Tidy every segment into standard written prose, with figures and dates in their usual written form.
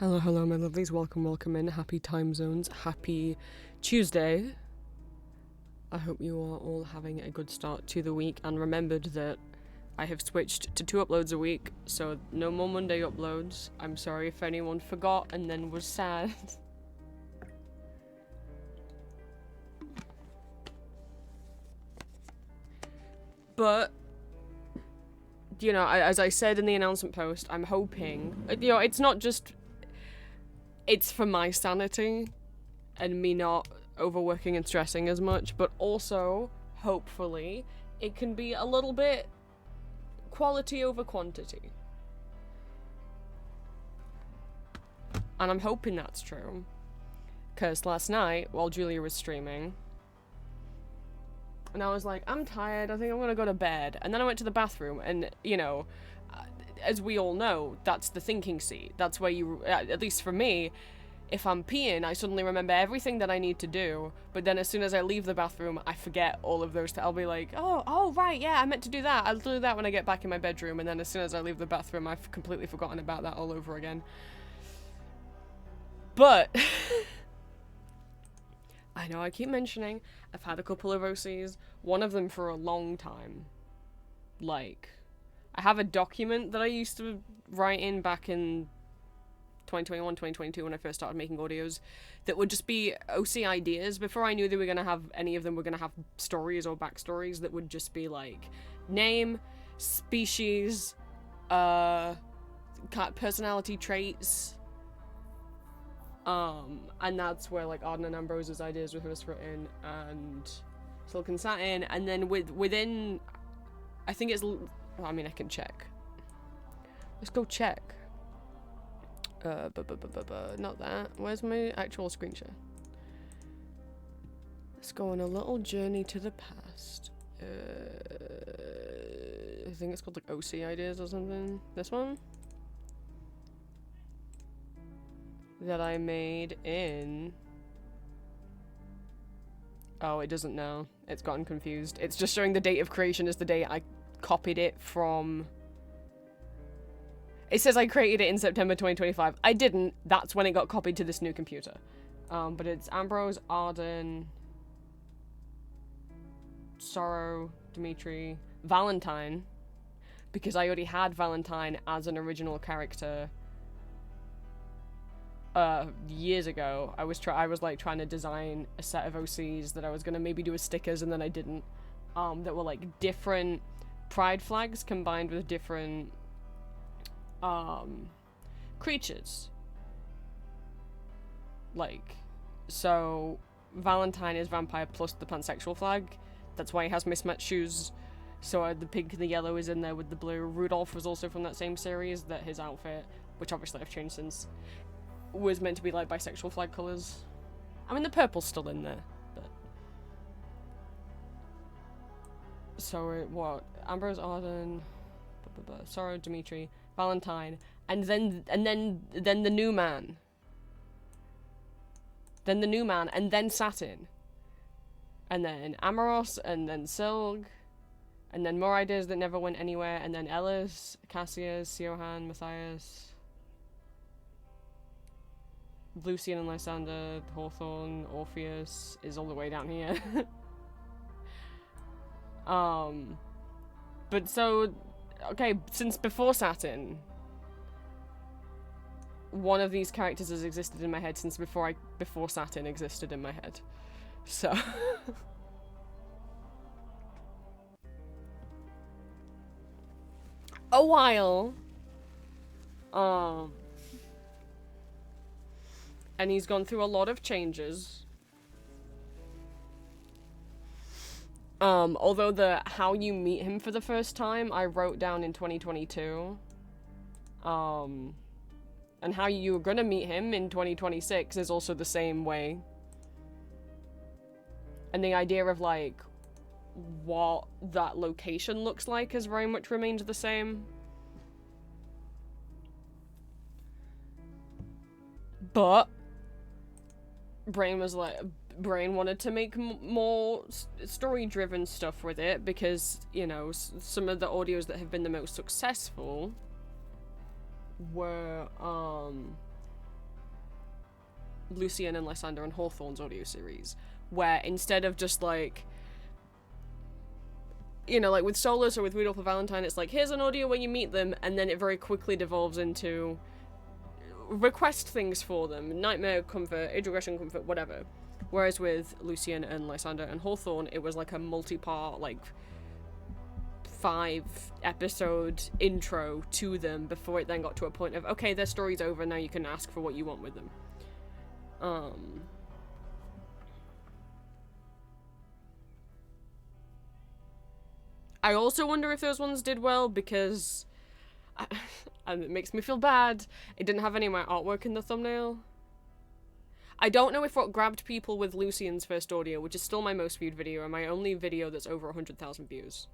Hello, hello, my lovelies. Welcome in. Happy time zones. Happy Tuesday. I hope you are all having a good start to the week and remembered that I have switched to 2 uploads a week, so no more Monday uploads. I'm sorry if anyone forgot and then was sad. But, you know, as I said in the announcement post, I'm hoping, it's not just, it's for my sanity and me not overworking and stressing as much, but also, hopefully, it can be a little bit quality over quantity. And I'm hoping that's true. Because last night, while Julia was streaming, and I was like, I'm tired, I think I'm gonna go to bed. And then I went to the bathroom, and, as we all know, that's the thinking seat. That's where you, at least for me, if I'm peeing, I suddenly remember everything that I need to do, but then as soon as I leave the bathroom, I forget all of those. I'll be like, oh, right, yeah, I meant to do that. I'll do that when I get back in my bedroom, and then as soon as I leave the bathroom, I've completely forgotten about that all over again. But, I know I keep mentioning, I've had a couple of OCs, one of them for a long time. Like, I have a document that I used to write in back in 2021, 2022 when I first started making audios that would just be OC ideas. Before I knew they were going to have any of them were going to have stories or backstories that would just be like name, species, personality traits, and that's where like Arden and Ambrose's ideas were first written, and Silicon Satin, and then within I think it's, I mean I can check, let's go check. Not that. Where's my actual screen share? Let's go on a little journey to the past. I think it's called like OC ideas or something. This one? That I made in... Oh, it doesn't know. It's gotten confused. It's just showing the date of creation as the date I copied it from... It says I created it in September 2025. I didn't. That's when it got copied to this new computer. But it's Ambrose, Arden, Sorrow, Dimitri, Valentine. Because I already had Valentine as an original character years ago. I was like trying to design a set of OCs that I was gonna maybe do as stickers, and then I didn't. That were like different pride flags combined with different creatures. Like, so Valentine is vampire plus the pansexual flag. That's why he has mismatched shoes. So the pink and the yellow is in there with the blue. Rudolph was also from that same series, that his outfit, which obviously I've changed since, was meant to be like bisexual flag colours. I mean, the purple's still in there, but... So, what? Ambrose, Arden, Sorrow, Dimitri, Valentine, and then the new man. Then the new man, and then Satin. And then Amoros, and then Silg, and then more ideas that never went anywhere, and then Ellis, Cassius, Johan, Matthias, Lucian and Lysander, Hawthorne, Orpheus is all the way down here. But so... Okay, since before Satin, one of these characters has existed in my head since before Satin existed in my head. So... a while. And he's gone through a lot of changes. Although the how you meet him for the first time, I wrote down in 2022. And how you're gonna meet him in 2026 is also the same way. And the idea of, like, what that location looks like has very much remained the same. But Brain wanted to make more story-driven stuff with it, because, you know, some of the audios that have been the most successful were, Lucian and Lysander and Hawthorne's audio series, where instead of just like, you know, like with Solus or with Rudolph the Valentine, it's like, here's an audio when you meet them, and then it very quickly devolves into request things for them, nightmare comfort, age regression comfort, whatever. Whereas with Lucian and Lysander and Hawthorne, it was like a multi-part, like 5-episode intro to them before it then got to a point of, okay, their story's over, now you can ask for what you want with them. I also wonder if those ones did well, because and it makes me feel bad, it didn't have any of my artwork in the thumbnail. I don't know if what grabbed people with Lucian's first audio, which is still my most viewed video and my only video that's over 100,000 views,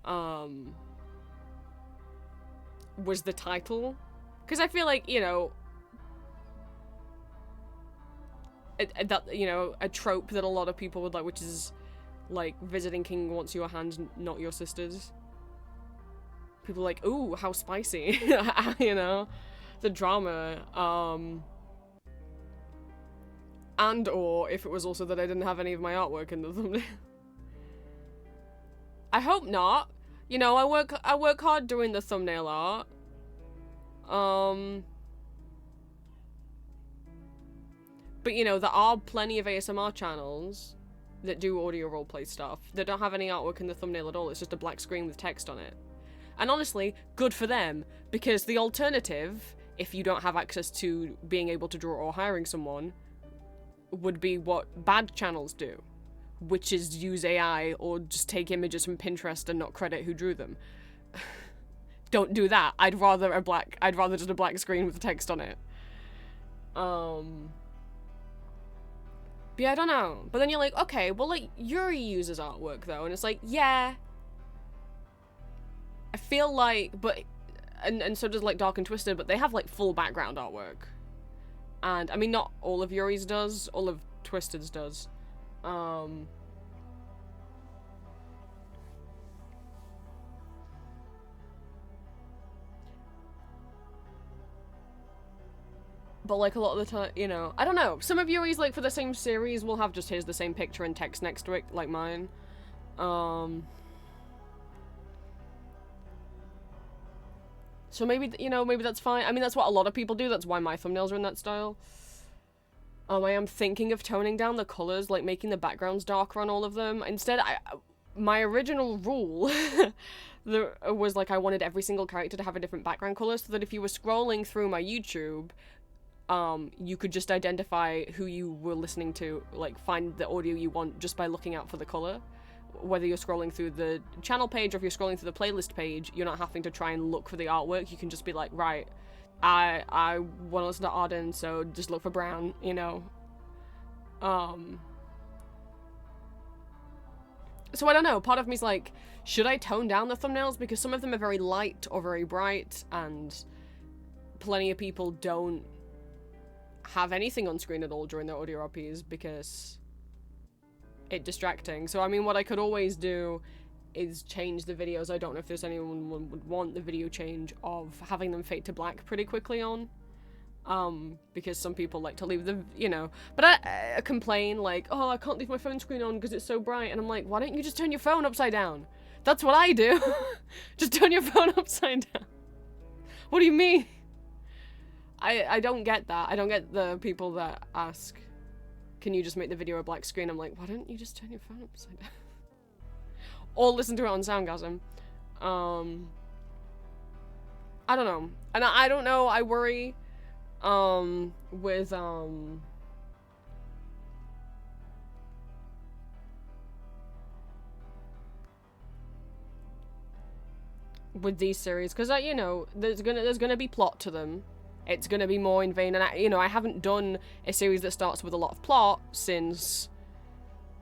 was the title. Because I feel like, you know, that, you know, a trope that a lot of people would like, which is like, visiting king wants your hand, not your sister's. People are like, ooh, how spicy. You know, the drama. And or if it was also that I didn't have any of my artwork in the thumbnail. I hope not. You know, I work hard doing the thumbnail art. But you know, there are plenty of ASMR channels that do audio roleplay stuff that don't have any artwork in the thumbnail at all. It's just a black screen with text on it. And honestly, good for them, because the alternative, if you don't have access to being able to draw or hiring someone, would be what bad channels do, which is use AI or just take images from Pinterest and not credit who drew them. Don't do that. I'd rather just a black screen with text on it. But yeah, I don't know. But then you're like, okay, well, like, Yuri uses artwork, though. And it's like, yeah. I feel like, but... And so does, like, Dark and Twisted, but they have, like, full background artwork. And, I mean, not all of Yuri's does. All of Twisted's does. But, like, a lot of the time, you know, I don't know. Some of Yuri's, like, for the same series will have just here's the same picture and text next to it, like mine. So maybe, you know, maybe that's fine. I mean, that's what a lot of people do. That's why my thumbnails are in that style. I am thinking of toning down the colors, like making the backgrounds darker on all of them. Instead, my original rule was, like, I wanted every single character to have a different background color so that if you were scrolling through my YouTube, you could just identify who you were listening to, like, find the audio you want just by looking out for the color. Whether you're scrolling through the channel page or if you're scrolling through the playlist page, you're not having to try and look for the artwork. You can just be like, right, I want to listen to Arden, so just look for brown, you know. So I don't know, part of me's like, should I tone down the thumbnails? Because some of them are very light or very bright, and plenty of people don't have anything on screen at all during their audio RPs because it's distracting. So I mean, what I could always do is change the videos. I don't know if there's anyone would want the video change of having them fade to black pretty quickly on. Because some people like to leave the, you know, but I complain like, oh, I can't leave my phone screen on because it's so bright, and I'm like, why don't you just turn your phone upside down? That's what I do. Just turn your phone upside down. What do you mean? I don't get that. I don't get the people that ask, can you just make the video a black screen? I'm like, why don't you just turn your phone upside down? Or listen to it on Soundgasm. I don't know. And I don't know, I worry, with these series, because, you know, there's gonna be plot to them. It's gonna be more in vain, and I haven't done a series that starts with a lot of plot since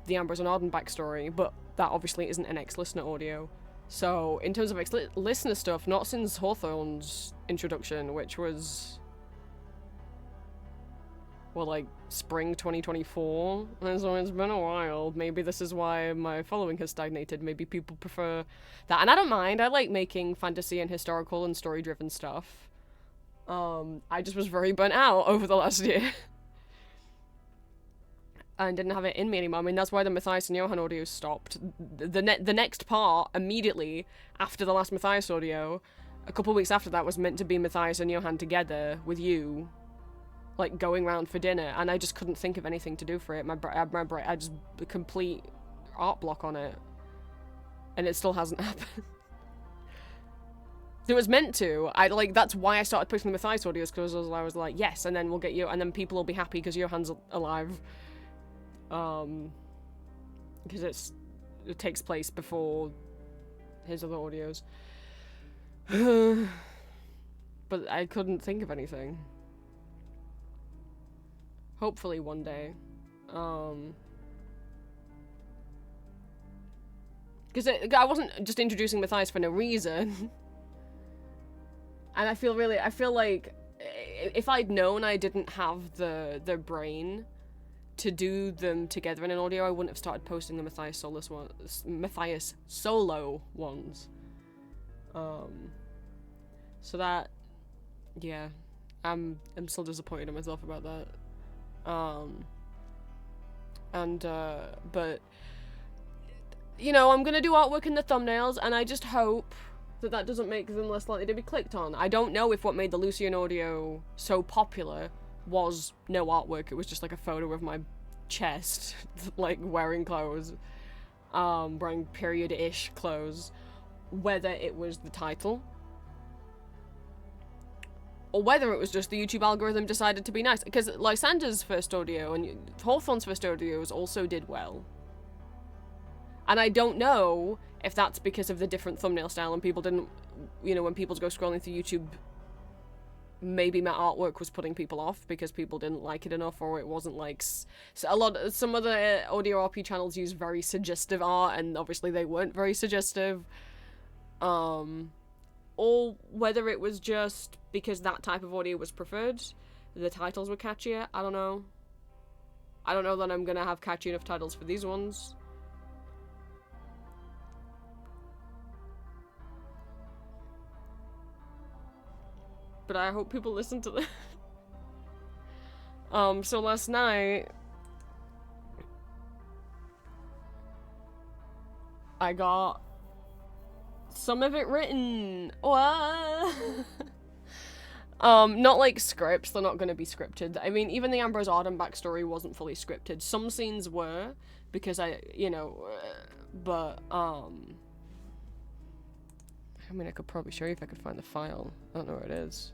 the Ambrose and Arden backstory, but that obviously isn't an ex-listener audio. So, in terms of ex-listener stuff, not since Hawthorne's introduction, which was, well, like, spring 2024, and so it's been a while. Maybe this is why my following has stagnated. Maybe people prefer that, and I don't mind. I like making fantasy and historical and story-driven stuff. I just was very burnt out over the last year. and didn't have it in me anymore. I mean, that's why the Matthias and Johan audio stopped. The next part, immediately after the last Matthias audio, a couple weeks after that, was meant to be Matthias and Johan together with you, like, going round for dinner, and I just couldn't think of anything to do for it. I just a complete art block on it, and it still hasn't happened. It was meant to. That's why I started pushing the Matthias audios, because I was like, yes, and then we'll get you, and then people will be happy because Johan's alive. Because it takes place before his other audios. But I couldn't think of anything. Hopefully one day. Because I wasn't just introducing Matthias for no reason. And I feel like if I'd known I didn't have the brain to do them together in an audio, I wouldn't have started posting the Matthias solo ones. So that, yeah, I'm still disappointed in myself about that. But you know, I'm gonna do artwork in the thumbnails, and I just hope that doesn't make them less likely to be clicked on. I don't know if what made the Lucian audio so popular was no artwork. It was just like a photo of my chest, like wearing clothes, wearing period-ish clothes. Whether it was the title, or whether it was just the YouTube algorithm decided to be nice. Because Lysander's first audio and Hawthorne's first audios also did well. And I don't know if that's because of the different thumbnail style and people didn't, you know, when people go scrolling through YouTube, maybe my artwork was putting people off because people didn't like it enough, or it wasn't like... some other audio RP channels use very suggestive art, and obviously they weren't very suggestive. Or whether it was just because that type of audio was preferred, the titles were catchier. I don't know. I don't know that I'm gonna have catchy enough titles for these ones. But I hope people listen to this. So last night, I got some of it written. What? Not like scripts, they're not gonna be scripted. I mean, even the Ambrose Arden backstory wasn't fully scripted. Some scenes were, because I mean, I could probably show you if I could find the file. I don't know where it is.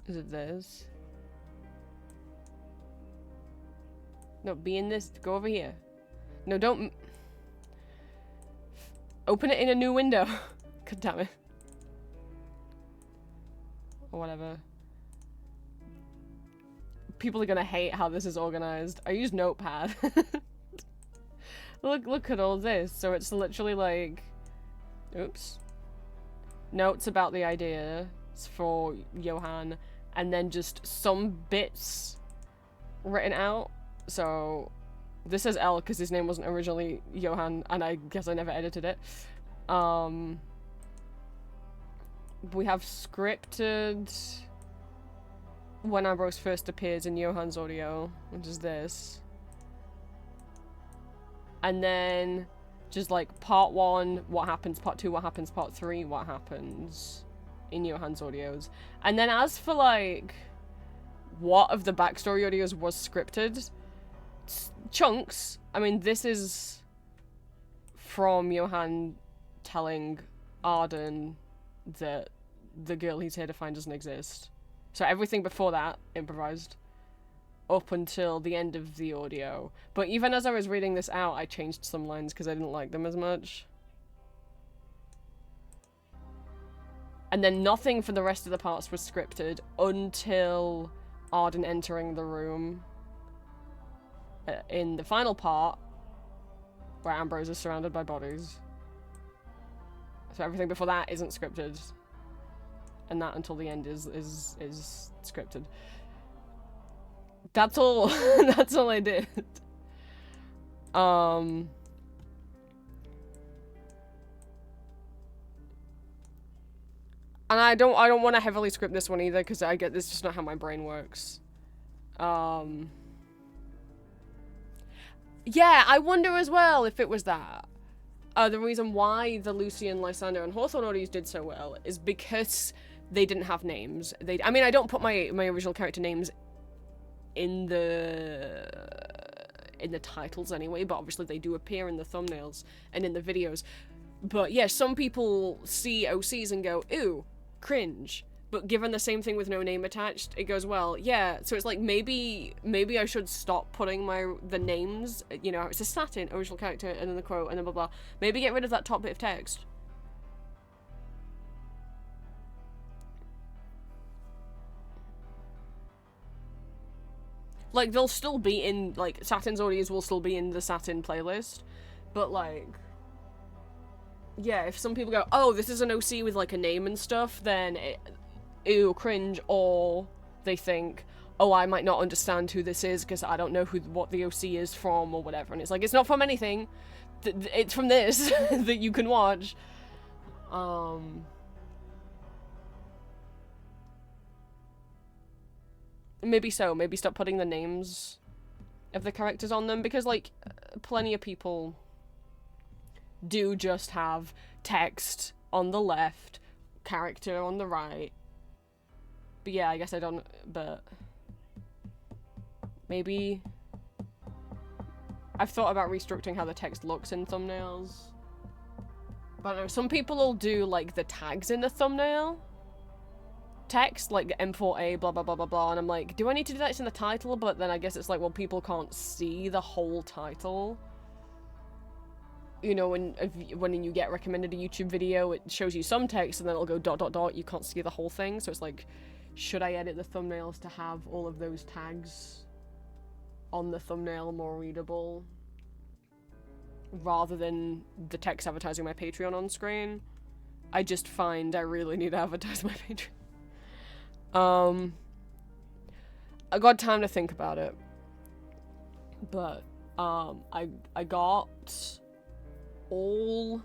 Is it this? No, be in this. Go over here. No, don't. Open it in a new window. God damn it. Or whatever. People are gonna hate how this is organized. I use Notepad. Look at all this. So it's literally like... Oops. Notes about the idea for Johan. And then just some bits written out. So this says L because his name wasn't originally Johan, and I guess I never edited it. We have scripted when Ambrose first appears in Johan's audio, which is this. And then just like part 1, what happens, part 2, what happens, part 3, what happens in Johan's audios. And then as for like what of the backstory audios was scripted, chunks. I mean, this is from Johan telling Arden that the girl he's here to find doesn't exist. So everything before that, improvised. Up until the end of the audio. But even as I was reading this out, I changed some lines because I didn't like them as much. And then nothing for the rest of the parts was scripted until Arden entering the room in the final part where Ambrose is surrounded by bodies. So everything before that isn't scripted. And that until the end is scripted. That's all. That's all I did. And I don't want to heavily script this one either, because I get this is just not how my brain works. Yeah, I wonder as well if it was that. The reason why the Lucian, Lysander, and Hawthorne audios did so well is because they didn't have names. I mean, I don't put my original character names in the titles anyway, but obviously they do appear in the thumbnails and in the videos. But yeah, some people see OCs and go, ooh, cringe. But given the same thing with no name attached, it goes, well, yeah. So it's like, maybe I should stop putting the names, you know, it's a Satin, original character, and then the quote, and then blah blah. Maybe get rid of that top bit of text. Like, they'll still be in, like, Satin's audios will still be in the Satin playlist, but like, yeah, if some people go, oh, this is an OC with like a name and stuff, then ew, cringe, or they think, oh, I might not understand who this is because I don't know what the OC is from or whatever, and it's like, it's not from anything, it's from this that you can watch. Maybe stop putting the names of the characters on them, because like, plenty of people do just have text on the left, character on the right. But yeah, I guess I don't, but maybe I've thought about restructuring how the text looks in thumbnails. But I don't know, some people will do like the tags in the thumbnail text, like M4A blah blah blah blah blah, and I'm like, do I need to do that in the title? But then I guess it's like, well, people can't see the whole title. You know, when you get recommended a YouTube video, it shows you some text and then it'll go ... you can't see the whole thing, so it's like, should I edit the thumbnails to have all of those tags on the thumbnail more readable, rather than the text advertising my Patreon on screen? I just find I really need to advertise my Patreon. I got time to think about it, but I got all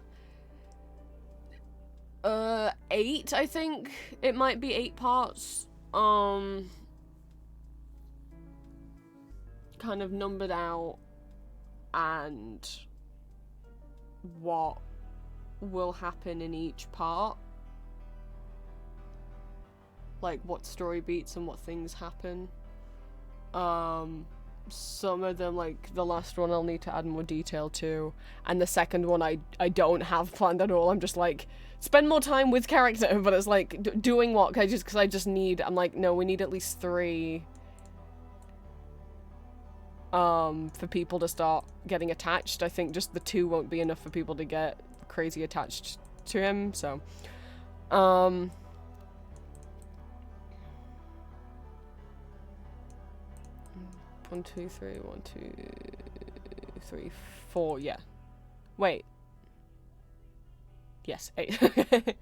8, I think it might be 8 parts, kind of numbered out, and what will happen in each part, like what story beats and what things happen. Some of them, like the last one, I'll need to add more detail to, and the second one I don't have planned at all. I'm just like, spend more time with character, but it's like, doing what? Because I just need, I'm like, no, we need at least 3 for people to start getting attached. I think just the 2 won't be enough for people to get crazy attached to him, so 1, 2, 3, 1, 2, 3, 4, yeah. Wait. Yes, 8. Which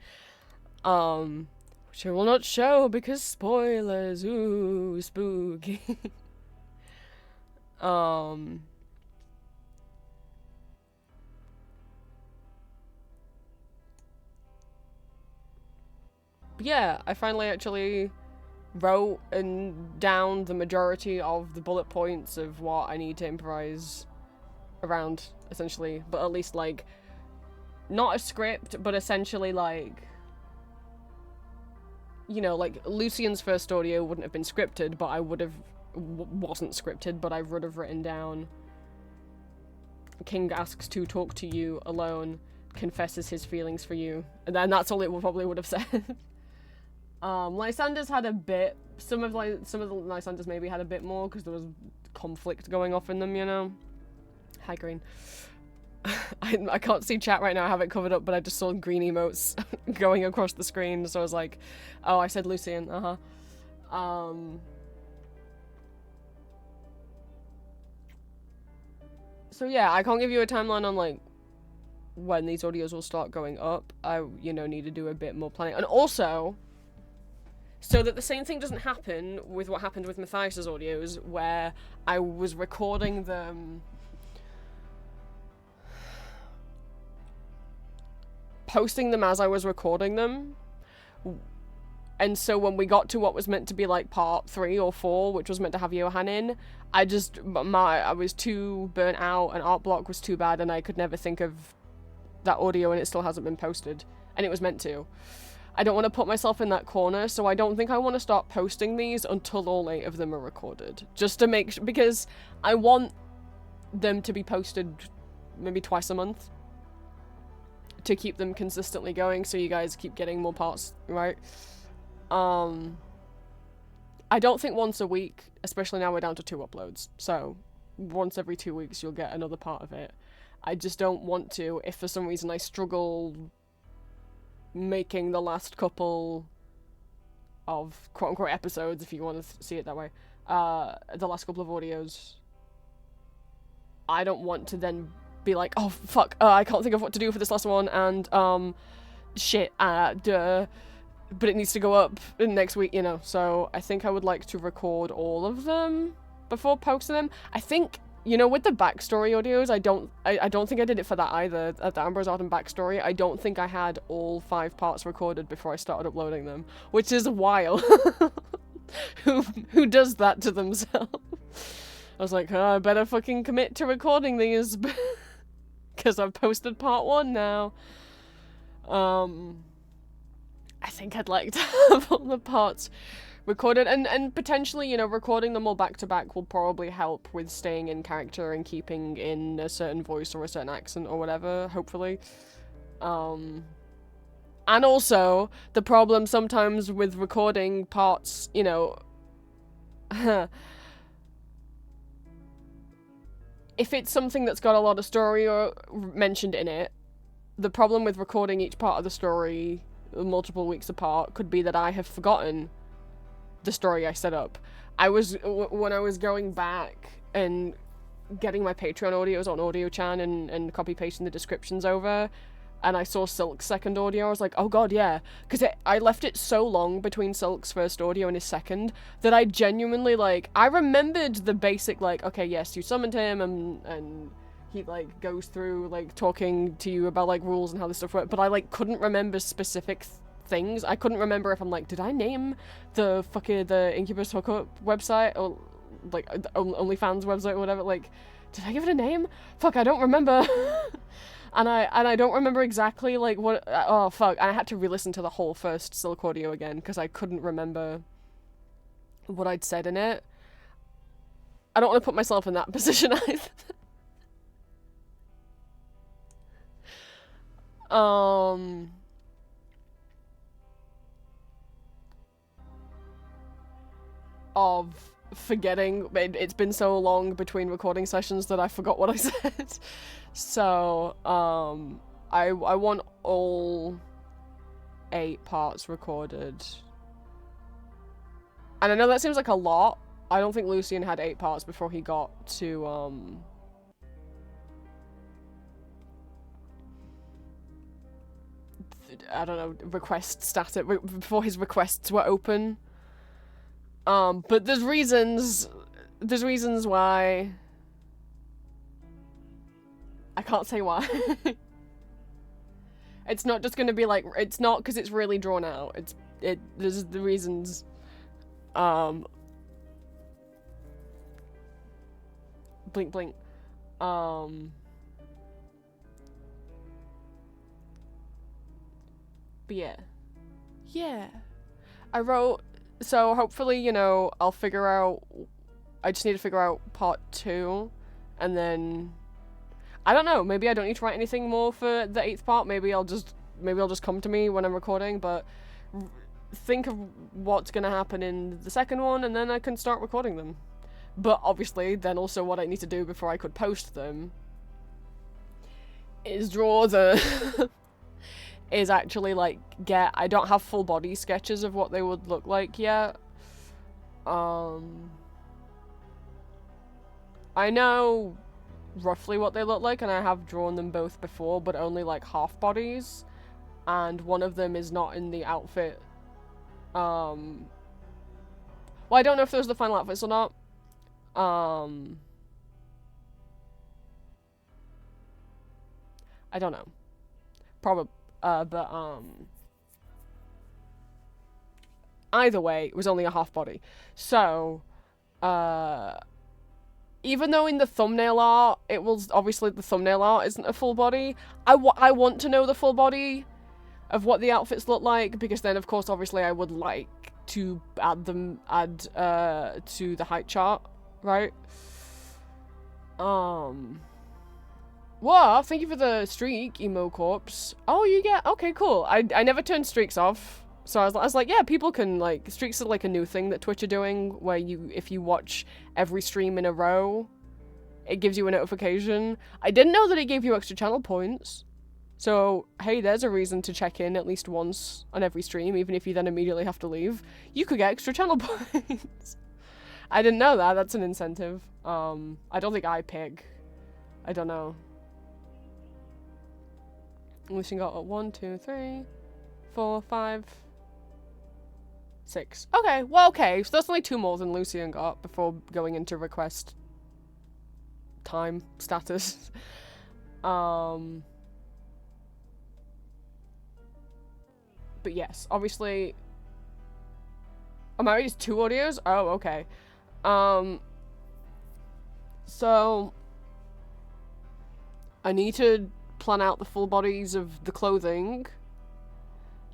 I will not show because spoilers, ooh, spooky. Yeah, I finally actually wrote down the majority of the bullet points of what I need to improvise around, essentially, but at least, like, not a script, but essentially, like, you know, like, Lucian's first audio wouldn't have been scripted, but I would have, wasn't scripted, but I would have written down, King asks to talk to you alone, confesses his feelings for you, and then that's all it probably would have said. Lysander's had a bit, some of the Lysanders maybe had a bit more, because there was conflict going off in them, you know? Hi, Green. I can't see chat right now, I have it covered up, but I just saw green emotes going across the screen, so I was like, oh, I said Lucian, So yeah, I can't give you a timeline on, like, when these audios will start going up. I, you know, need to do a bit more planning. And also, so that the same thing doesn't happen with what happened with Matthias's audios, where I was recording them, posting them as I was recording them, And so when we got to what was meant to be like part 3 or 4, which was meant to have Johan in, I was too burnt out, and art block was too bad, and I could never think of that audio, and it still hasn't been posted. And it was meant to. I don't want to put myself in that corner, so I don't think I want to start posting these until all 8 of them are recorded. Just to make because I want them to be posted maybe twice a month to keep them consistently going, so you guys keep getting more parts, right? I don't think once a week, especially now we're down to 2 uploads, so once every 2 weeks you'll get another part of it. I just don't want to, if for some reason I struggle making the last couple of quote-unquote episodes, if you want to see it that way, the last couple of audios, I don't want to then be like, oh fuck, I can't think of what to do for this last one, and shit, but it needs to go up next week, you know. So I think I would like to record all of them before posting them. I think, you know, with the backstory audios, I don't think I did it for that either. At the Ambrose Arden backstory, I don't think I had all 5 parts recorded before I started uploading them, which is wild. Who does that to themselves? I was like, oh, I better fucking commit to recording these because I've posted part 1 now. I think I'd like to have all the parts recorded, and potentially, you know, recording them all back to back will probably help with staying in character and keeping in a certain voice or a certain accent or whatever, hopefully. And also, the problem sometimes with recording parts, you know, if it's something that's got a lot of story or mentioned in it, the problem with recording each part of the story multiple weeks apart could be that I have forgotten the story I set up. When I was going back and getting my Patreon audios on AudioChan and copy-pasting the descriptions over, and I saw Silk's second audio, I was like, oh god, yeah. Because I left it so long between Silk's first audio and his second that I genuinely, like, I remembered the basic, like, okay, yes, you summoned him, and he, like, goes through, like, talking to you about, like, rules and how this stuff works, but I, like, couldn't remember specific things. I couldn't remember if I'm like, did I name the Incubus hookup website, or, like, OnlyFans website or whatever, like, did I give it a name? Fuck, I don't remember. and I don't remember exactly, like, what, oh, fuck, and I had to re-listen to the whole first Silk audio again, because I couldn't remember what I'd said in it. I don't want to put myself in that position either. Of forgetting. It's been so long between recording sessions that I forgot what I said. So, I want all 8 parts recorded. And I know that seems like a lot. I don't think Lucian had 8 parts before he got to, I don't know, request status, before his requests were open. But there's reasons why. I can't say why. It's not just gonna be like, it's not because it's really drawn out. There's the reasons. Blink, blink. But yeah. Yeah. I wrote, so hopefully, you know, I'll figure out, I just need to figure out part 2, and then, I don't know, maybe I don't need to write anything more for the 8th part, maybe I'll just come to me when I'm recording, but think of what's gonna happen in the second one, and then I can start recording them. But obviously, then also what I need to do before I could post them is draw the... is actually, like, I don't have full body sketches of what they would look like yet. I know roughly what they look like, and I have drawn them both before, but only, like, half bodies. And one of them is not in the outfit. Well, I don't know if those are the final outfits or not. I don't know. Probably. But Either way, it was only a half body. So, even though in the thumbnail art, it was obviously the thumbnail art isn't a full body, I want to know the full body of what the outfits look like, because then of course obviously I would like to add to the height chart, right? Well, thank you for the streak, Emo Corpse. Oh, you get, okay, cool. I never turned streaks off. So I was like, yeah, people can, like, streaks are like a new thing that Twitch are doing, where if you watch every stream in a row, it gives you a notification. I didn't know that it gave you extra channel points. So, hey, there's a reason to check in at least once on every stream, even if you then immediately have to leave. You could get extra channel points. I didn't know that. That's an incentive. I don't think I pick. I don't know. Lucian got a 1, 2, 3, 4, 5, 6. Okay, well, okay. So that's only 2 more than Lucian got before going into request time status. But yes, obviously... Am I already 2 audios? Oh, okay. So... I need to plan out the full bodies of the clothing.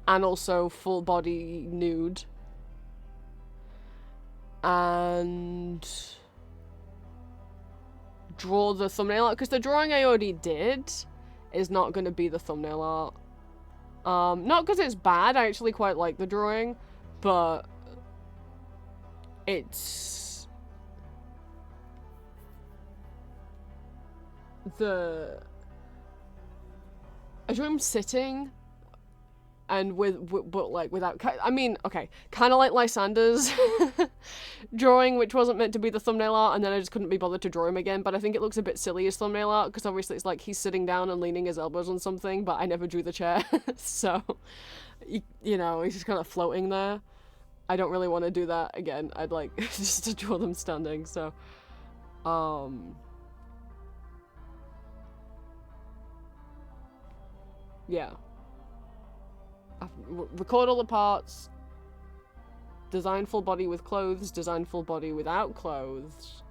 And also full body nude. And... draw the thumbnail art. Because the drawing I already did is not going to be the thumbnail art. Not because it's bad, I actually quite like the drawing, but it's I drew him sitting and but like without, I mean, okay, kind of like Lysander's drawing, which wasn't meant to be the thumbnail art, and then I just couldn't be bothered to draw him again, but I think it looks a bit silly as thumbnail art, because obviously it's like he's sitting down and leaning his elbows on something, but I never drew the chair, so, you know, he's just kind of floating there. I don't really want to do that again. I'd like just to draw them standing, so, yeah. Record all the parts, design full body with clothes, design full body without clothes,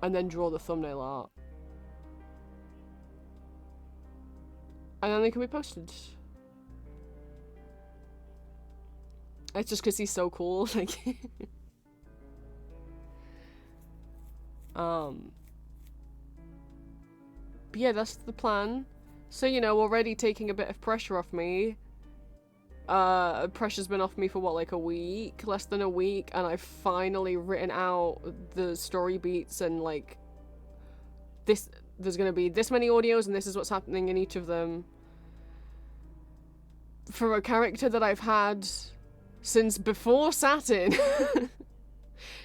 and then draw the thumbnail art. And then they can be posted. It's just because he's so cool, like... But yeah, that's the plan. So, you know, already taking a bit of pressure off me. Pressure's been off me for, what, like a week? Less than a week, and I've finally written out the story beats and, like, this... There's gonna be this many audios, and this is what's happening in each of them. For a character that I've had since before Satin.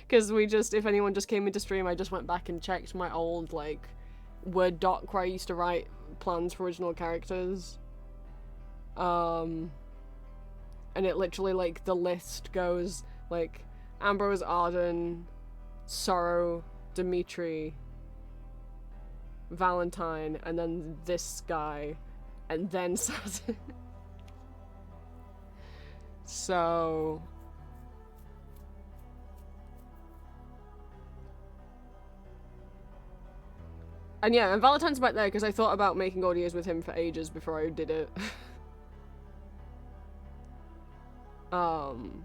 Because if anyone just came into stream, I just went back and checked my old, like, Word doc where I used to write plans for original characters. And it literally, like, the list goes, like, Ambrose, Arden, Sorrow, Dimitri, Valentine, and then this guy, and then Satin. So... And yeah, and Valentine's back there because I thought about making audios with him for ages before I did it. And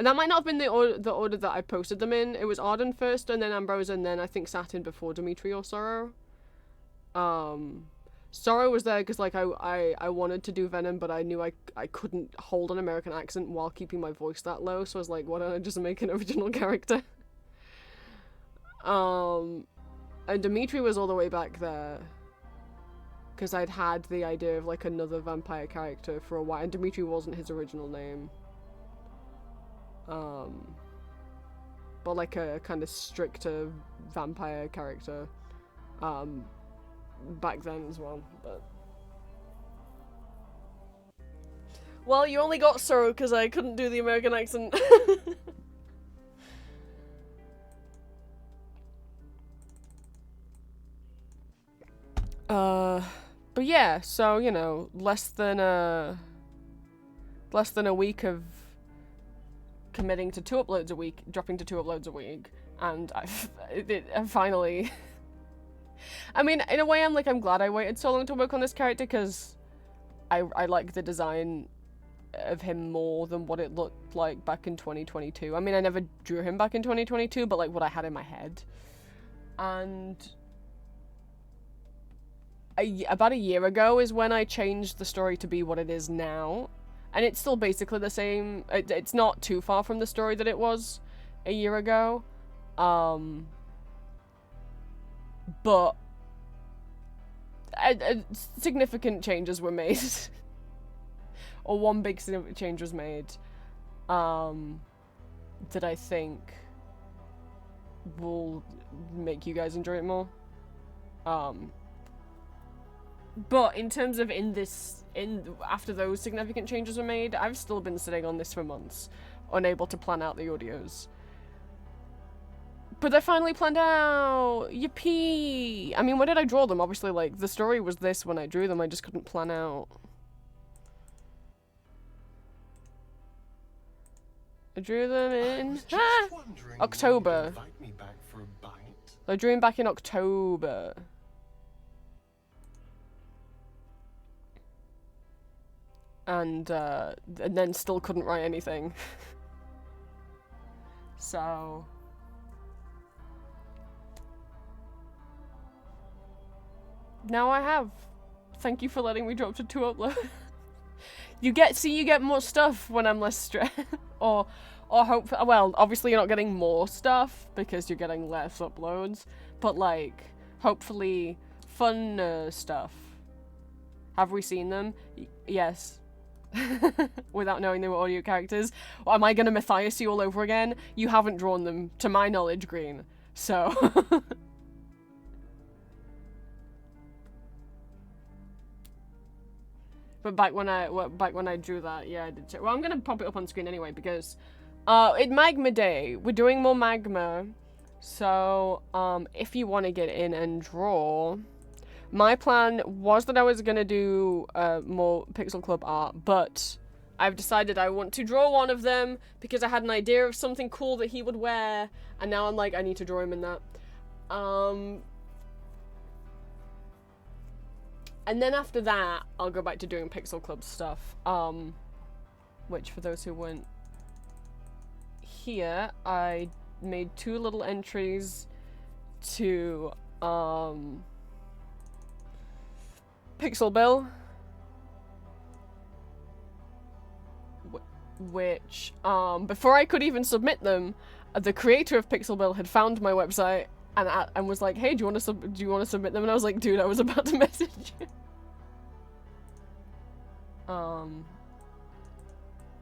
that might not have been the order that I posted them in. It was Arden first, and then Ambrose, and then I think Satin before Dimitri or Sorrow. Sorrow was there because, like, I wanted to do Venom, but I knew I couldn't hold an American accent while keeping my voice that low, so I was like, why don't I just make an original character? And Dimitri was all the way back there. Because I'd had the idea of, like, another vampire character for a while, and Dimitri wasn't his original name. But, like, a kind of stricter vampire character, back then as well, but... Well, you only got Sorrow because I couldn't do the American accent. But But yeah, so, you know, less than a week of committing to 2 uploads a week, dropping to 2 uploads a week, and I finally... I mean, in a way, I'm glad I waited so long to work on this character, because I like the design of him more than what it looked like back in 2022. I mean, I never drew him back in 2022, but, like, what I had in my head. And... about a year ago is when I changed the story to be what it is now. And it's still basically the same. It's not too far from the story that it was a year ago. But significant changes were made. Or one big significant change was made. That I think will make you guys enjoy it more. But in terms of after those significant changes were made, I've still been sitting on this for months, unable to plan out the audios. But they're finally planned out! Yippee! I mean, when did I draw them? Obviously, like, the story was this when I drew them, I just couldn't plan out. I drew them in... October. I drew them back in October. And then still couldn't write anything. So... now I have. Thank you for letting me drop to 2 uploads. you get more stuff when I'm less stressed. or hope, well, obviously you're not getting more stuff because you're getting less uploads, but like, hopefully fun stuff. Have we seen them? Yes. Without knowing they were audio characters. Am I gonna Matthias you all over again? You haven't drawn them, to my knowledge, Green. So... But back when I drew that, yeah, I did check. Well, I'm gonna pop it up on screen anyway, because... it's Magma Day. We're doing more Magma. So, if you want to get in and draw... My plan was that I was gonna do more Pixel Club art, but I've decided I want to draw one of them because I had an idea of something cool that he would wear, and now I'm like, I need to draw him in that. And then after that, I'll go back to doing Pixel Club stuff, which for those who weren't here, I made 2 little entries to, Pixel Bill, which, before I could even submit them, the creator of Pixel Bill had found my website and was like, "Hey, do you want to submit them?" And I was like, "Dude, I was about to message you."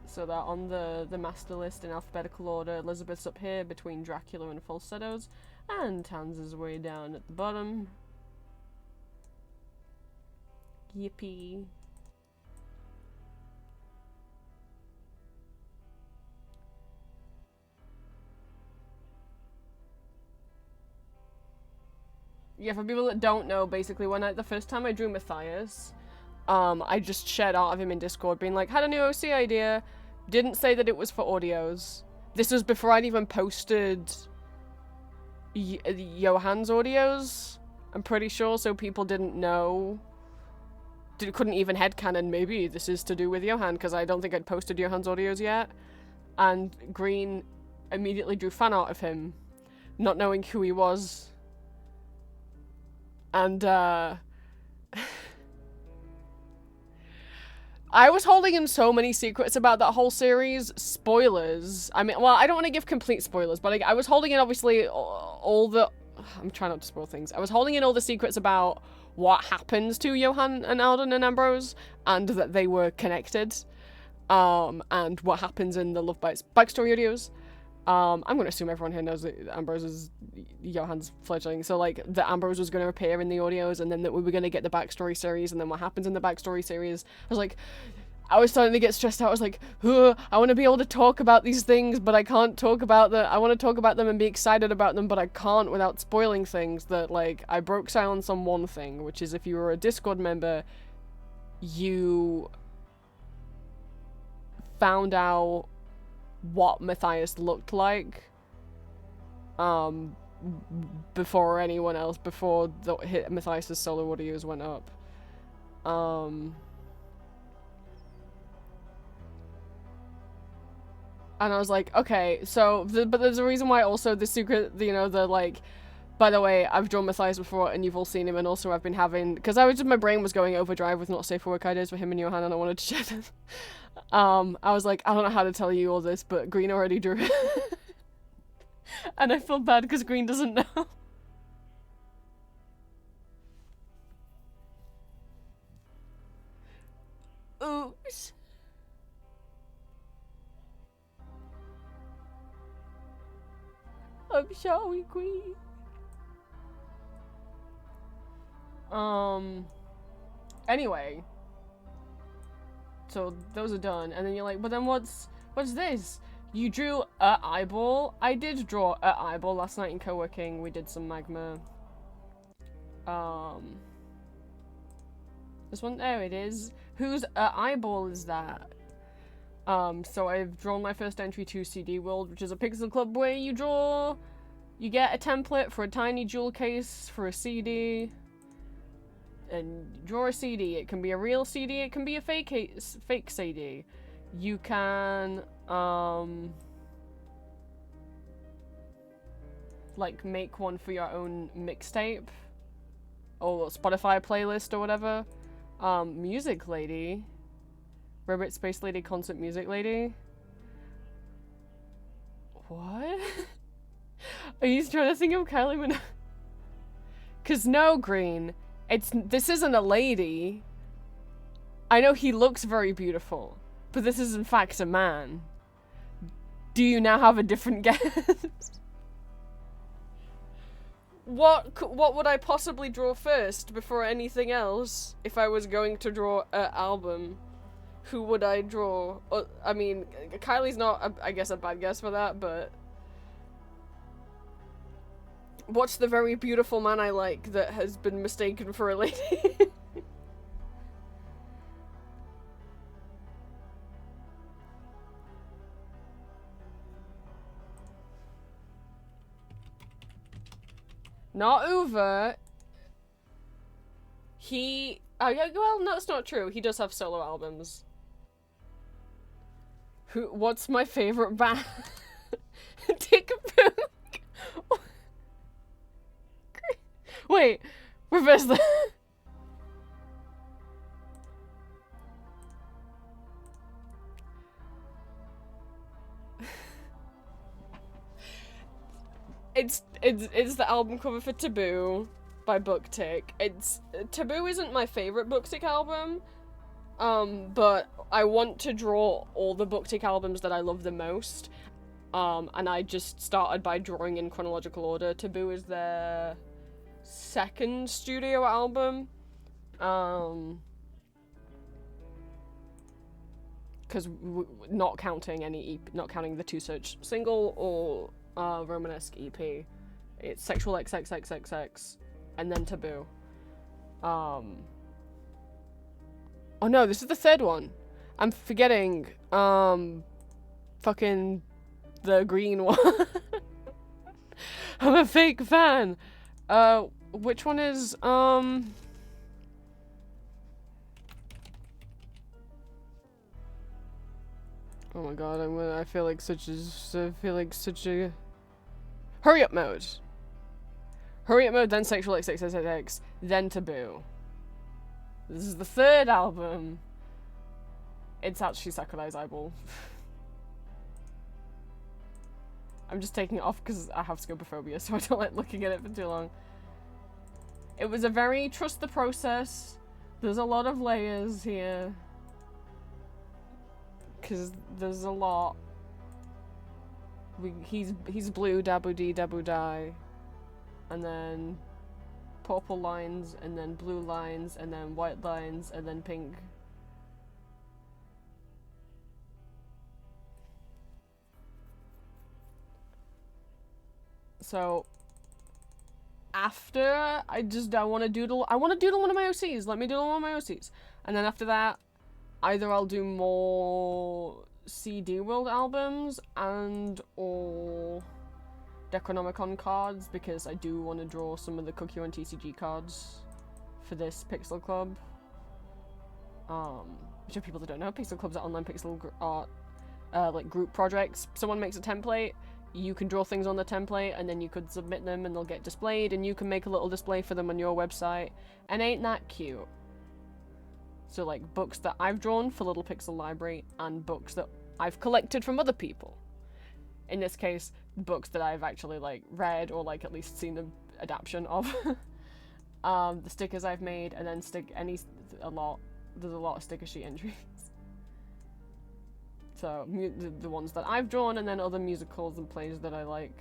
So that on the master list in alphabetical order, Elizabeth's up here between Dracula and falsettos, and Hans is way down at the bottom. Yippee. Yeah, for people that don't know, basically, the first time I drew Matthias, I just shared art of him in Discord, being like, had a new OC idea, didn't say that it was for audios. This was before I'd even posted Johann's audios, I'm pretty sure, so people didn't know. Couldn't even headcanon, maybe this is to do with Johann, because I don't think I'd posted Johann's audios yet. And Green immediately drew fan art of him, not knowing who he was. And, I was holding in so many secrets about that whole series. Spoilers. I mean, well, I don't want to give complete spoilers, but I was holding in, obviously, all the... I'm trying not to spoil things. I was holding in all the secrets about what happens to Johann and Alden and Ambrose, and that they were connected, and what happens in the Love Bites backstory audios. I'm going to assume everyone here knows that Ambrose is Johann's fledgling, so like that Ambrose was going to appear in the audios, and then that we were going to get the backstory series, and then what happens in the backstory series. I was like, I was starting to get stressed out. I was like, I want to be able to talk about these things, but I can't talk about them. I want to talk about them and be excited about them, but I can't without spoiling things. That, like, I broke silence on one thing, which is if you were a Discord member, you found out what Matthias looked like before anyone else, before Matthias's solo audios went up. And I was like, okay, so, but there's a reason why also the secret, you know, the, like, by the way, I've drawn Matthias before and you've all seen him, and also I've been having, because my brain was going overdrive with not safe for work ideas for him and Johan, and I wanted to share them. I was like, I don't know how to tell you all this, but Green already drew it. And I feel bad because Green doesn't know. Oops. I'm sorry, Queen. Anyway. So those are done, and then you're like, but then what's this? You drew a eyeball? I did draw a eyeball last night in co-working. We did some magma. This one, there it is. Whose eyeball is that? So I've drawn my first entry to CD World, which is a pixel club where you get a template for a tiny jewel case for a CD, and draw a CD. It can be a real CD, it can be a fake CD. You can, like, make one for your own mixtape, or Spotify playlist or whatever. Music Lady. Rabbit Space Lady Concert Music Lady. What? Are you trying to think of Kylie Minogue? Cause no, Green. This isn't a lady. I know he looks very beautiful, but this is in fact a man. Do you now have a different guess? What would I possibly draw first before anything else if I was going to draw an album? Who would I draw? I mean, Kylie's not, I guess, a bad guess for that, but what's the very beautiful man I like that has been mistaken for a lady? Not Uwe. Well, no, that's not true. He does have solo albums. What's my favorite band? Take a poke. Wait, reverse that. It's the album cover for Taboo by Booktick. Taboo isn't my favorite Booktick album, but I want to draw all the Booktick albums that I love the most, and I just started by drawing in chronological order. Taboo is their second studio album, because not counting any EP, not counting the Two Search single or Romanesque EP, it's Sexual XXXXX and then Taboo. Oh no, this is the third one. I'm forgetting fucking the green one. I'm a fake fan. Which one is oh my god, I feel like such a hurry up mode. Hurry up mode, then Sexual XXXX, then Taboo. This is the third album. It's actually Sakurai's eyeball. I'm just taking it off because I have scopophobia, so I don't like looking at it for too long. It was a very trust the process. There's a lot of layers here. Because there's a lot. He's blue, dabu dee, dabu die. And then purple lines, and then blue lines, and then white lines, and then pink. So after I want to doodle one of my OCs. Let me doodle one of my OCs. And then after that, either I'll do more CD World albums and or Necronomicon cards, because I do want to draw some of the Cookie Run TCG cards for this Pixel Club. Which for people that don't know, Pixel Clubs are online pixel art like group projects. Someone makes a template, you can draw things on the template, and then you could submit them and they'll get displayed, and you can make a little display for them on your website. And ain't that cute? So like books that I've drawn for Little Pixel Library and books that I've collected from other people. In this case, books that I've actually like read or like at least seen an adaptation of. The stickers I've made, and then there's a lot of sticker sheet entries. So the ones that I've drawn, and then other musicals and plays that I like.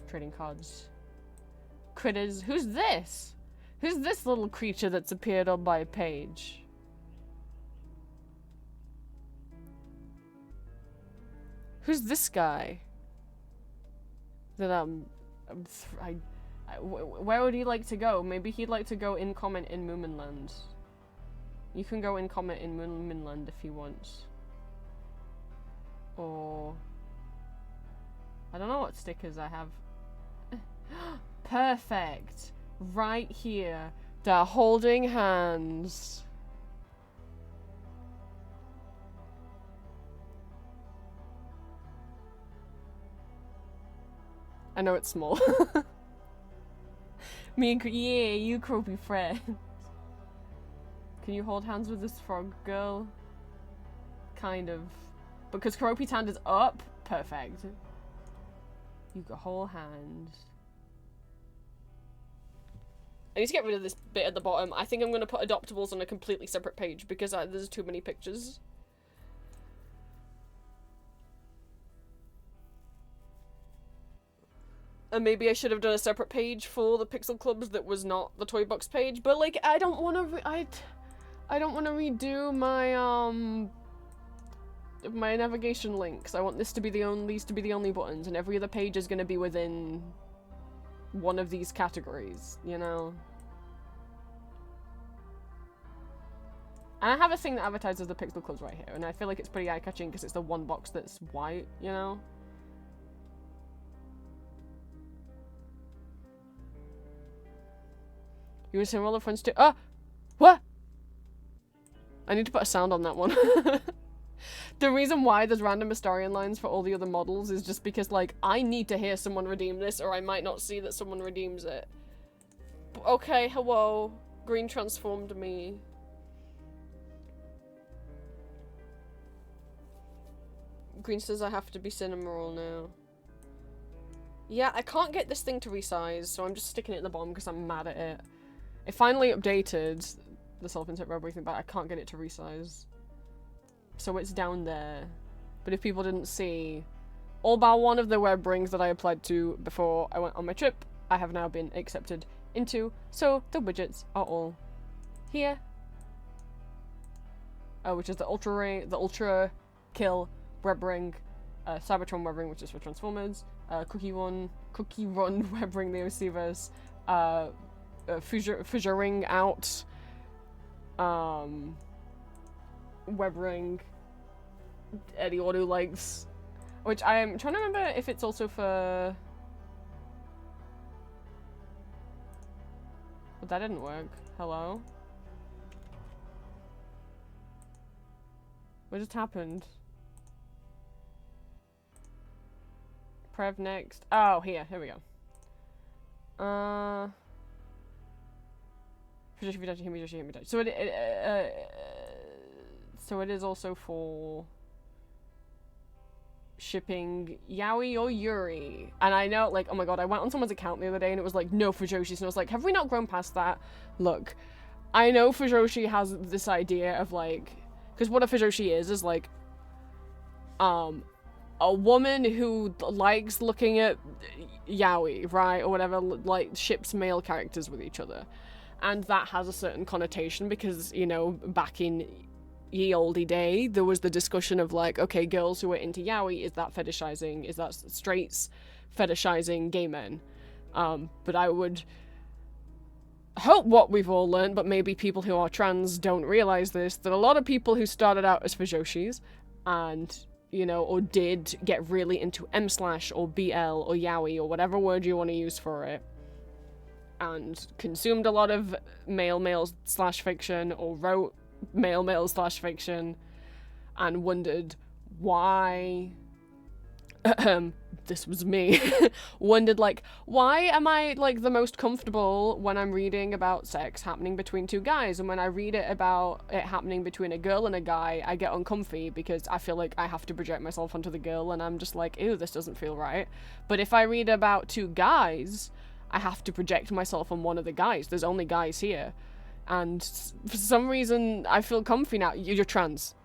Trading cards. Critters. Who's this? Who's this little creature that's appeared on my page? Who's this guy? That where would he like to go? Maybe he'd like to go in comment in Moominland. You can go in comment in Moominland if he wants. Or I don't know what stickers I have. Perfect. Right here. They're holding hands. I know it's small. Me and yeah, you croupy friends. Can you hold hands with this frog girl? Kind of. Because Keroppi's hand is up. Perfect. You can hold hands. I need to get rid of this bit at the bottom. I think I'm going to put adoptables on a completely separate page because there's too many pictures. And maybe I should have done a separate page for the Pixel Clubs that was not the Toy Box page. But like, I don't want to. I don't want to redo my my navigation links. I want these to be the only buttons, and every other page is going to be within one of these categories, you know? And I have a thing that advertises the Pixel Clubs right here, and I feel like it's pretty eye-catching because it's the one box that's white, you know? You were saying all the friends too? Ah! What? I need to put a sound on that one. The reason why there's random Astarian lines for all the other models is just because, like, I need to hear someone redeem this, or I might not see that someone redeems it. Okay, hello. Green transformed me. Green says I have to be Cinnamoroll now. Yeah, I can't get this thing to resize, so I'm just sticking it at the bottom because I'm mad at it. It finally updated the self-insert rubbery thing, but I can't get it to resize. So it's down there. But if people didn't see, all but one of the web rings that I applied to before I went on my trip, I have now been accepted into, so the widgets are all here. Which is the Ultra Kill web ring, Cybertron web ring, which is for Transformers, Cookie Run web ring, the OCverse, Fissure Ring out, web ring, Eddie Auto likes, which I'm trying to remember if it's also for. But that didn't work. Hello? What just happened? Prev next. Oh, here we go. So it is also for shipping Yaoi or Yuri. And I know, like, oh my god, I went on someone's account the other day and it was like, no Fujoshis, and I was like, have we not grown past that? Look, I know Fujoshi has this idea of, like, because what a Fujoshi is like, a woman who likes looking at yaoi, right, or whatever, like, ships male characters with each other. And that has a certain connotation because, you know, back in ye olde day, there was the discussion of, like, okay, girls who are into yaoi, is that fetishizing? Is that straights fetishizing gay men. But I would hope what we've all learned, but maybe people who are trans don't realize this, that a lot of people who started out as fajoshis and, you know, or did get really into m/ or BL or yaoi or whatever word you want to use for it, and consumed a lot of male/fiction or wrote male/fiction and wondered why this was me wondered like, why am I like the most comfortable when I'm reading about sex happening between two guys, and when I read it about it happening between a girl and a guy I get uncomfy because I feel like I have to project myself onto the girl and I'm just like, ew, this doesn't feel right. But if I read about two guys, I have to project myself on one of the guys. There's only guys here, and for some reason I feel comfy now. You're trans.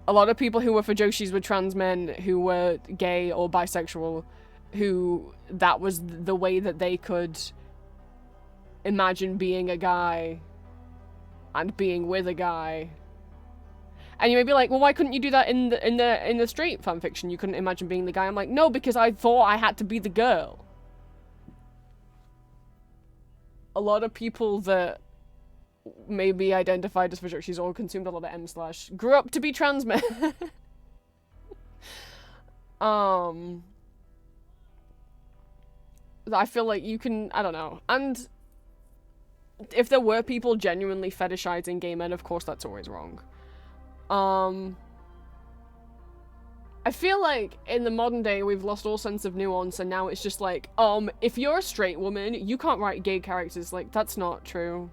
A lot of people who were fajoshis were trans men who were gay or bisexual, who that was the way that they could imagine being a guy and being with a guy. And you may be like, well, why couldn't you do that in the straight fanfiction? You couldn't imagine being the guy. I'm like, no, because I thought I had to be the girl. A lot of people that maybe identified as fajoshis or consumed a lot of m/ grew up to be trans men. I feel like you can, I don't know. And if there were people genuinely fetishizing gay men, of course that's always wrong. I feel like in the modern day we've lost all sense of nuance, and now it's just like, if you're a straight woman, you can't write gay characters. Like, that's not true.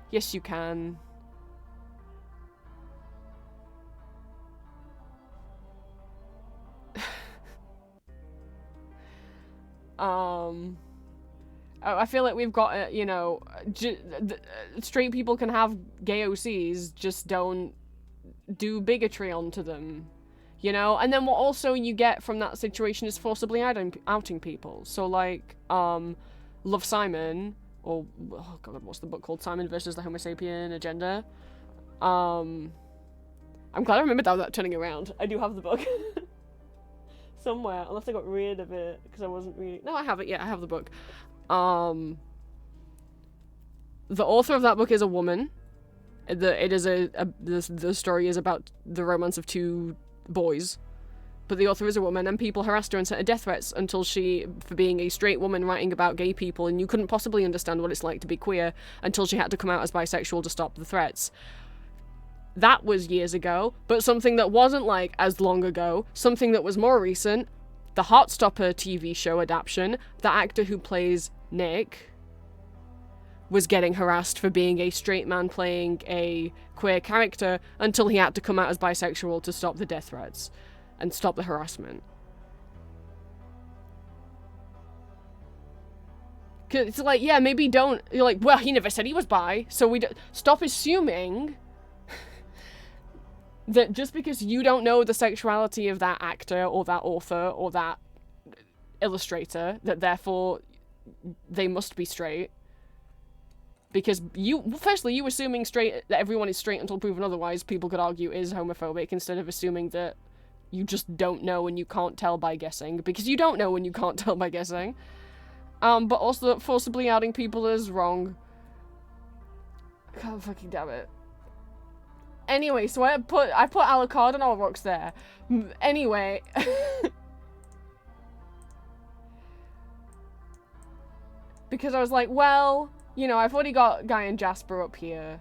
Yes, you can. I feel like we've got, you know, straight people can have gay OCs, just don't do bigotry onto them, you know? And then what also you get from that situation is forcibly outing people. So, like, Love, Simon, or, oh god, what's the book called? Simon versus the Homo sapien Agenda. I'm glad I remembered that turning around. I do have the book. Somewhere, unless I got rid of it, because I wasn't reading. No, I have it, yeah, I have the book. The author of that book is a woman. The story is about the romance of two boys. But the author is a woman, and people harassed her and sent her death threats until for being a straight woman writing about gay people, and you couldn't possibly understand what it's like to be queer until she had to come out as bisexual to stop the threats. That was years ago, but something that wasn't like as long ago, something that was more recent, the Heartstopper TV show adaptation, the actor who plays Nick was getting harassed for being a straight man playing a queer character until he had to come out as bisexual to stop the death threats and stop the harassment. Cause it's like, yeah, maybe don't, you're like, well, he never said he was bi, so we stop assuming that just because you don't know the sexuality of that actor or that author or that illustrator, that therefore they must be straight. Because firstly, you assuming that everyone is straight until proven otherwise, people could argue is homophobic, instead of assuming that you just don't know and you can't tell by guessing, because you don't know and you can't tell by guessing. But also that forcibly outing people is wrong. God fucking damn it. Anyway, so I put Alucard and all rocks there. Anyway. Because I was like, well, you know, I've already got Guy and Jasper up here,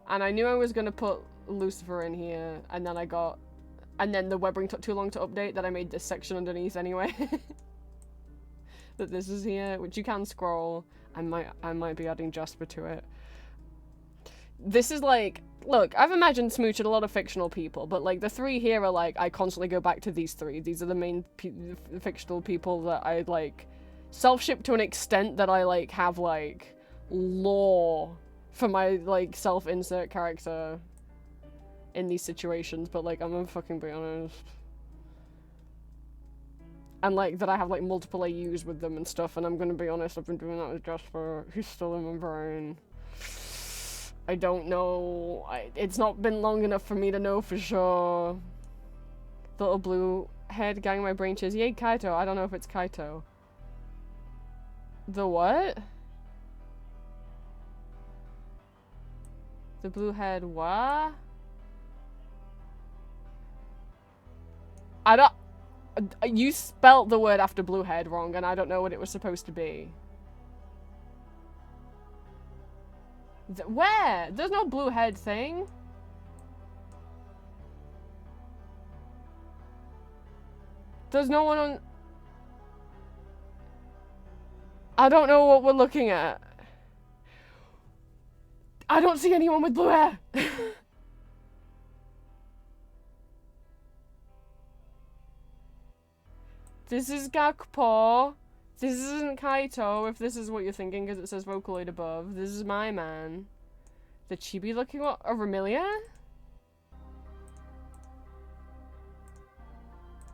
and I knew I was gonna put Lucifer in here, and then the webbing took too long to update that I made this section underneath anyway. That this is here, which you can scroll. I might be adding Jasper to it. This is like, look, I've imagined Smooch a lot of fictional people, but like the three here are like, I constantly go back to these three. These are the main fictional people that I like self-ship to an extent that I like have like lore for my like self-insert character in these situations, but like I'm gonna fucking be honest. And like that I have like multiple AUs with them and stuff, and I'm gonna be honest, I've been doing that with Jasper, who's still in my brain. I don't know, it's not been long enough for me to know for sure. The little blue head gang my brain says, yay Kaito, I don't know if it's Kaito. The what? The blue-haired what? I don't... You spelt the word after blue-haired wrong, and I don't know what it was supposed to be. Where? There's no blue-haired thing. There's no one on... I don't know what we're looking at. I don't see anyone with blue hair. This is Gakpo. This isn't Kaito, if this is what you're thinking, because it says Vocaloid above. This is my man. The chibi looking what? A Vermilia?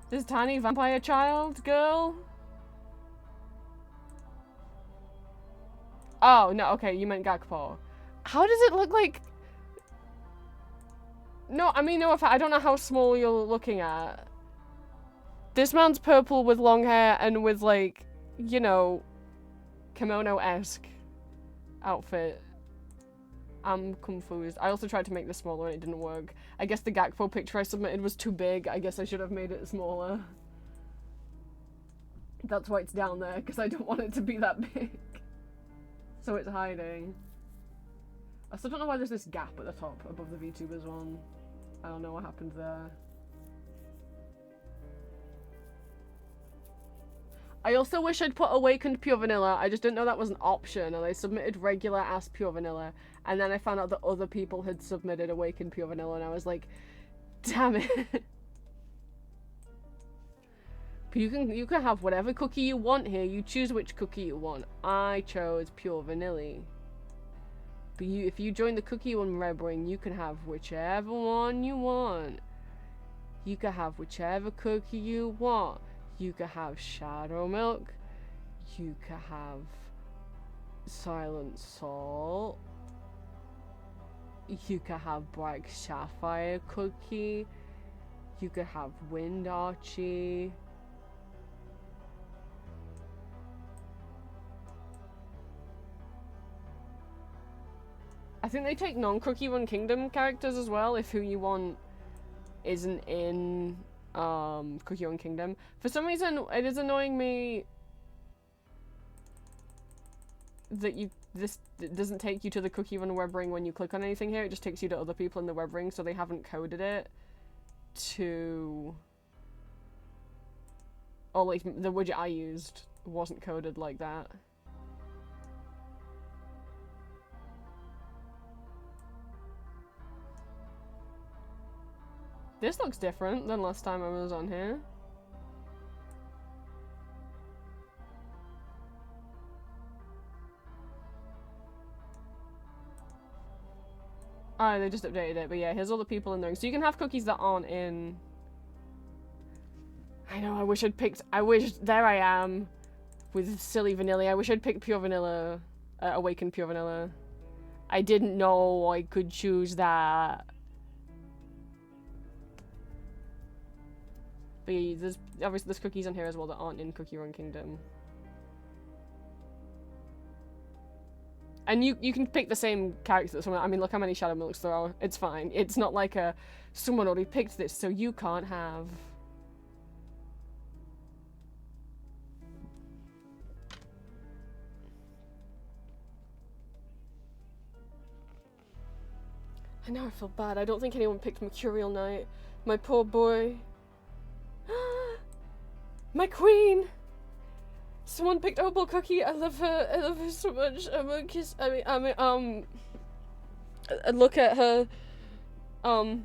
This tiny vampire child girl? Oh, no, okay, you meant Gakpo. How does it look like... No, I mean, no, I don't know how small you're looking at. This man's purple with long hair and with, like, you know, kimono-esque outfit. I'm confused. I also tried to make this smaller and it didn't work. I guess the Gakpo picture I submitted was too big. I guess I should have made it smaller. That's why it's down there, because I don't want it to be that big. So it's hiding. I still don't know why there's this gap at the top above the VTubers one. I don't know what happened there. I also wish I'd put Awakened Pure Vanilla. I just didn't know that was an option, and I submitted regular ass Pure Vanilla, and then I found out that other people had submitted Awakened Pure Vanilla, and I was like, damn it. But you can have whatever cookie you want here. You choose which cookie you want. I chose Pure Vanilla. But if you join the cookie one Red Ring, you can have whichever one you want. You can have whichever cookie you want. You can have Shadow Milk. You can have Silent Salt. You can have Black Sapphire Cookie. You can have Wind Archie. I think they take non-Cookie Run Kingdom characters as well, if who you want isn't in Cookie Run Kingdom. For some reason, it is annoying me that this doesn't take you to the Cookie Run web ring when you click on anything here. It just takes you to other people in the web ring, so they haven't coded it to... Or like, the widget I used wasn't coded like that. This looks different than last time I was on here. Oh, they just updated it, but yeah, here's all the people in there. So you can have cookies that aren't in... I know, I wish I'd picked... there I am with silly vanilla. I wish I'd picked Pure Vanilla, Awakened Pure Vanilla. I didn't know I could choose that. But yeah, there's cookies on here as well that aren't in Cookie Run Kingdom. And you can pick the same character that someone... I mean, look how many Shadow Milks there are. It's fine. It's not like someone already picked this, so you can't have. I know I feel bad. I don't think anyone picked Mercurial Knight. My poor boy. My queen! Someone picked Opal Cookie. I love her. I love her so much. I'm gonna kiss. Look at her. But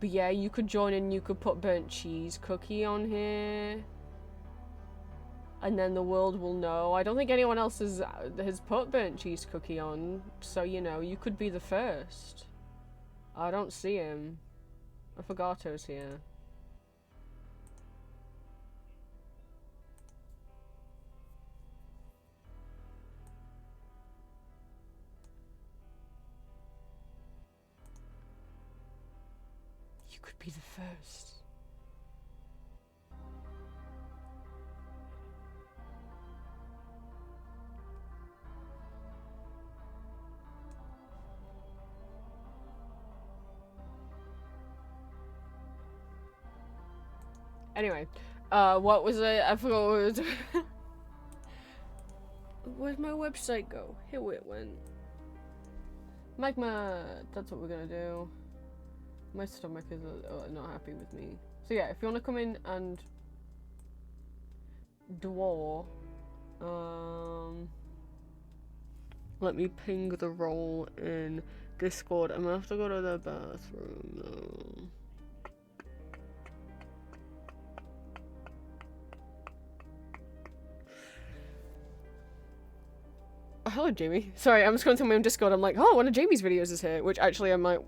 yeah, you could join and you could put Burnt Cheese Cookie on here. And then the world will know. I don't think anyone else has put Burnt Cheese Cookie on, so you know, you could be the first. I don't see him. Affogato's here. You could be the first. Anyway, what was it? I forgot what it was. Where'd my website go? Here it went. Magma, that's what we're gonna do. My stomach is not happy with me. So yeah, if you want to come in and draw, let me ping the role in Discord. I'm gonna have to go to the bathroom though. Oh, hello, Jamie. Sorry, I'm just going through my own Discord. I'm like, oh, one of Jamie's videos is here, which actually I might.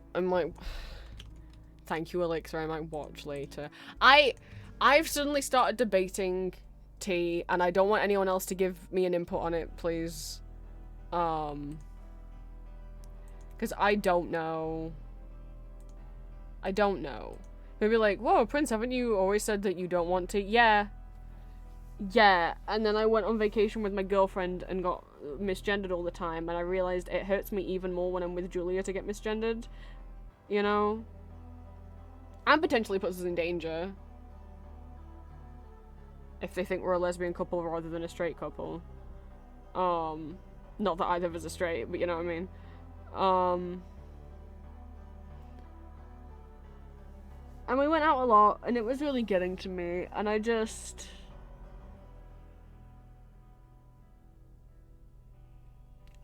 Thank you, Elixir. I might watch later. I've suddenly started debating tea, and I don't want anyone else to give me an input on it, please. Because I don't know. Maybe like, whoa, Prince, haven't you always said that you don't want tea? Yeah. Yeah, and then I went on vacation with my girlfriend and got misgendered all the time, and I realized it hurts me even more when I'm with Julia to get misgendered. You know? And potentially puts us in danger. If they think we're a lesbian couple rather than a straight couple. Not that either of us are straight, but you know what I mean. And we went out a lot, and it was really getting to me, and I just...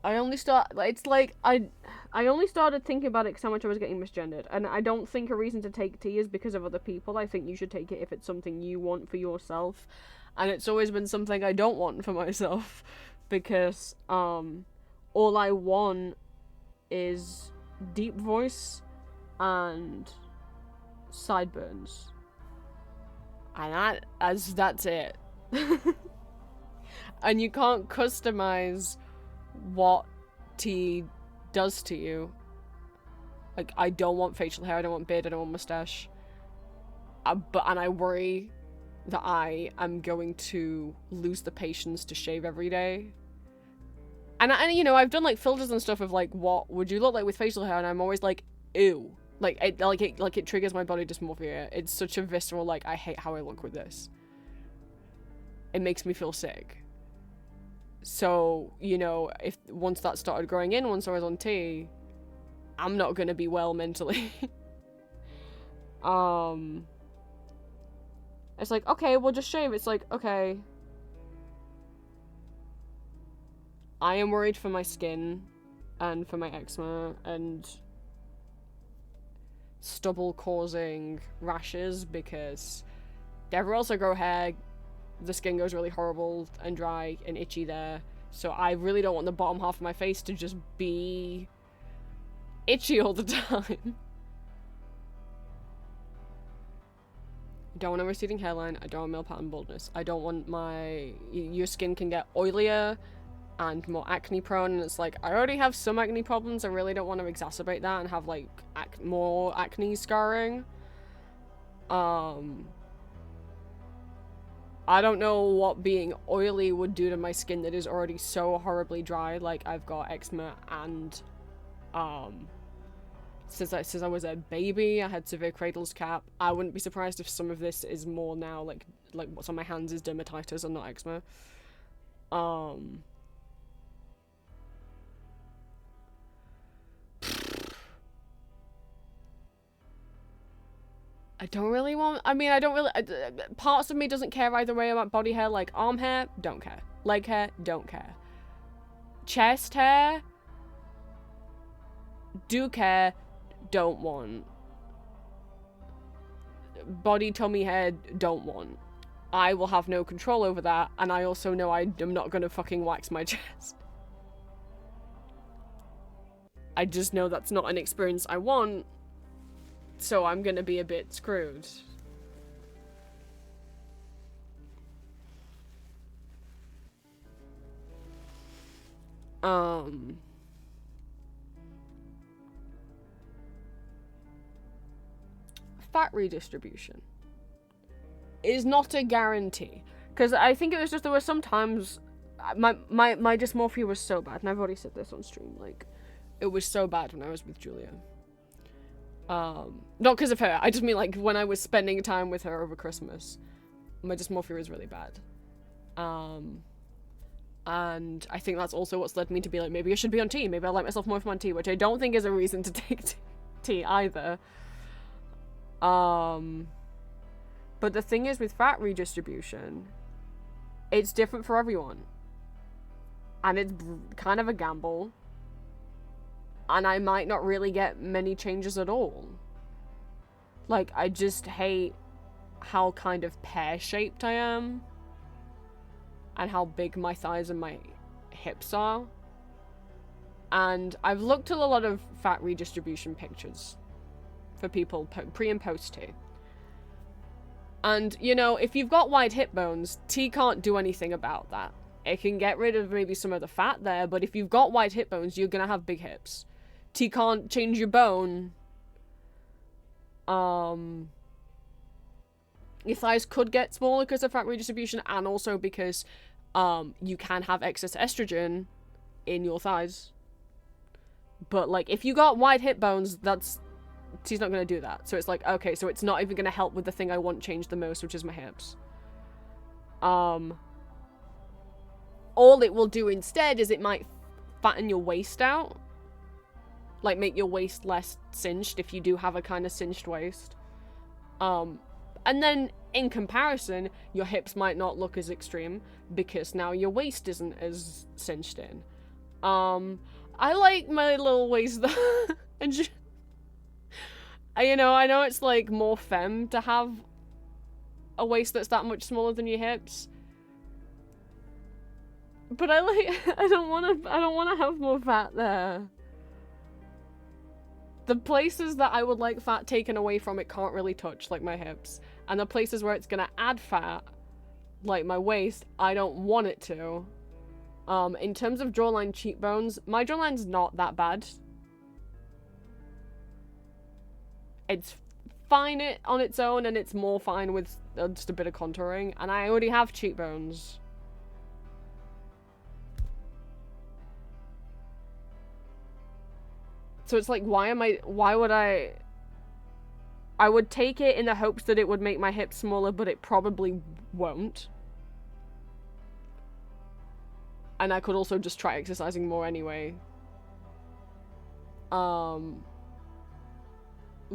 I only started thinking about it because how much I was getting misgendered, and I don't think a reason to take tea is because of other people. I think you should take it if it's something you want for yourself, and it's always been something I don't want for myself, because all I want is deep voice and sideburns, and that's it. And you can't customize what tea does to you. Like, I don't want facial hair, I don't want beard, I don't want mustache. And I worry that I am going to lose the patience to shave every day. And you know, I've done like filters and stuff of like, what would you look like with facial hair? And I'm always like, ew. Like it triggers my body dysmorphia. It's such a visceral, like, I hate how I look with this. It makes me feel sick. So, you know, if once that started growing in, once I was on tea, I'm not gonna be well mentally. It's like, okay, well, just shave. It's like, okay. I am worried for my skin and for my eczema and stubble causing rashes, because everywhere else I grow hair, the skin goes really horrible and dry and itchy there. So I really don't want the bottom half of my face to just be itchy all the time. I don't want a receding hairline. I don't want male pattern baldness. I don't want your skin can get oilier and more acne prone, and it's like, I already have some acne problems. I really don't want to exacerbate that and have like more acne scarring. I don't know what being oily would do to my skin that is already so horribly dry. Like, I've got eczema and, since I was a baby, I had severe Cradle's cap. I wouldn't be surprised if some of this is more now, like what's on my hands is dermatitis and not eczema. I don't really want, parts of me doesn't care either way about body hair. Like, arm hair, don't care. Leg hair, don't care. Chest hair, do care, don't want. Body, tummy hair, don't want. I will have no control over that, and I also know I am not gonna fucking wax my chest. I just know that's not an experience I want. So I'm gonna be a bit screwed. fat redistribution is not a guarantee. Because I think it was just, there were some times, my dysmorphia was so bad, and I've already said this on stream, like, it was so bad when I was with Julia. Not because of her, I just mean, like, when I was spending time with her over Christmas, my dysmorphia was really bad. And I think that's also what's led me to be like, maybe I should be on tea, maybe I like myself more if I'm on tea, which I don't think is a reason to take tea either. But the thing is with fat redistribution, it's different for everyone. And it's kind of a gamble. And I might not really get many changes at all. Like, I just hate how kind of pear-shaped I am. And how big my thighs and my hips are. And I've looked at a lot of fat redistribution pictures for people pre and post tea. And, you know, if you've got wide hip bones, tea can't do anything about that. It can get rid of maybe some of the fat there, but if you've got wide hip bones, you're gonna have big hips. Tea can't change your bone. Your thighs could get smaller because of fat redistribution, and also because you can have excess estrogen in your thighs. But, like, if you got wide hip bones, tea's not going to do that. So it's like, okay, so it's not even going to help with the thing I want changed the most, which is my hips. All it will do instead is it might fatten your waist out. Like, make your waist less cinched if you do have a kind of cinched waist. And then, in comparison, your hips might not look as extreme because now your waist isn't as cinched in. I like my little waist though. And you know, I know it's like more femme to have a waist that's that much smaller than your hips. But I don't want to have more fat there. The places that I would like fat taken away from it can't really touch, like my hips. And the places where it's gonna add fat, like my waist, I don't want it to. In terms of jawline, cheekbones, my jawline's not that bad. It's fine on its own, and it's more fine with just a bit of contouring. And I already have cheekbones. So it's like, why would I would take it in the hopes that it would make my hips smaller, but it probably won't. And I could also just try exercising more anyway.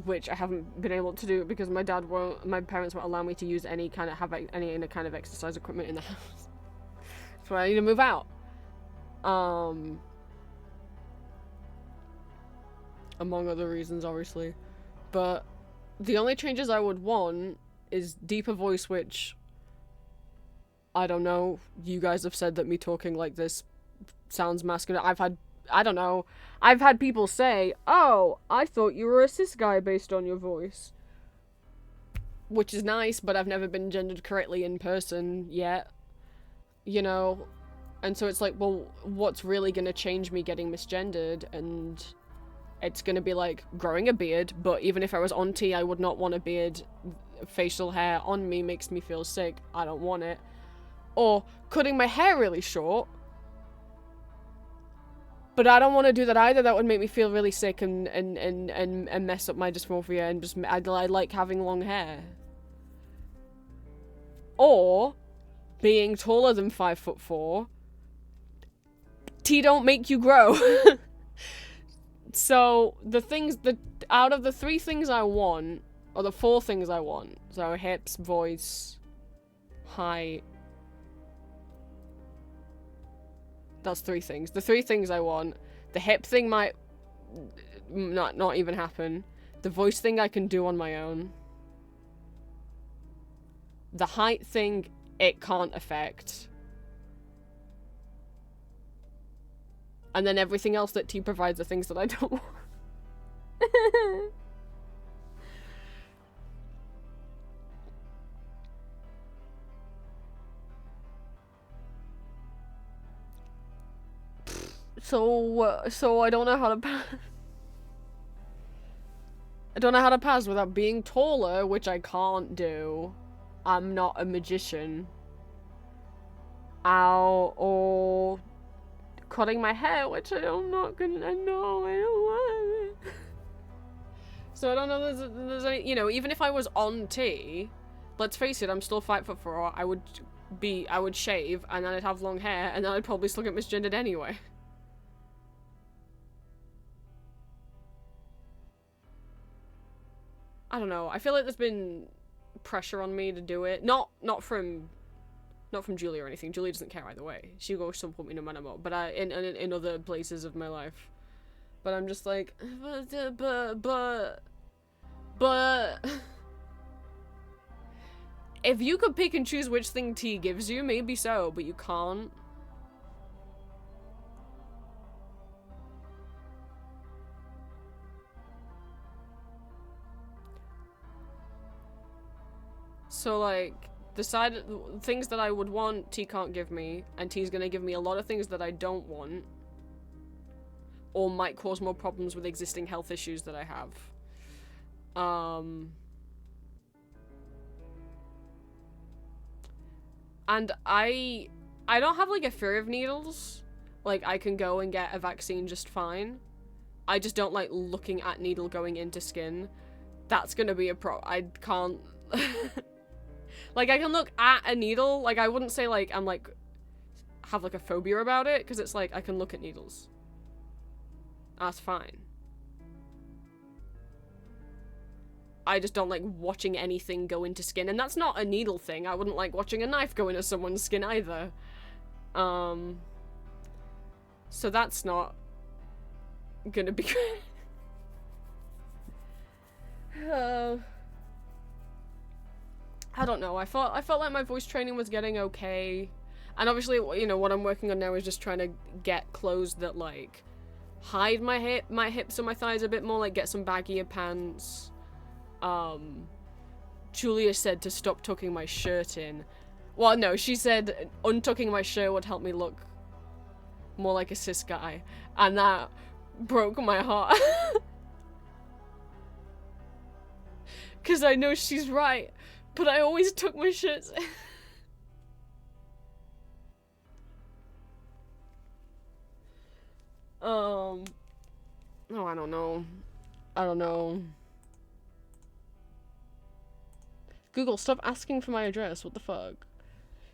Which I haven't been able to do because my parents won't allow me to use any kind of exercise equipment in the house. So I need to move out. Among other reasons, obviously. But the only changes I would want is deeper voice, which I don't know. You guys have said that me talking like this sounds masculine. I've had people say, oh, I thought you were a cis guy based on your voice. Which is nice, but I've never been gendered correctly in person yet. You know? And so it's like, well, what's really gonna change me getting misgendered? And it's gonna be like growing a beard, but even if I was on T, I would not want a beard. Facial hair on me makes me feel sick. I don't want it. Or cutting my hair really short. But I don't want to do that either. That would make me feel really sick and mess up my dysmorphia, and just I like having long hair. Or being taller than 5'4". T don't make you grow. So out of the 3 things I want, or the 4 things I want, so hips, voice, height. That's 3 things. The 3 things I want. The hip thing might not even happen. The voice thing I can do on my own. The height thing, it can't affect. And then everything else that T provides are things that I don't want. So I don't know how to I don't know how to pass without being taller, which I can't do. I'm not a magician. Ow, or cutting my hair, which I'm not gonna, I know, I don't want it. So I don't know there's any, you know, even if I was on T, let's face it, I'm still 5'4", I would shave, and then I'd have long hair, and then I'd probably still get misgendered anyway. I don't know, I feel like there's been pressure on me to do it. Not from Julie or anything. Julie doesn't care either way. She'll go support me no matter what. But in other places of my life. But I'm just like, but if you could pick and choose which thing T gives you, maybe so, but you can't. So like, things that I would want, T can't give me, and T's gonna give me a lot of things that I don't want, or might cause more problems with existing health issues that I have. And I don't have like a fear of needles. Like, I can go and get a vaccine just fine. I just don't like looking at needle going into skin. That's gonna be a I can't. Like, I can look at a needle. Like, I wouldn't say like I'm like have like a phobia about it, because it's like I can look at needles. That's fine. I just don't like watching anything go into skin, and that's not a needle thing. I wouldn't like watching a knife go into someone's skin either. So that's not gonna be good. I don't know. I felt like my voice training was getting okay, and obviously, you know, what I'm working on now is just trying to get clothes that like hide my hips and my thighs a bit more. Like, get some baggier pants. Julia said to stop tucking my shirt in. Well, no, she said untucking my shirt would help me look more like a cis guy, and that broke my heart. Because I know she's right, but I always tuck my shirts in. Oh, I don't know. I don't know. Google, stop asking for my address. What the fuck?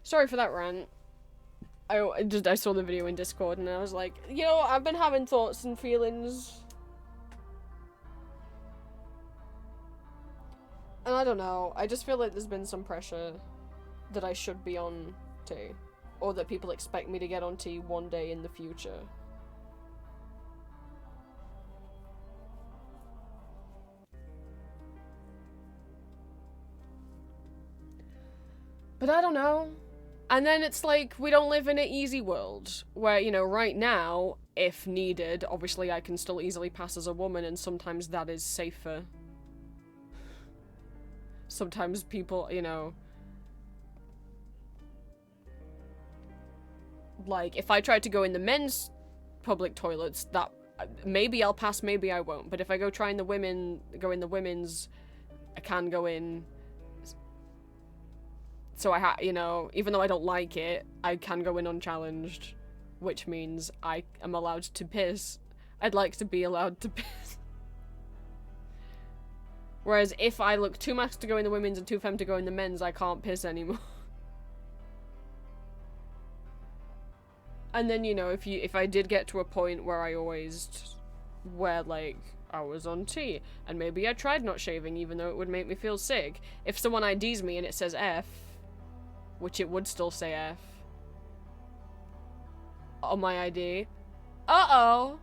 Sorry for that rant. I saw the video in Discord and I was like, you know, I've been having thoughts and feelings. And I don't know. I just feel like there's been some pressure that I should be on T. Or that people expect me to get on T one day in the future. But I don't know. And then it's like, we don't live in an easy world where, you know, right now, if needed, obviously I can still easily pass as a woman, and sometimes that is safer. Sometimes people, you know, like, if I try to go in the men's public toilets, that maybe I'll pass, maybe I won't. But if I go in the women's, I can go in. So you know, even though I don't like it, I can go in unchallenged, which means I am allowed to piss. I'd like to be allowed to piss. Whereas if I look too masc to go in the women's and too femme to go in the men's, I can't piss anymore. And then, you know, if I did get to a point where like I was on T, and maybe I tried not shaving even though it would make me feel sick. If someone IDs me and it says F, which it would still say F on my ID. Uh-oh.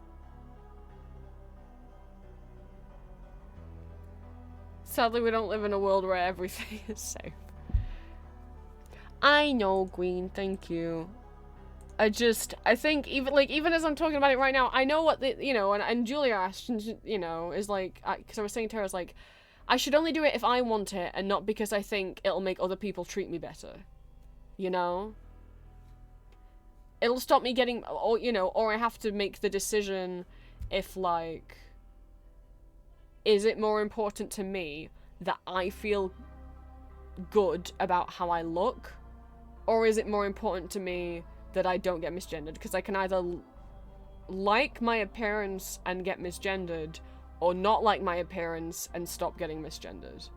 Sadly, we don't live in a world where everything is safe. I know, Queen, thank you. I think even as I'm talking about it right now, I know what you know, and Julia asked, you know, is like, because I was saying to her, I was like, I should only do it if I want it, and not because I think it'll make other people treat me better. You know? It'll stop me getting, or, you know, or I have to make the decision if, like, is it more important to me that I feel good about how I look, or is it more important to me that I don't get misgendered? Because I can either like my appearance and get misgendered, or not like my appearance and stop getting misgendered.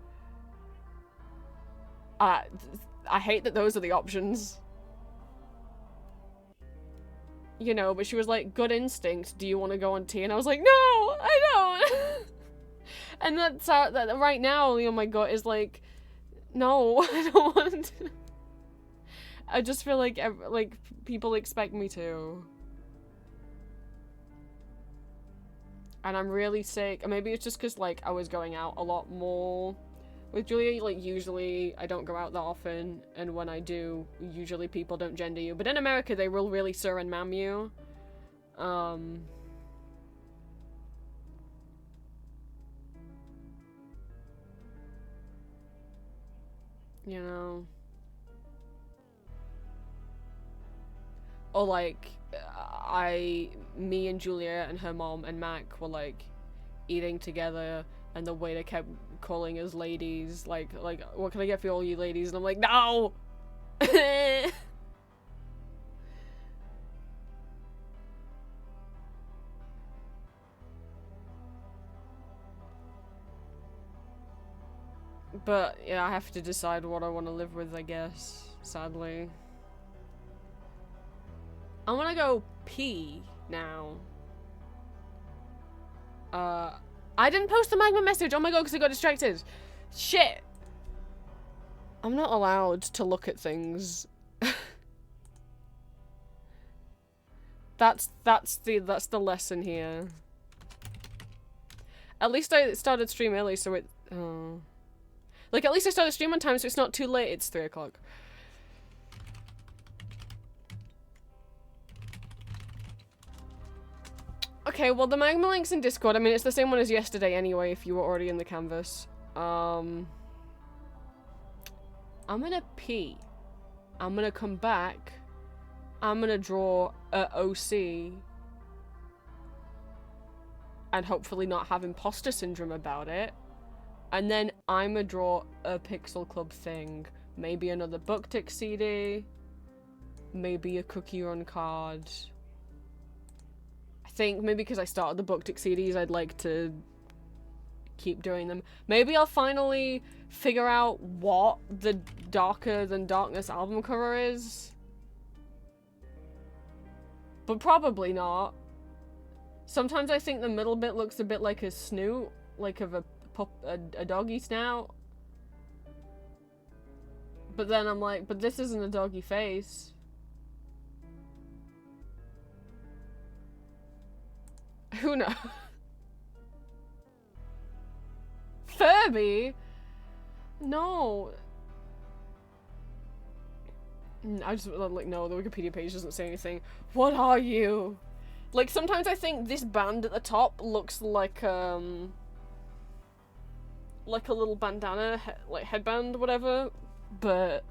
I hate that those are the options. You know, but she was like, good instinct, do you want to go on tea? And I was like, no, I don't. And that's how, that right now, oh my god, is like, no, I don't want to. I just feel like people expect me to. And I'm really sick. Or maybe it's just because, like, I was going out a lot more with Julia. Like, usually I don't go out that often, and when I do, usually people don't gender you. But in America, they will really sir and ma'am you. You know. Or, like, me and Julia and her mom and Mac were, like, eating together, and the waiter kept calling us ladies, like, what can I get for all you ladies? And I'm like, no! But, yeah, I have to decide what I want to live with, I guess, sadly. I want to go pee now. I didn't post the magma message. Oh my god, because I got distracted. Shit. I'm not allowed to look at things. That's the lesson here. At least I started stream early, so it. Like, at least I started stream on time, so it's not too late. It's 3 o'clock. Okay, well, the magma link's in Discord. I mean, it's the same one as yesterday anyway, if you were already in the canvas. I'm gonna pee. I'm gonna come back. I'm gonna draw a OC. And hopefully not have imposter syndrome about it. And then I'm gonna draw a Pixel Club thing. Maybe another book tick CD. Maybe a cookie run card. I think maybe because I started the book tick CDs, I'd like to keep doing them. Maybe I'll finally figure out what the Darker Than Darkness album cover is. But probably not. Sometimes I think the middle bit looks a bit like a snoot, like of a doggy snout. But then I'm like, but this isn't a doggy face. Who knows? Furby? No. I just, like, no, the Wikipedia page doesn't say anything. What are you? Like, sometimes I think this band at the top looks like a little bandana, like, headband, whatever, but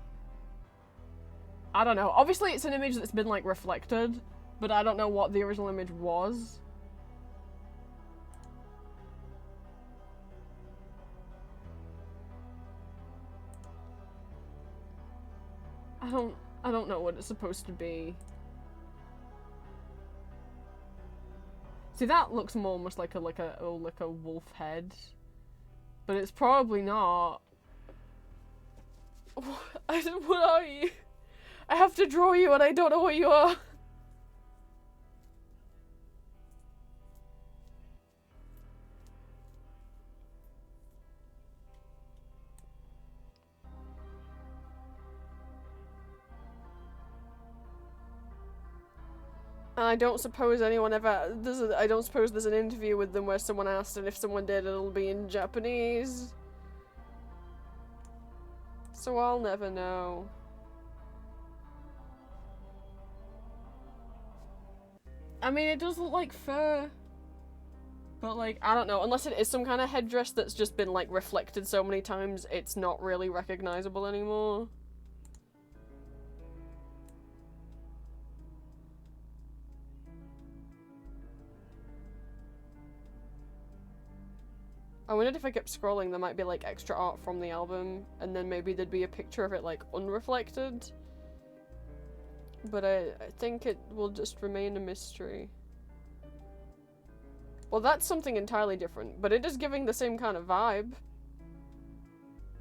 I don't know. Obviously, it's an image that's been, like, reflected, but I don't know what the original image was. I don't know what it's supposed to be. See, that looks more almost like a wolf head, but it's probably not. What are you? I have to draw you, and I don't know what you are. And I don't suppose anyone ever. I don't suppose there's an interview with them where someone asked, and if someone did, it'll be in Japanese. So I'll never know. I mean, it does look like fur. But, like, I don't know. Unless it is some kind of headdress that's just been, like, reflected so many times, it's not really recognizable anymore. I wondered if I kept scrolling there might be like extra art from the album, and then maybe there'd be a picture of it like unreflected. But I think it will just remain a mystery. Well, that's something entirely different, but it is giving the same kind of vibe.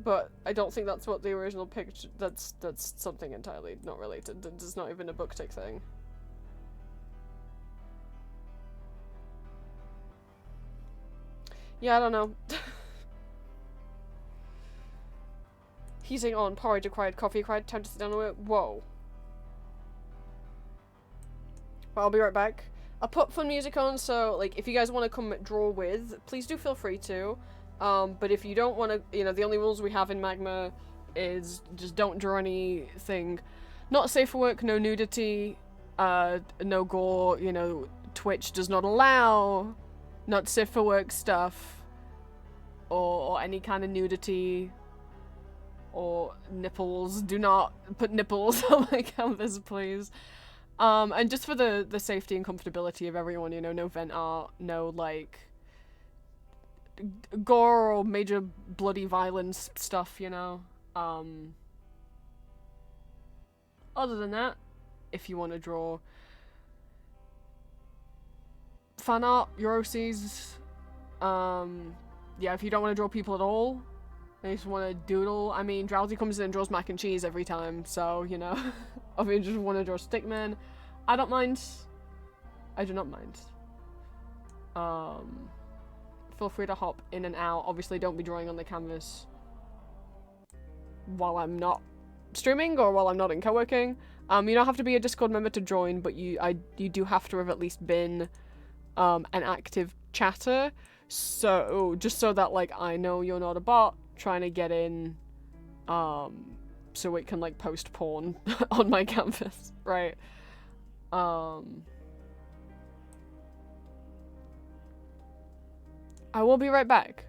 But I don't think that's what the original picture... That's something entirely not related. It's not even a book-tick thing. Yeah, I don't know. Heating on, porridge acquired, coffee acquired, time to sit down and work. Whoa. Well, I'll be right back. I'll put fun music on, so, like, if you guys want to come draw with, please do feel free to. But if you don't want to, you know, the only rules we have in Magma is just don't draw anything not safe for work, no nudity, no gore, you know, Twitch does not allow not safe for work stuff, or any kind of nudity, or nipples. Do not put nipples on my canvas, please. And just for the safety and comfortability of everyone, you know, no vent art, no, like, gore or major bloody violence stuff, you know. Other than that, if you want to draw fan art, Euroses, yeah, if you don't want to draw people at all, and you just want to doodle, I mean, Drowsy comes in and draws mac and cheese every time, so, you know, if you just want to draw stickmen, I don't mind. I do not mind. Feel free to hop in and out. Obviously, don't be drawing on the canvas while I'm not streaming or while I'm not in co-working. You don't have to be a Discord member to join, but you do have to have at least been an active chatter. So just so that like I know you're not a bot trying to get in, so it can like post porn on my canvas, right? I will be right back.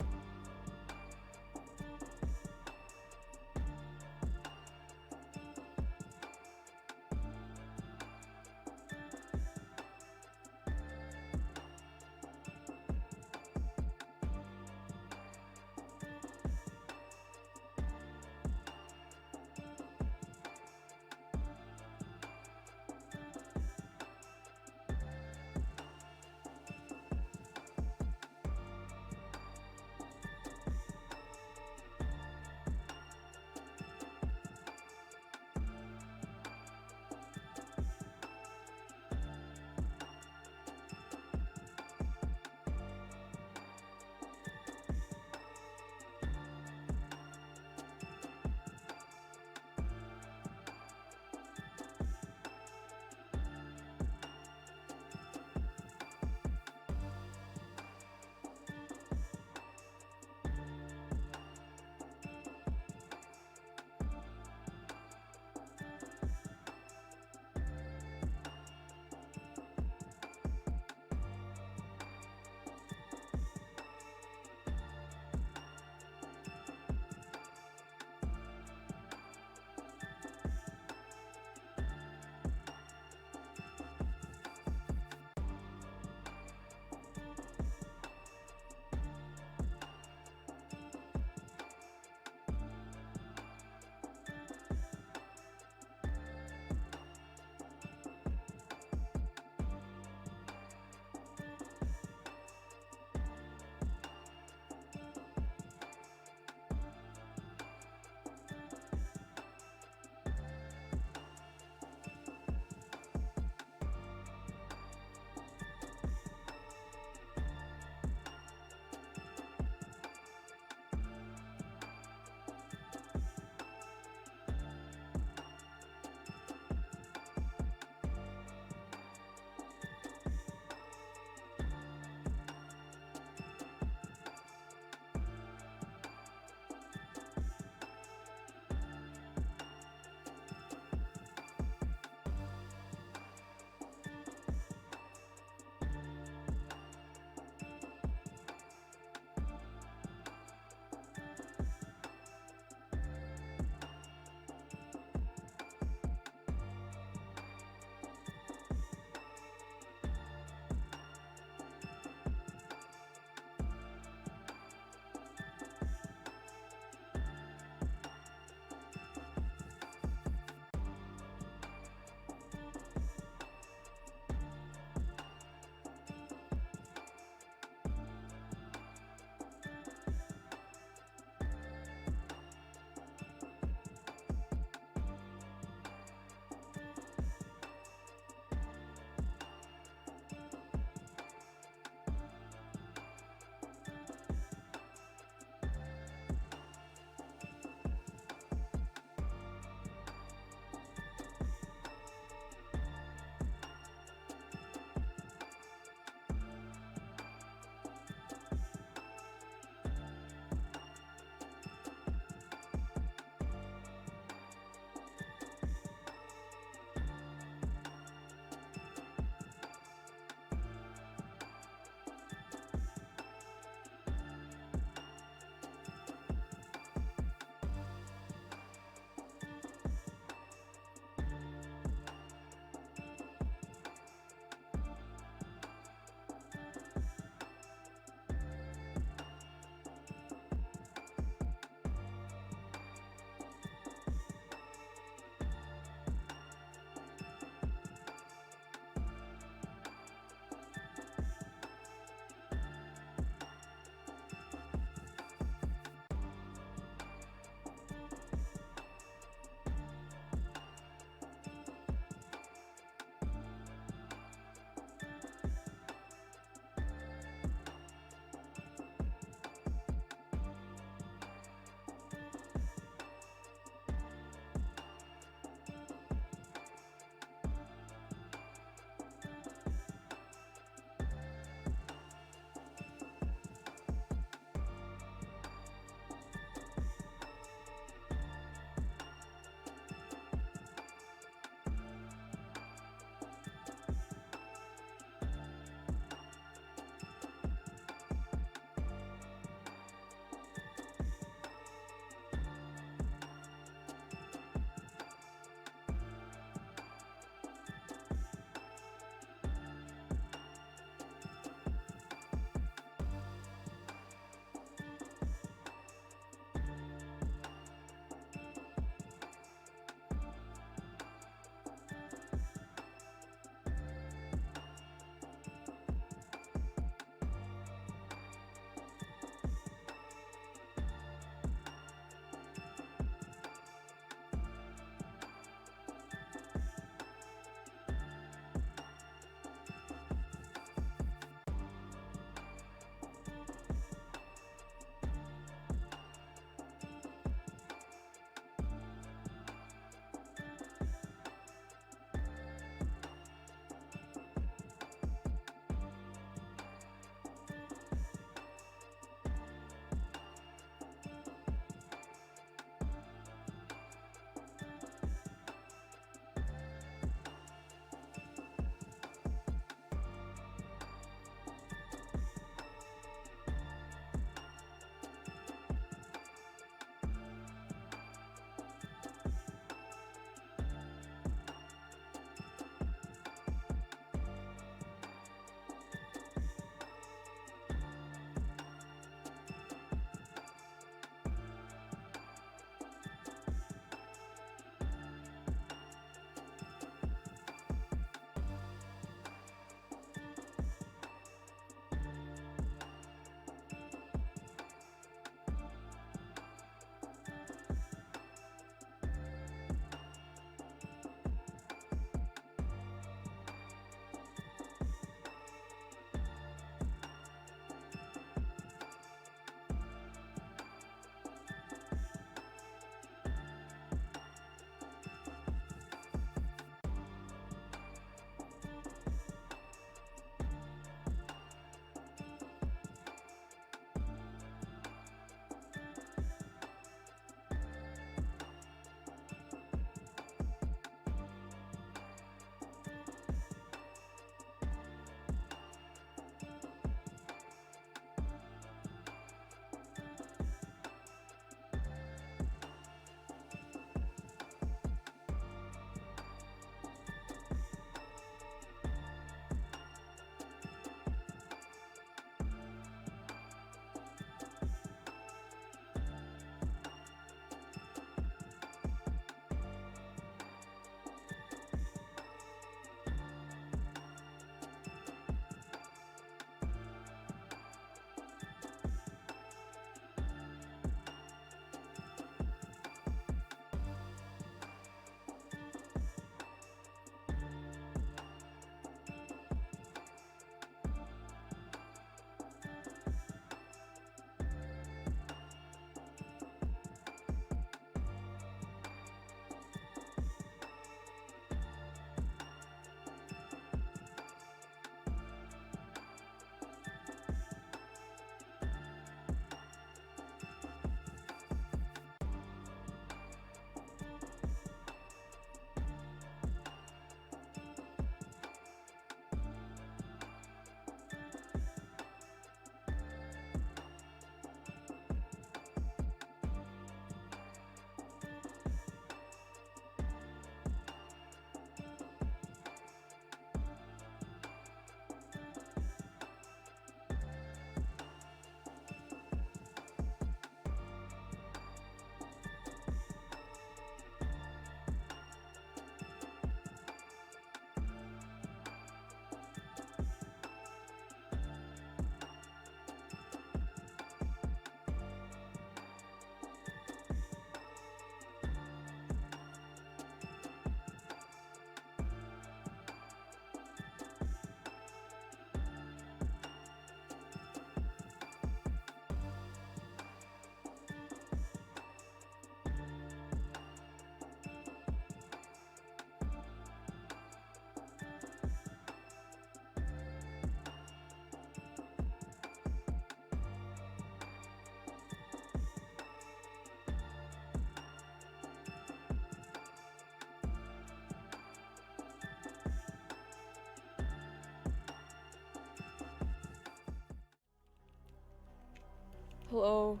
Hello.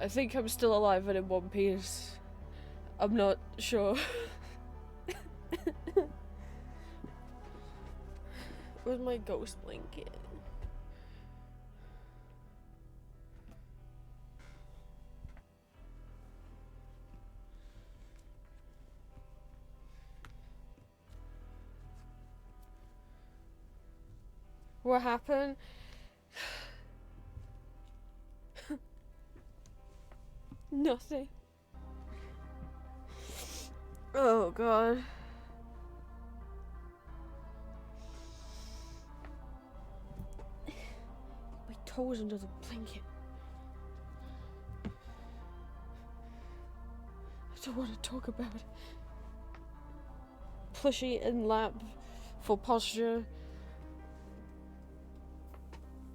I think I'm still alive and in one piece. I'm not sure. Where's my ghost blanket? What happened? Nothing. Oh god. My toes under the blanket. I don't want to talk about it. Plushie and lap for posture.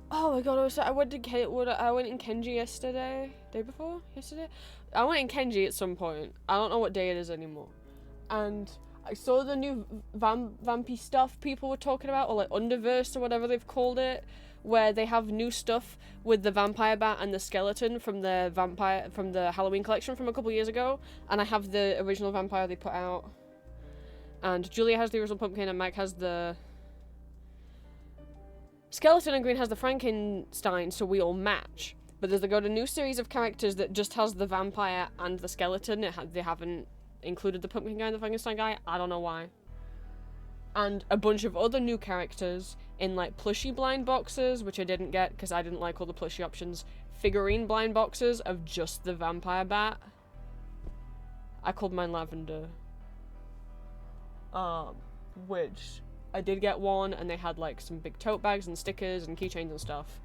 Oh my god, I went in Kenji yesterday. Day before? Yesterday? I went in Kenji at some point. I don't know what day it is anymore. And I saw the new vampy stuff people were talking about, or like Underverse or whatever they've called it, where they have new stuff with the vampire bat and the skeleton from the Halloween collection from a couple years ago. And I have the original vampire they put out. And Julia has the original pumpkin and Mike has the skeleton, and Green has the Frankenstein, so we all match. But there's got a new series of characters that just has the vampire and the skeleton. They haven't included the pumpkin guy and the Frankenstein guy. I don't know why. And a bunch of other new characters in like plushie blind boxes, which I didn't get because I didn't like all the plushie options. Figurine blind boxes of just the vampire bat. I called mine Lavender. Which I did get one, and they had like some big tote bags and stickers and keychains and stuff.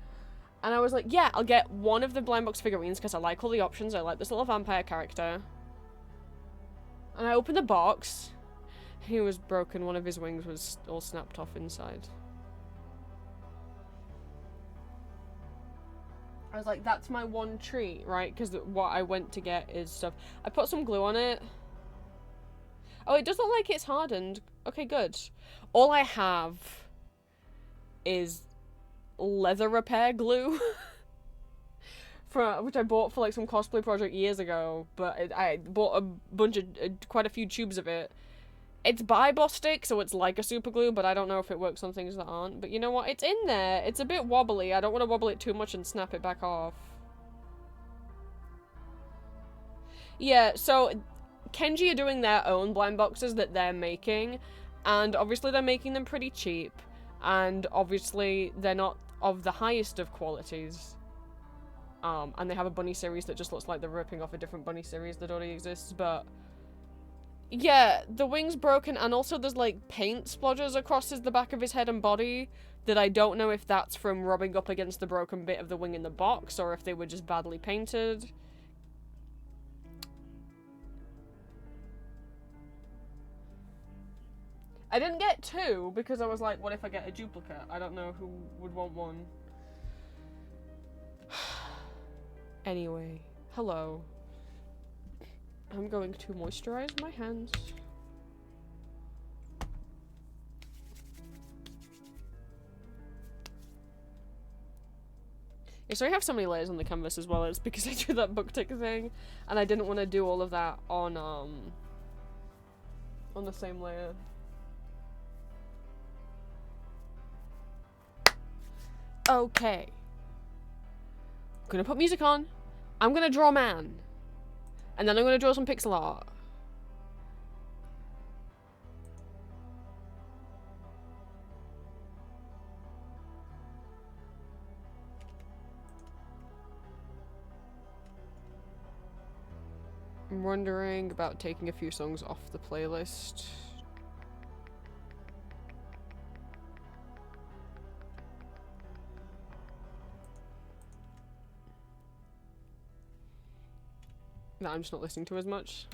And I was like, yeah, I'll get one of the blind box figurines because I like all the options. I like this little vampire character. And I opened the box. He was broken. One of his wings was all snapped off inside. I was like, that's my one treat, right? Because what I went to get is stuff. I put some glue on it. Oh, it doesn't look like it's hardened. Okay, good. All I have is leather repair glue. Which I bought for like some cosplay project years ago, but I bought quite a few tubes of it. It's by Bostik, so it's like a super glue, but I don't know if it works on things that aren't. But you know what? It's in there. It's a bit wobbly. I don't want to wobble it too much and snap it back off. Yeah, so Kenji are doing their own blind boxes that they're making, and obviously they're making them pretty cheap, and obviously they're not of the highest of qualities. And they have a bunny series that just looks like they're ripping off a different bunny series that already exists, but yeah, the wing's broken, and also there's like paint splodges across the back of his head and body that I don't know if that's from rubbing up against the broken bit of the wing in the box, or if they were just badly painted. I didn't get two, because I was like, what if I get a duplicate? I don't know who would want one. Anyway, hello. I'm going to moisturize my hands. Yeah, so I have so many layers on the canvas as well. It's because I do that book tick thing, and I didn't want to do all of that on the same layer. Okay. I'm gonna put music on. I'm gonna draw a man. And then I'm gonna draw some pixel art. I'm wondering about taking a few songs off the playlist. That I'm just not listening to as much.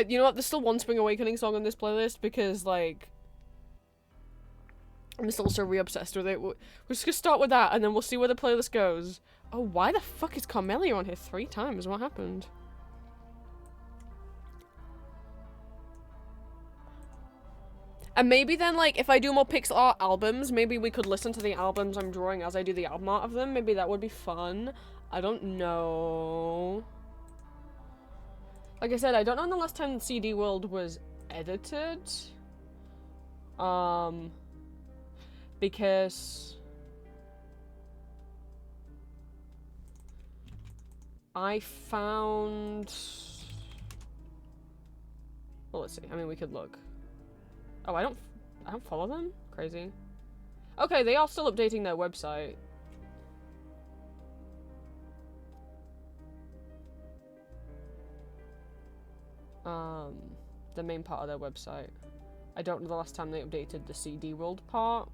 You know what, there's still one Spring Awakening song on this playlist because, like, I'm still so re-obsessed with it. We're just gonna start with that and then we'll see where the playlist goes. Oh, why the fuck is Carmelia on here 3 times? What happened? And maybe then, like, if I do more pixel art albums, maybe we could listen to the albums I'm drawing as I do the album art of them. Maybe that would be fun. I don't know. Like I said, I don't know when the last time CD World was edited. Because I found... Well, let's see. I mean, we could look. Oh, I don't follow them? Crazy. Okay, they are still updating their website. The main part of their website. I don't know the last time they updated the CD World part.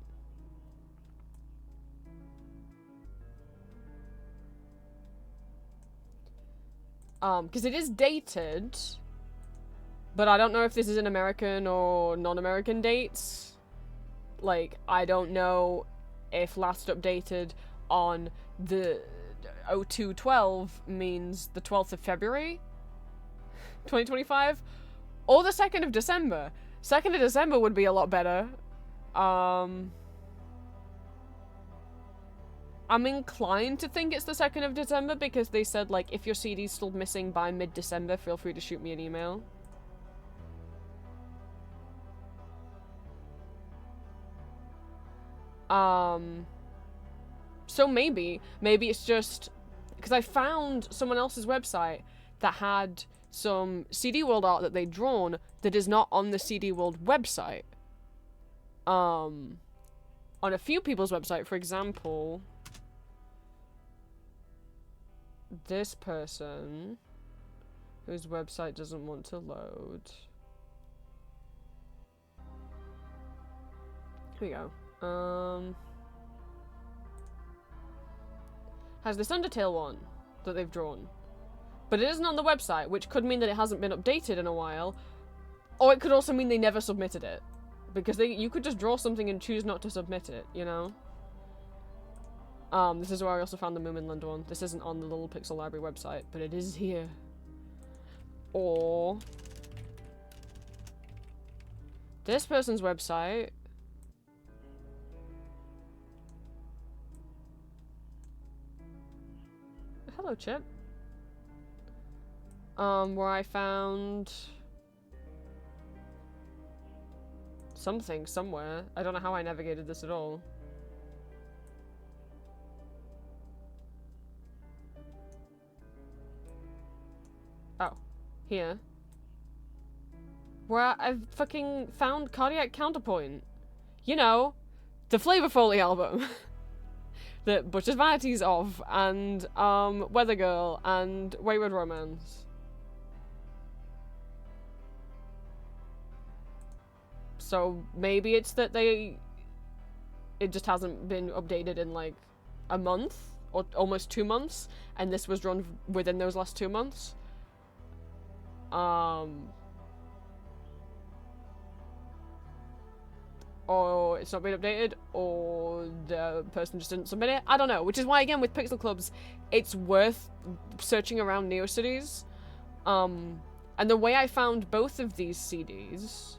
Because it is dated, but I don't know if this is in American or non-American dates. Like, I don't know if last updated on the 0212 means the 12th of February, 2025, or the 2nd of December. 2nd of December would be a lot better. I'm inclined to think it's the 2nd of December because they said, like, if your CD's still missing by mid-December, feel free to shoot me an email. So maybe it's just because I found someone else's website that had some CD World art that they'd drawn that is not on the CD World website. On a few people's website, for example, this person whose website doesn't want to load. Here we go. Has this Undertale one that they've drawn. But it isn't on the website, which could mean that it hasn't been updated in a while. Or it could also mean they never submitted it. Because you could just draw something and choose not to submit it, you know? This is where I also found the Moominland one. This isn't on the Little Pixel Library website, but it is here. Or... this person's website... Hello, Chip. Where I found... something somewhere. I don't know how I navigated this at all. Oh. Here. Where I've fucking found Cardiac Counterpoint. You know, the Flavor Foley album. That Butcher's Vanity's of, and, Weather Girl, and Wayward Romance. So maybe it's that it just hasn't been updated in like a month or almost 2 months, and this was drawn within those last 2 months. Or it's not been updated, or the person just didn't submit it. I don't know, which is why, again, with Pixel Clubs, it's worth searching around NeoCities. And the way I found both of these CDs,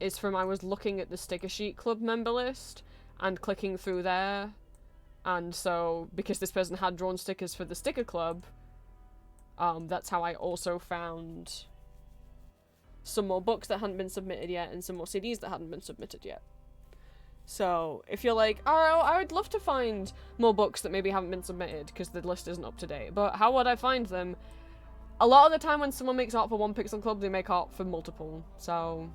is from I was looking at the Sticker Sheet Club member list and clicking through there. And so, because this person had drawn stickers for the Sticker Club, that's how I also found some more books that hadn't been submitted yet and some more CDs that hadn't been submitted yet. So, if you're like, oh, I would love to find more books that maybe haven't been submitted because the list isn't up to date, but how would I find them? A lot of the time when someone makes art for one Pixel Club, they make art for multiple, so...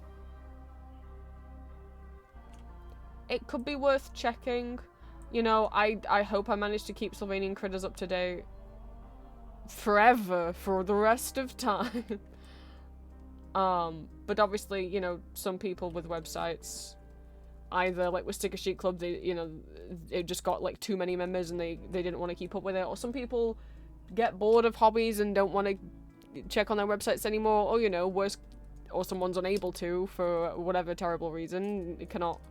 it could be worth checking. You know, I hope I managed to keep Sylvanian Critters up to date forever, for the rest of time. But obviously, you know, some people with websites, either like with Sticker Sheet Club, they, you know, it just got like too many members and they didn't want to keep up with it, or some people get bored of hobbies and don't want to check on their websites anymore, or, you know, worse, or someone's unable to for whatever terrible reason, it cannot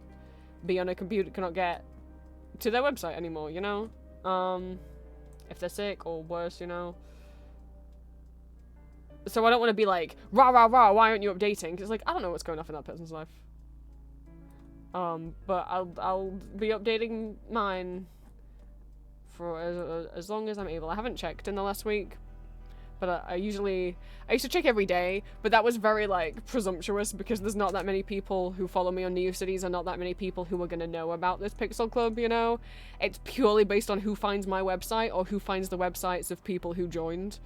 be on a computer, cannot get to their website anymore, you know? If they're sick or worse, you know? So I don't want to be like, rah, rah, rah, why aren't you updating? Because, like, I don't know what's going on in that person's life. But I'll be updating mine for as long as I'm able. I haven't checked in the last week, but I used to check every day, but that was very, like, presumptuous because there's not that many people who follow me on New Cities and not that many people who are gonna know about this Pixel Club, you know? It's purely based on who finds my website or who finds the websites of people who joined.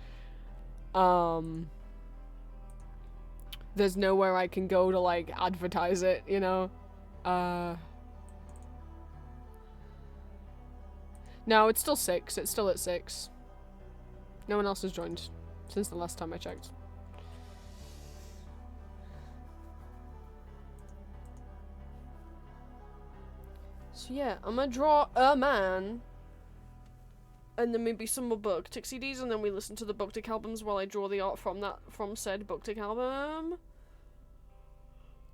There's nowhere I can go to, like, advertise it, you know? No, it's still 6. It's still at 6. No one else has joined since the last time I checked. So yeah, I'm gonna draw a man. And then maybe some more BookTik CDs, and then we listen to the BookTik albums while I draw the art from said BookTik album.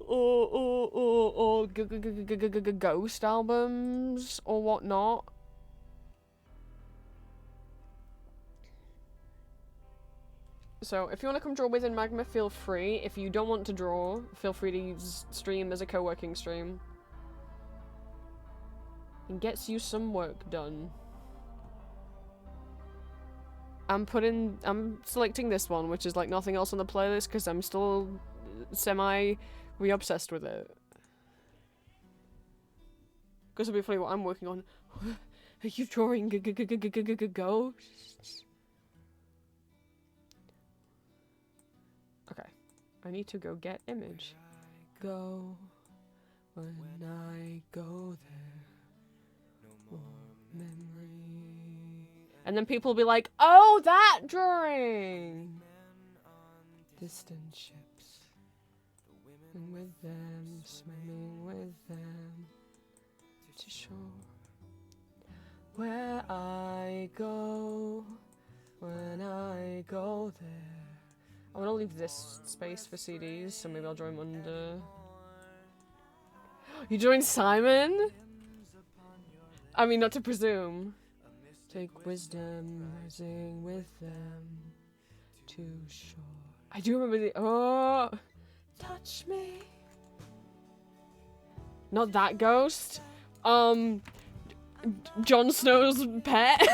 Or ghost albums, or whatnot. So, if you want to come draw within Magma, feel free. If you don't want to draw, feel free to use stream as a co-working stream. It gets you some work done. I'm selecting this one, which is like nothing else on the playlist, because I'm still re-obsessed with it. Because it'll be funny what I'm working on. Are you drawing ghosts? Okay. I need to go get image. Go when I go there. No more memory. And then people will be like, oh, that drawing! Distant ships. And with them, swimming with them. To shore. Where I go, when I go there. I want to leave this space for CDs, so maybe I'll draw him under. You joined Simon? I mean, not to presume. Take wisdom, rising with them to shore. I do remember the. Oh! Touch me. Not that ghost. Jon Snow's pet.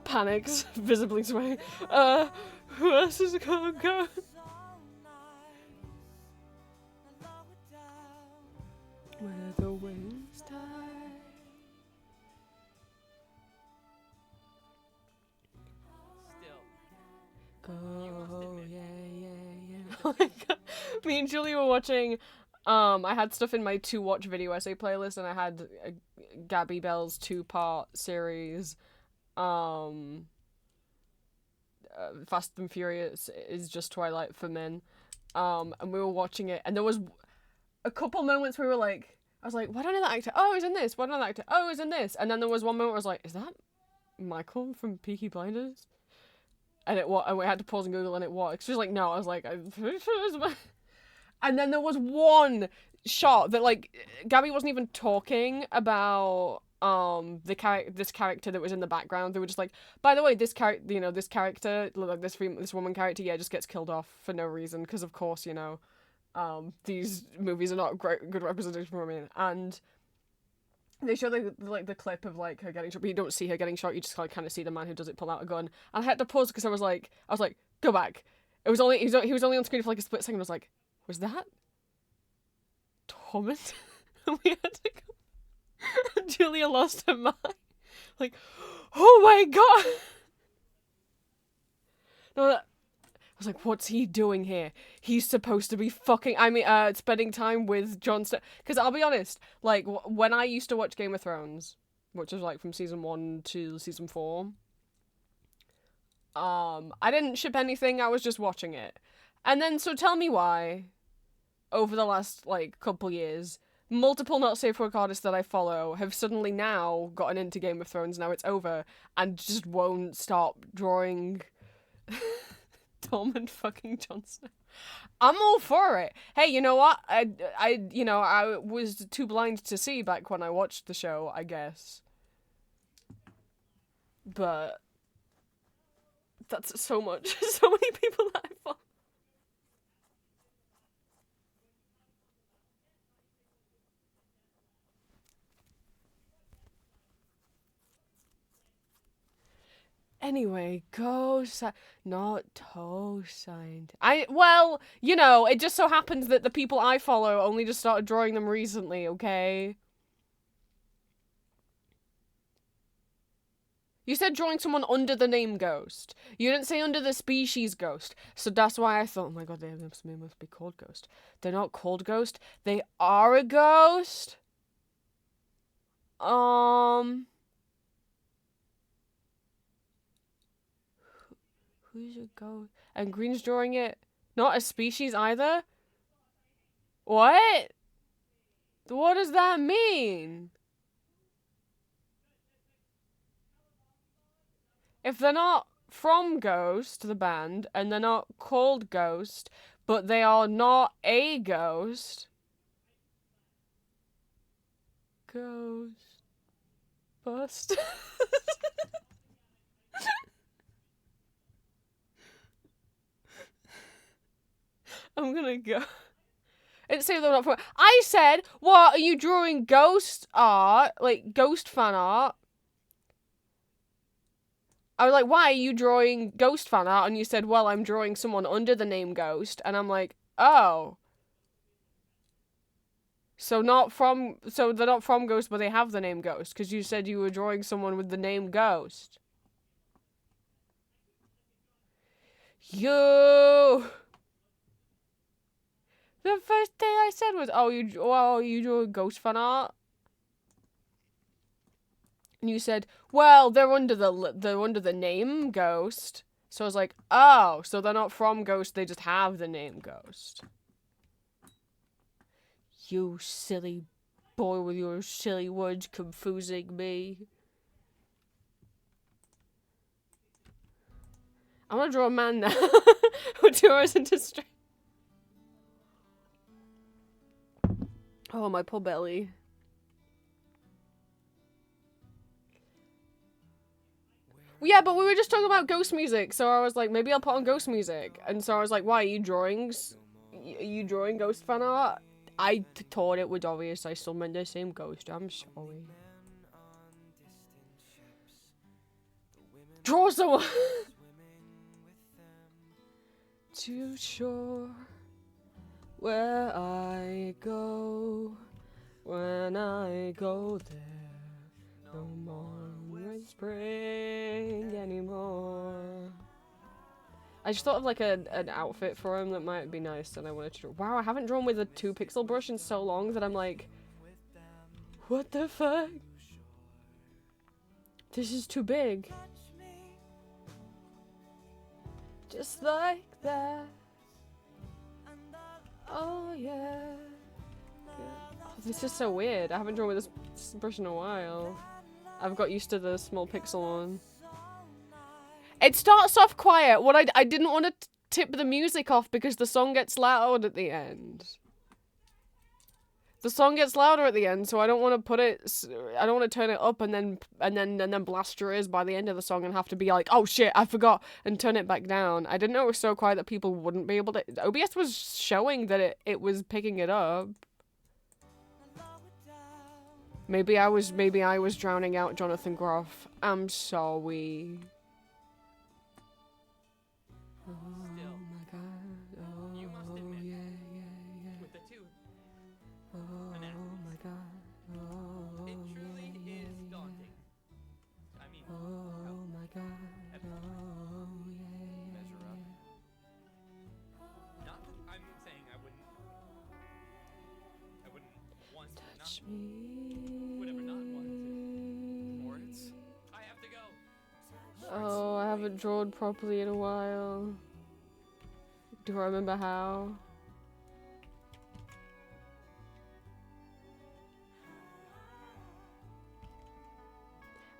Panics, visibly swaying. Who else is gonna go? Where the wings die. Go, yeah. Oh my god. Me and Julie were watching, I had stuff in my to-watch video essay playlist, and I had Gabby Bell's 2-part series, Fast and Furious is just Twilight for men, and we were watching it, and there was a couple moments where we were like, I was like, why don't I know that actor? Oh, he's in this. Why don't I know that actor? Oh, he's in this. And then there was one moment where I was like, is that Michael from Peaky Blinders? And we had to pause and Google, and it was. She was like, no. I was like, I'm pretty sure it's my... And then there was one shot that, like, Gabby wasn't even talking about this character that was in the background. They were just like, by the way, this character, you know, this character, like this woman character, yeah, just gets killed off for no reason, because of course, you know, these movies are not good representation for women. And they show the clip of like her getting shot, but you don't see her getting shot. You just kind of see the man who does it pull out a gun. And I had to pause because I was like, go back. He was only on screen for like a split second. I was like, was that Thomas? And we had to go. And Julia lost her mind. Like, oh my god. No, I was like, what's he doing here? He's supposed to be spending time with Jon Snow. Because I'll be honest, like, when I used to watch Game of Thrones, which was, like, from season 1 to season 4, I didn't ship anything, I was just watching it. And then, so tell me why, over the last, like, couple years, multiple not safe for work artists that I follow have suddenly now gotten into Game of Thrones, now it's over, and just won't stop drawing... Tom and fucking Jon Snow. I'm all for it. Hey, you know what? I was too blind to see back when I watched the show, I guess. But That's so much. So many people that I follow. Anyway, not co-signed. Well, you know, it just so happens that the people I follow only just started drawing them recently, okay? You said drawing someone under the name Ghost. You didn't say under the species Ghost. So that's why I thought, oh my god, they must be called Ghost. They're not called Ghost. They are a ghost? Who's a ghost? And Green's drawing it. Not a species either? What? What does that mean? If they're not from Ghost, the band, and they're not called Ghost, but they are not a ghost. Ghost. Bust. I'm gonna go. It's saying they're not from. I said, what, are you drawing ghost art? Like, ghost fan art? I was like, why are you drawing ghost fan art? And you said, well, I'm drawing someone under the name Ghost. And I'm like, oh. So they're not from Ghost, but they have the name Ghost. Because you said you were drawing someone with the name Ghost. You. The first thing I said was, oh, you draw ghost fan art? And you said, well, they're under the name Ghost. So I was like, oh, so they're not from Ghost, they just have the name Ghost. You silly boy with your silly words confusing me. I'm gonna draw a man now. Who draws into straight. Oh, my poor belly. Yeah, but we were just talking about ghost music, so I was like, maybe I'll put on ghost music. And so I was like, why, are you drawing ghost fan art? I thought it was obvious I still meant the same ghost, I'm sorry. Draw someone! Too sure where I go when I go there. No more spring anymore. I just thought of like an outfit for him that might be nice, and I wanted to draw. Wow, I haven't drawn with a 2-pixel brush in so long that I'm like, what the fuck? This is too big. Just like that. Oh yeah. Oh, this is so weird. I haven't drawn with this brush in a while. I've got used to the small pixel one. It starts off quiet. What I didn't want to tip the music off because the song gets loud at the end. The song gets louder at the end, so I don't want to put it. I don't want to turn it up and then blast your ears by the end of the song and have to be like, oh shit, I forgot, and turn it back down. I didn't know it was so quiet that people wouldn't be able to. OBS was showing that it was picking it up. Maybe I was drowning out Jonathan Groff. I'm sorry. Oh my god. Oh yeah, yeah. With the two. Oh my god. Oh it truly is daunting. I mean, oh my god. Oh yeah. Measure up. Not that I'm saying I wouldn't want to touch me. Whatever not want to. Words. I have to go. Oh, I haven't drawn properly in a while. Do I remember how?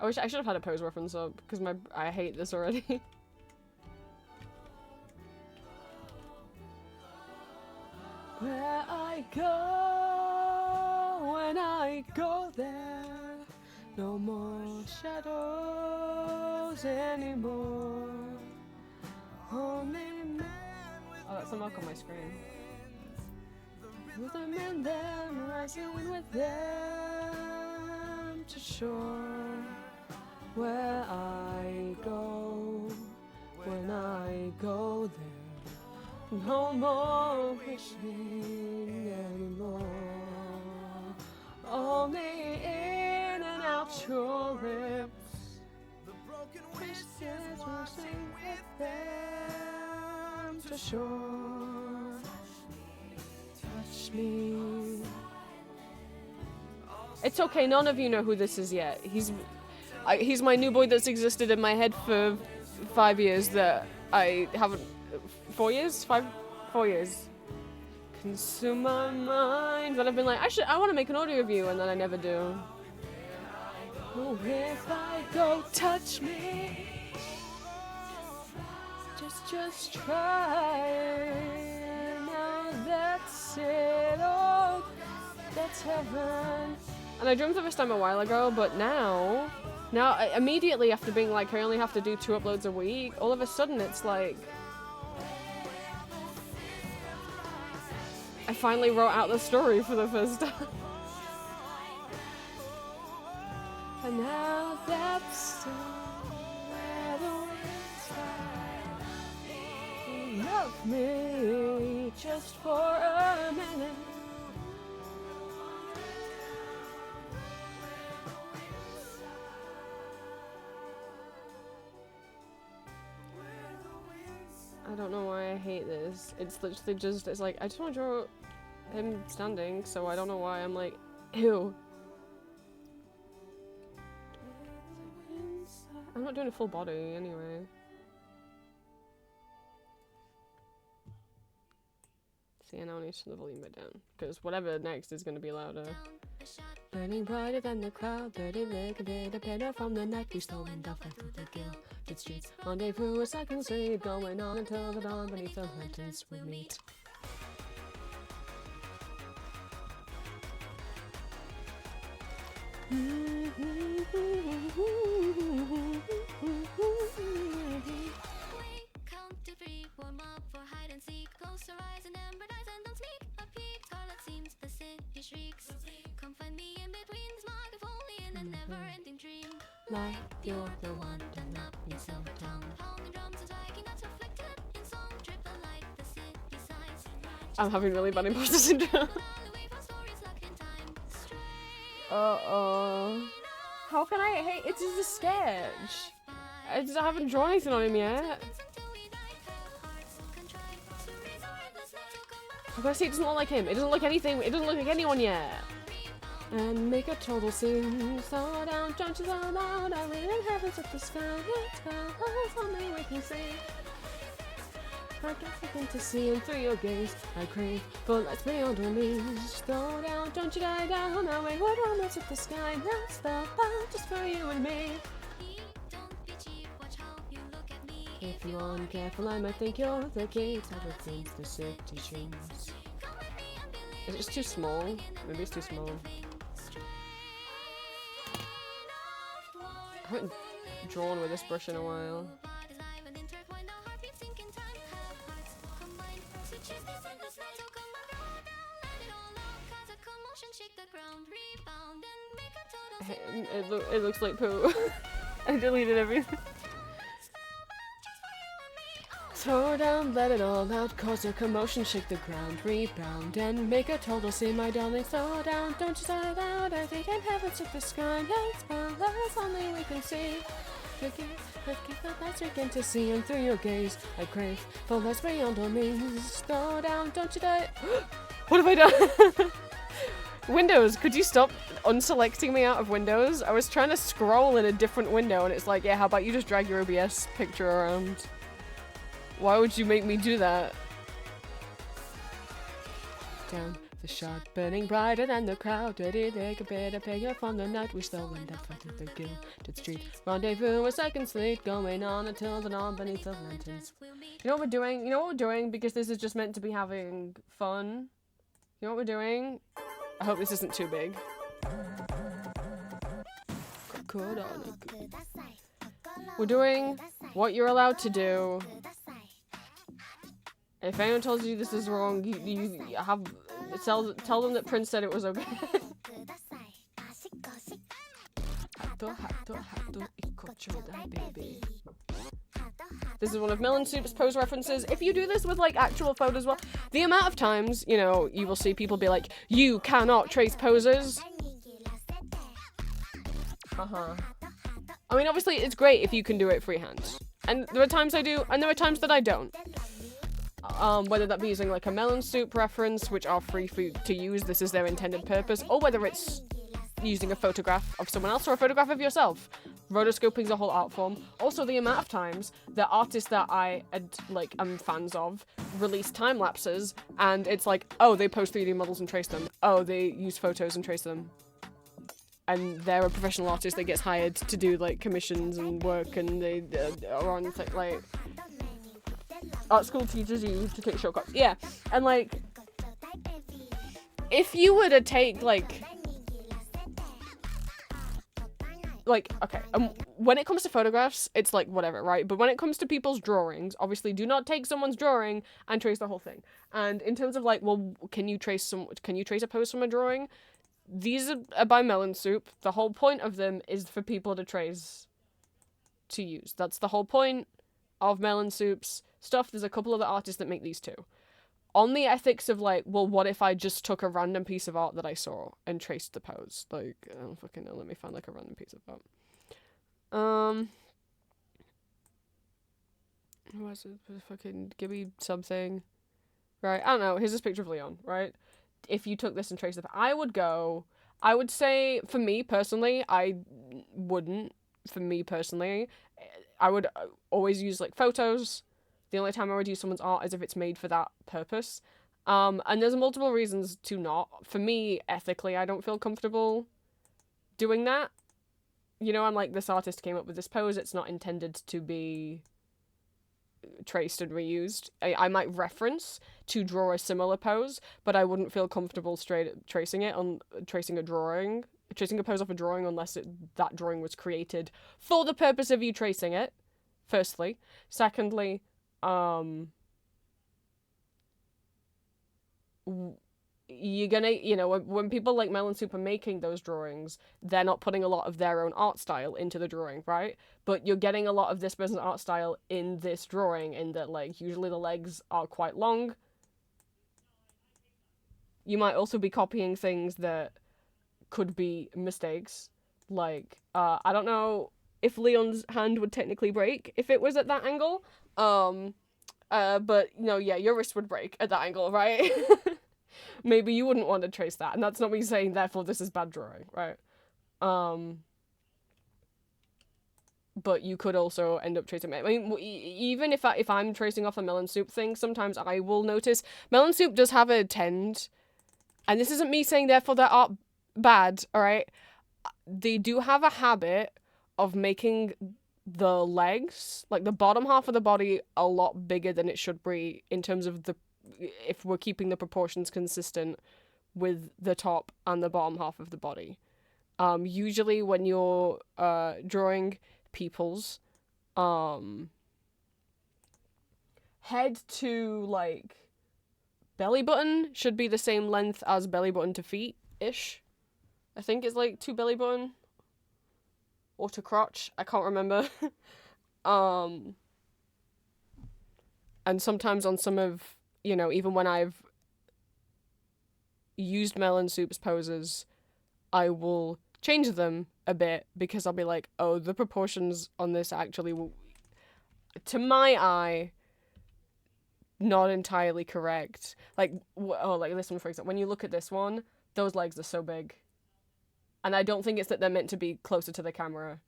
I should have had a pose reference up because I hate this already. Where I go when I go there, no more shadows anymore. dark on my screen. With them and them, rising with them to shore, where I go when I go there. No more wishing anymore. Only in and out your lips. The broken wishes will sing with them to shore. Touch me. It's okay, none of you know who this is yet. He's my new boy that's existed in my head for 5 years that I haven't... 4 years? 4 years. Consume my mind. That I've been like, I want to make an audio review, and then I never do. Oh, if I go, touch me. Just try. Now that's it. Oh, that's heaven. And I dreamt of this time a while ago, but now immediately after being like, I only have to do 2 uploads a week, all of a sudden it's like, I finally wrote out the story for the first time. And now that's where the winds love me just for a minute. I don't know why I hate this. It's literally just, it's like, I just want to draw him standing, so I don't know why I'm like, ew. I'm not doing a full body anyway. See, I now need to volume it down, because whatever next is going to be louder. Burning brighter than the crowd, dirty like a bit of better from the night we stole and off through the gilded streets. Rendezvous a second street, going on until the dawn beneath the lanterns we meet. Count to 3, warm up for hide and seek. Close your eyes and empathize and don't sneak a peek. Scarlet seems the city shrieks. Come find me in between, smile if only in a never-ending dream. Like You're the one done up in silver tongue. Pounding drums and striking that's reflected in song. Triple like the city sighs. I'm having really bad imposter syndrome. Uh-oh. How can I hate? It's just a sketch. I haven't drawn anything on him yet. You guys see, it doesn't look like him. It doesn't look anything. It doesn't look like anyone yet. And make a total scene. Slow down, don't you slow down. I live in heavens at the sky. Let's go. That's only we can see. I get something to see, and through your gaze I crave for lights beyond our means. Slow down, don't you die down. Now wait, what romance at the sky? That's the love just for you and me. Don't be cheap, watch how you look at me. If you aren't careful, I might think you're the key to the things the city dreams. Is it just too small? Maybe it's too small. I haven't drawn with this brush in a while. It looks like poo. I deleted everything. Throw down, let it all out, cause a commotion, shake the ground, rebound, and make a total scene, my darling. Slow down, don't you slide out, I think in heaven to the sky, that's that's only we can see. Let's keep the lights begin to see, and through your gaze, I crave for lights beyond all means. Slow down, don't you die. What have I done? Windows, could you stop unselecting me out of Windows? I was trying to scroll in a different window, and it's like, yeah, how about you just drag your OBS picture around? Why would you make me do that? Down the shot, burning brighter than the crowd. Dirty, they could bear the pay from the night we stole and up through the gilded street. Rendezvous a second sleep, going on until the dawn beneath the lanterns. You know what we're doing? You know what we're doing? Because this is just meant to be having fun. You know what we're doing? I hope this isn't too big. We're doing what you're allowed to do If anyone tells you this is wrong, you have tell them that Prince said it was okay. Baby. This is one of Melon Soup's pose references. If you do this with like actual photos, well, the amount of times, you know, you will see people be like, you cannot trace poses. I mean, obviously, it's great if you can do it freehand. And there are times I do, and there are times that I don't. Whether that be using like a Melon Soup reference, which are free for you to use, this is their intended purpose, or whether it's using a photograph of someone else or a photograph of yourself. Rotoscoping is a whole art form. Also, the amount of times that artists that I am fans of release time lapses, and it's like, oh, they post 3D models and trace them. Oh, they use photos and trace them. And they're a professional artist that gets hired to do like commissions and work, and they are on like art school teaches you to take shortcuts. Yeah, and like if you were to take like okay, when it comes to photographs, it's like whatever, right? But when it comes to people's drawings, obviously do not take someone's drawing and trace the whole thing. And in terms of like, well, can you trace a pose from a drawing? These are by Melon Soup. The whole point of them is for people to trace to use. That's the whole point of Melon Soup's stuff. There's a couple other artists that make these too. On the ethics of like, well, what if I just took a random piece of art that I saw and traced the pose? Like, I don't fucking know. Let me find like a random piece of art. What's it? Fucking give me something. Right, I don't know. Here's this picture of Leon, right? If you took this and traced it, I would say, for me personally, I wouldn't. For me personally, I would always use like photos. The only time I would use someone's art is if it's made for that purpose. And there's multiple reasons to not. For me, ethically, I don't feel comfortable doing that. You know, I'm like, this artist came up with this pose. It's not intended to be traced and reused. I might reference to draw a similar pose, but I wouldn't feel comfortable tracing a pose off a drawing unless that drawing was created for the purpose of you tracing it, firstly. Secondly, you're gonna, you know, when people like Melon Soup are making those drawings, they're not putting a lot of their own art style into the drawing, right? But you're getting a lot of this person's art style in this drawing, in that, like, usually the legs are quite long. You might also be copying things that could be mistakes. Like, I don't know if Leon's hand would technically break if it was at that angle. But, you know, yeah, your wrist would break at that angle, right? Maybe you wouldn't want to trace that, and that's not me saying, therefore, this is bad drawing, right? But you could also end up tracing. I mean, even if I'm tracing off a Melon Soup thing, sometimes I will notice Melon Soup does have a tend, and this isn't me saying, therefore, their art bad, alright? They do have a habit of making the legs, like the bottom half of the body, a lot bigger than it should be in terms of if we're keeping the proportions consistent with the top and the bottom half of the body. Usually when you're drawing people's head to like belly button should be the same length as belly button to feet-ish. I think it's like to belly button or to crotch. I can't remember. And sometimes on some of, you know, even when I've used Melon Soup's poses, I will change them a bit because I'll be like, oh, the proportions on this actually will, to my eye, not entirely correct. Like, like this one, for example. When you look at this one, those legs are so big. And I don't think it's that they're meant to be closer to the camera.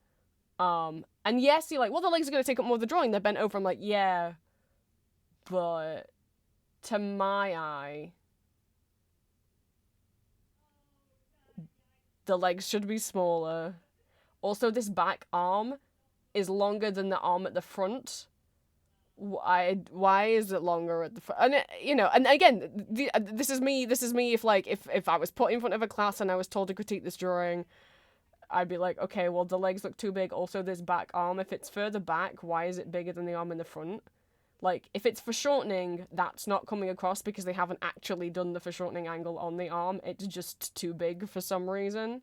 And yes, you're like, well, the legs are going to take up more of the drawing. They're bent over. I'm like, yeah, but to my eye, the legs should be smaller. Also, this back arm is longer than the arm at the front. Why is it longer at the front? And you know, and again, this is me if I was put in front of a class and I was told to critique this drawing, I'd be like, okay, well, the legs look too big. Also, this back arm, if it's further back, why is it bigger than the arm in the front? Like, if it's foreshortening, that's not coming across because they haven't actually done the foreshortening angle on the arm. It's just too big for some reason.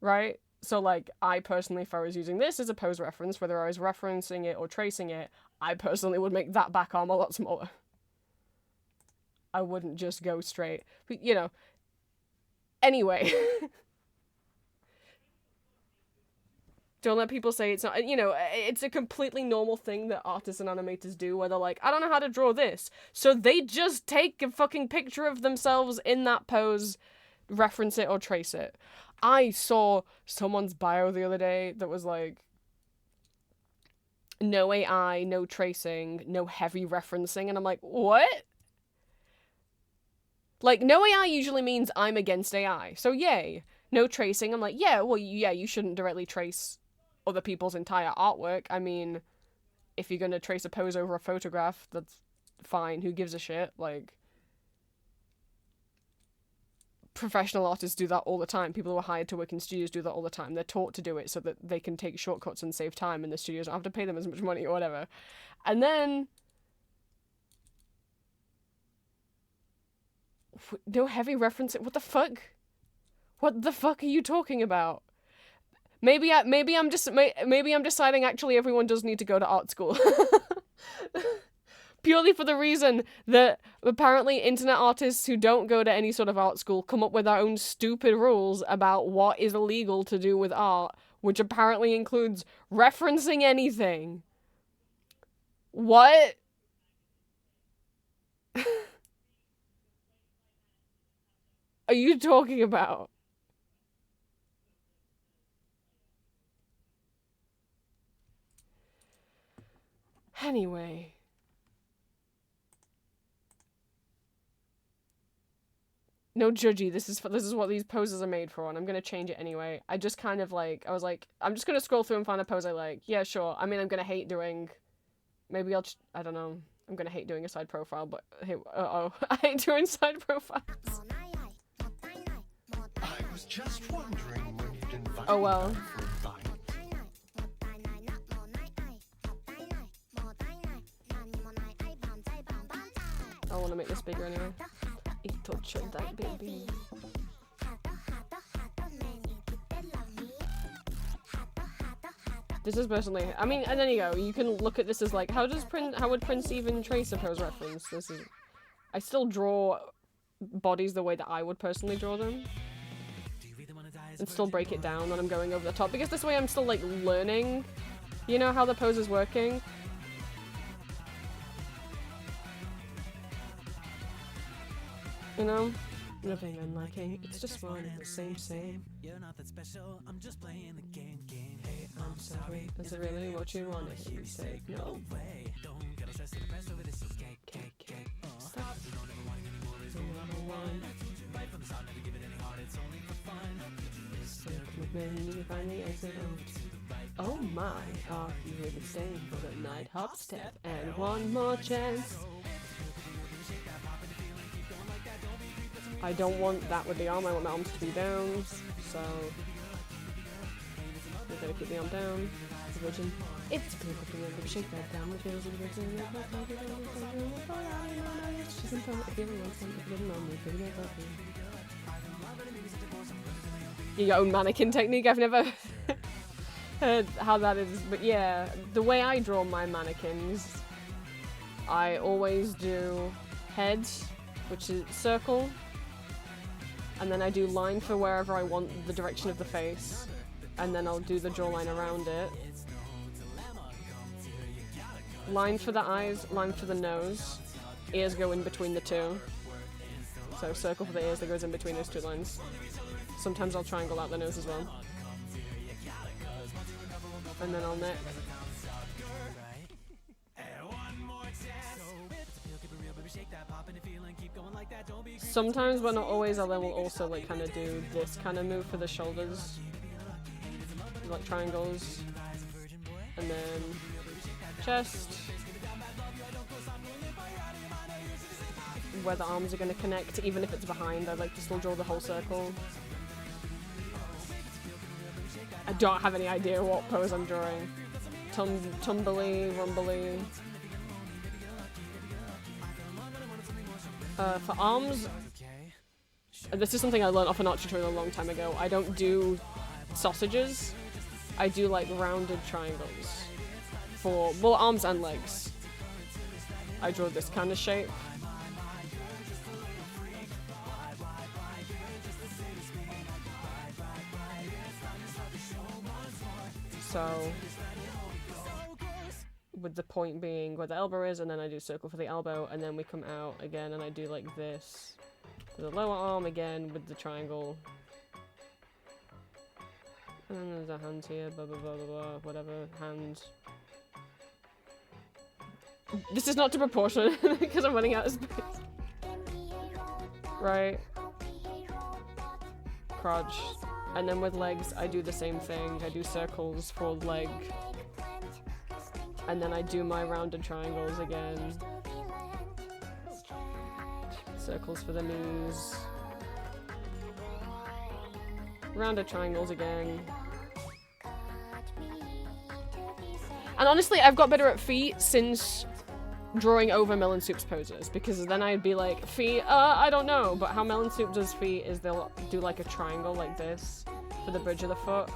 Right? So, like, I personally, if I was using this as a pose reference, whether I was referencing it or tracing it, I personally would make that back arm a lot smaller. I wouldn't just go straight. But, you know. Anyway. Don't let people say it's not, you know, it's a completely normal thing that artists and animators do where they're like, I don't know how to draw this. So they just take a fucking picture of themselves in that pose, reference it or trace it. I saw someone's bio the other day that was like, no AI, no tracing, no heavy referencing. And I'm like, what? Like, no AI usually means I'm against AI. So yay. No tracing. I'm like, yeah, well, yeah, you shouldn't directly trace other people's entire artwork. I mean, if you're gonna trace a pose over a photograph, that's fine. Who gives a shit? Like, professional artists do that all the time. People who are hired to work in studios do that all the time. They're taught to do it so that they can take shortcuts and save time, and the studios don't have to pay them as much money or whatever. And then no heavy referencing. What the fuck? What the fuck are you talking about? Maybe I'm deciding actually everyone does need to go to art school. Purely for the reason that apparently internet artists who don't go to any sort of art school come up with their own stupid rules about what is illegal to do with art, which apparently includes referencing anything. What? Are you talking about? Anyway. No judgy, this is what these poses are made for, and I'm gonna change it anyway. I just kind of like, I was like, I'm just gonna scroll through and find a pose I like. Yeah, sure. I mean, I'm gonna hate doing, maybe I'll just, I don't know. I'm gonna hate doing a side profile, but, hey, I hate doing side profiles. I was just wondering when you'd invite Oh well. me for a bite. I want to make this bigger anyway. A touch of that, baby. This is personally, I mean, and then you go, you can look at this as like, how would Prince even trace a pose reference? This is, I still draw bodies the way that I would personally draw them. And still break it down when I'm going over the top, because this way I'm still like learning, you know, how the pose is working. You know? Nothing unlike it's just one and the same. You're not that special, I'm just playing the game. Hey, I'm sorry, is it really what you wanted? And you say no. way. Don't gotta stress the press over this is cake. Stop. You don't ever want it anymore, there's only number one. Right from the start, never give it any heart, it's only for fun. You find the exit out. Oh my, are you really staying for the night? Hop, step, and one more chance. I don't want that with the arm, I want the arms to be down, so we're gonna keep the arm down. It's a virgin. It's a beautiful thing, I'm gonna shake that down. It feels like a virgin. She's in front of you, your own mannequin technique, I've never heard how that is, but yeah, the way I draw my mannequins, I always do head, which is circle, and then I do line for wherever I want the direction of the face, and then I'll do the jawline around it. Line for the eyes, line for the nose, ears go in between the two. So circle for the ears that goes in between those two lines. Sometimes I'll triangle out the nose as well. And then I'll neck. Sometimes, but not always, I then will also like kind of do this kind of move for the shoulders. Like triangles. And then chest. Where the arms are going to connect, even if it's behind, I like to still draw the whole circle. I don't have any idea what pose I'm drawing. Tumbly, rumbly. For arms, this is something I learned off an art tutorial a long time ago. I don't do sausages. I do like rounded triangles for, well, arms and legs. I draw this kind of shape. So, with the point being where the elbow is, and then I do circle for the elbow, and then we come out again, and I do like this for the lower arm again with the triangle. And then there's a hand here, blah blah blah blah blah, whatever, hand. This is not to proportion, because I'm running out of space. Right. Crotch. And then with legs, I do the same thing. I do circles for leg. And then I do my rounded triangles again. Circles for the knees. Rounded triangles again. And honestly, I've got better at feet since drawing over Melon Soup's poses, because then I'd be like, feet, I don't know, but how Melon Soup does feet is they'll do like a triangle like this for the bridge of the foot.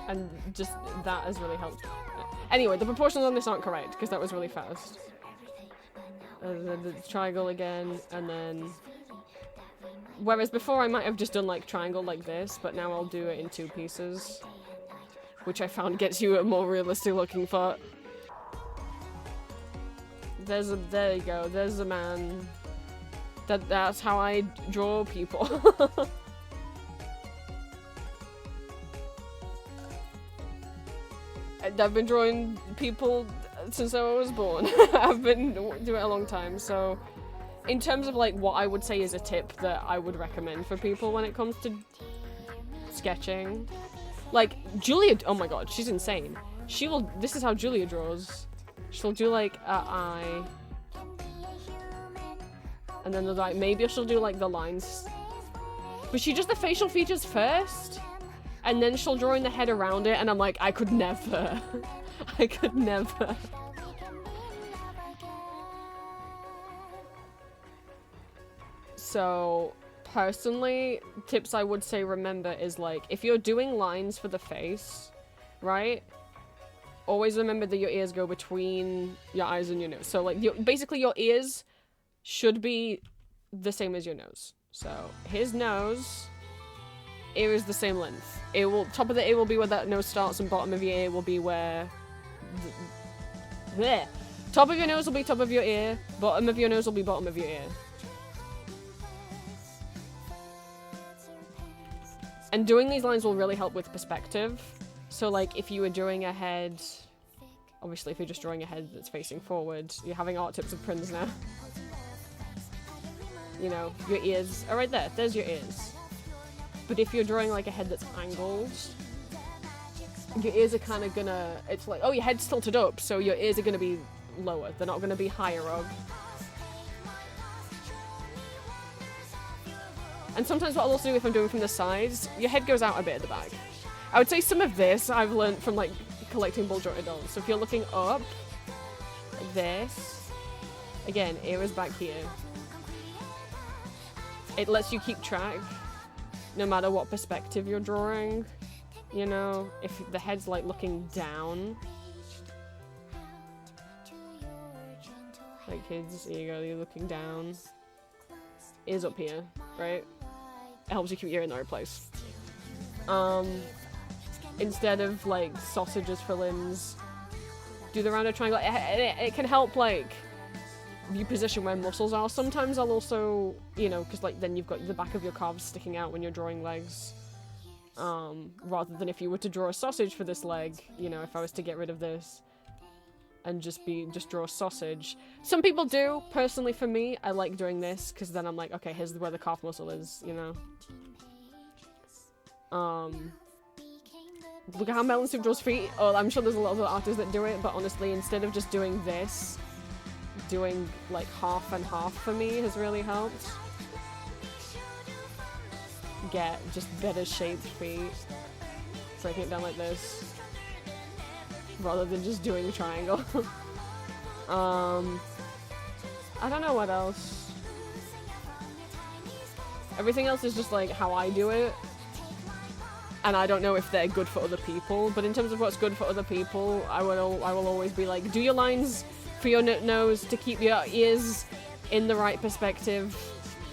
And just that has really helped. Anyway, the proportions on this aren't correct, because that was really fast. The triangle again, and then... Whereas before I might have just done like triangle like this, but now I'll do it in 2 pieces. Which I found gets you a more realistic looking foot. There you go, there's a man. That's how I draw people. I've been drawing people since I was born. I've been doing it a long time, so in terms of like what I would say is a tip that I would recommend for people when it comes to sketching, like Julia, oh my god, she's insane. This is how Julia draws. She'll do like an eye, and then like maybe she'll do like the lines, but she does the facial features first, and then she'll draw in the head around it, and I'm like, I could never. I could never. So, personally, tips I would say remember is like, if you're doing lines for the face, right? Always remember that your ears go between your eyes and your nose. So like, basically your ears should be the same as your nose. So, his nose, ear is the same length. Top of the ear will be where that nose starts, and bottom of your ear will be where... There. Top of your nose will be top of your ear, bottom of your nose will be bottom of your ear. And doing these lines will really help with perspective. So like if you were drawing a head, obviously if you're just drawing a head that's facing forward, you're having art tips with prints now. You know, your ears are right there. There's your ears. But if you're drawing like a head that's angled, your ears are kind of gonna, it's like, oh, your head's tilted up, so your ears are gonna be lower. They're not gonna be higher up. And sometimes what I'll also do if I'm doing from the sides, your head goes out a bit at the back. I would say some of this I've learned from like collecting ball jointed dolls. So if you're looking up, like this, again, ear is back here. It lets you keep track, no matter what perspective you're drawing. You know, if the head's like looking down, like kids, here you go, you're looking down. Ears up here, right? It helps you keep your ear in the right place. Instead of like sausages for limbs, do the rounded triangle. It can help like you position where muscles are. Sometimes I'll also, you know, because like then you've got the back of your calves sticking out when you're drawing legs. Rather than if you were to draw a sausage for this leg, you know, if I was to get rid of this and just draw a sausage. Some people do. Personally, for me, I like doing this because then I'm like, okay, here's where the calf muscle is, you know. Look at how Melon Soup draws feet. Oh, I'm sure there's a lot of other artists that do it, but honestly, instead of just doing this, doing like half and half for me has really helped. Get just better shaped feet. Breaking it down like this. rather than just doing a triangle. I don't know what else. Everything else is just like how I do it. And I don't know if they're good for other people, but in terms of what's good for other people, I will always be like, do your lines for your nose to keep your ears in the right perspective.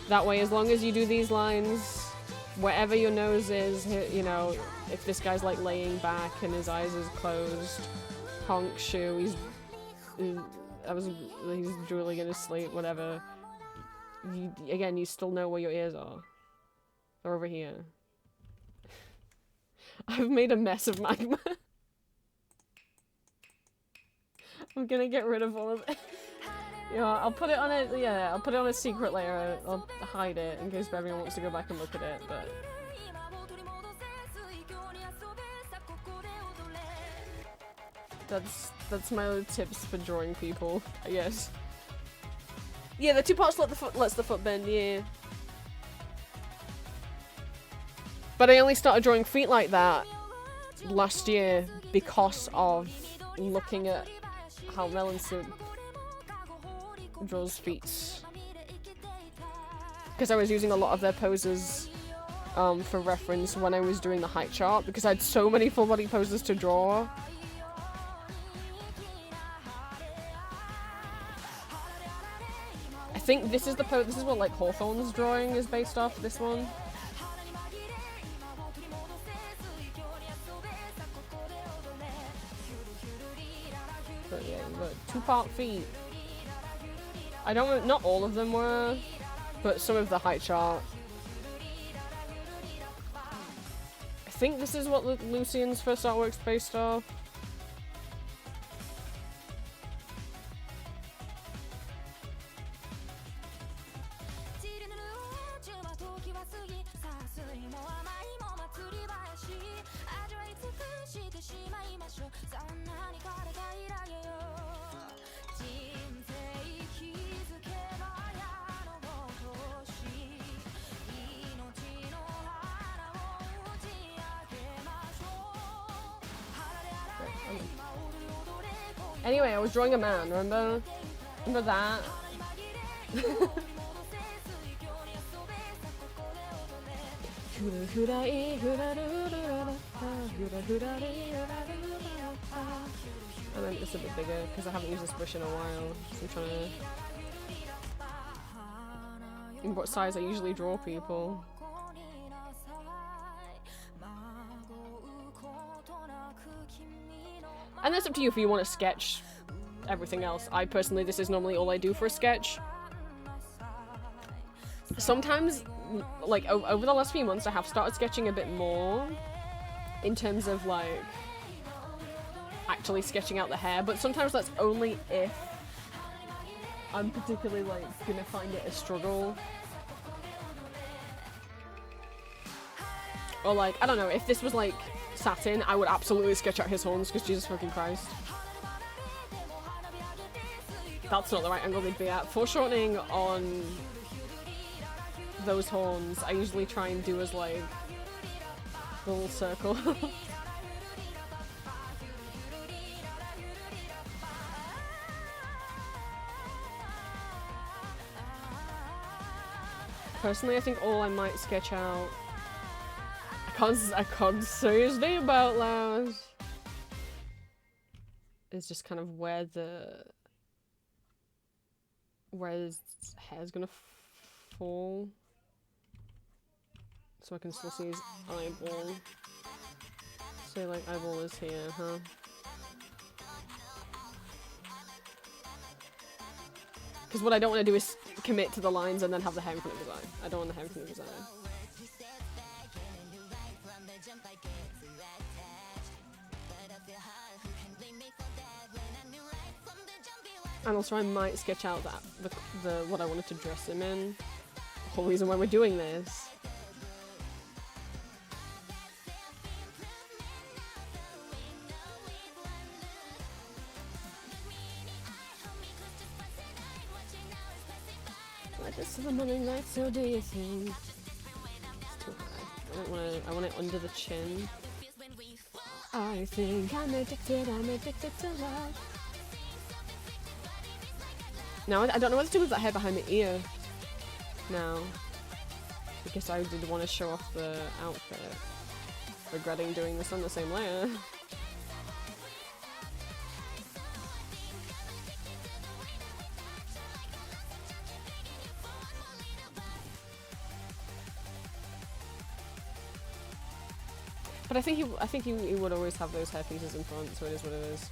That way, as long as you do these lines, wherever your nose is, you know, if this guy's like laying back and his eyes is closed, honk shoe, he's drooling in his sleep, whatever. Again, you still know where your ears are. They're over here. I've made a mess of magma. I'm gonna get rid of all of it. Yeah, I'll put it on I'll put it on a secret layer. I'll hide it in case everyone wants to go back and look at it, but... That's my little tips for drawing people, I guess. Yeah, the 2 parts lets the foot bend, yeah. But I only started drawing feet like that last year because of looking at how Melanson draws feet. Because I was using a lot of their poses for reference when I was doing the height chart, because I had so many full body poses to draw. I think this is the pose. This is what like Hawthorne's drawing is based off. This one. But yeah, look, 2-part feet. I don't. Not all of them were, but some of the height chart. I think this is what Lucian's first artwork's based off. Anyway, I was drawing a man, remember? Remember that? I meant this a bit bigger because I haven't used this brush in a while. So I'm trying to... In what size I usually draw people. And that's up to you if you want to sketch everything else. I personally, this is normally all I do for a sketch. Sometimes, like, over the last few months, I have started sketching a bit more in terms of, like, actually sketching out the hair, but sometimes that's only if I'm particularly, like, gonna find it a struggle. Or, like, I don't know, if this was, like, satin, I would absolutely sketch out his horns, because Jesus fucking Christ. That's not the right angle they'd be at. Foreshortening on those horns, I usually try and do as, like, a little circle. Personally, I think all I might sketch out... I can't say his name out loud. It's just kind of where his hair's gonna fall. So I can still see his eyeball. Say like eyeball is here, huh? Because what I don't want to do is commit to the lines and then have the hair in front of his eye. I don't want the hair in front of his eye. And also I might sketch out the what I wanted to dress him in. The whole reason why we're doing this. Like this is the morning light, so do you think? It's too high. I want it under the chin. I think I'm addicted to love. No, I don't know what to do with that hair behind my ear now. Because I did want to show off the outfit. Regretting doing this on the same layer. But I think he would always have those hair pieces in front, so it is what it is.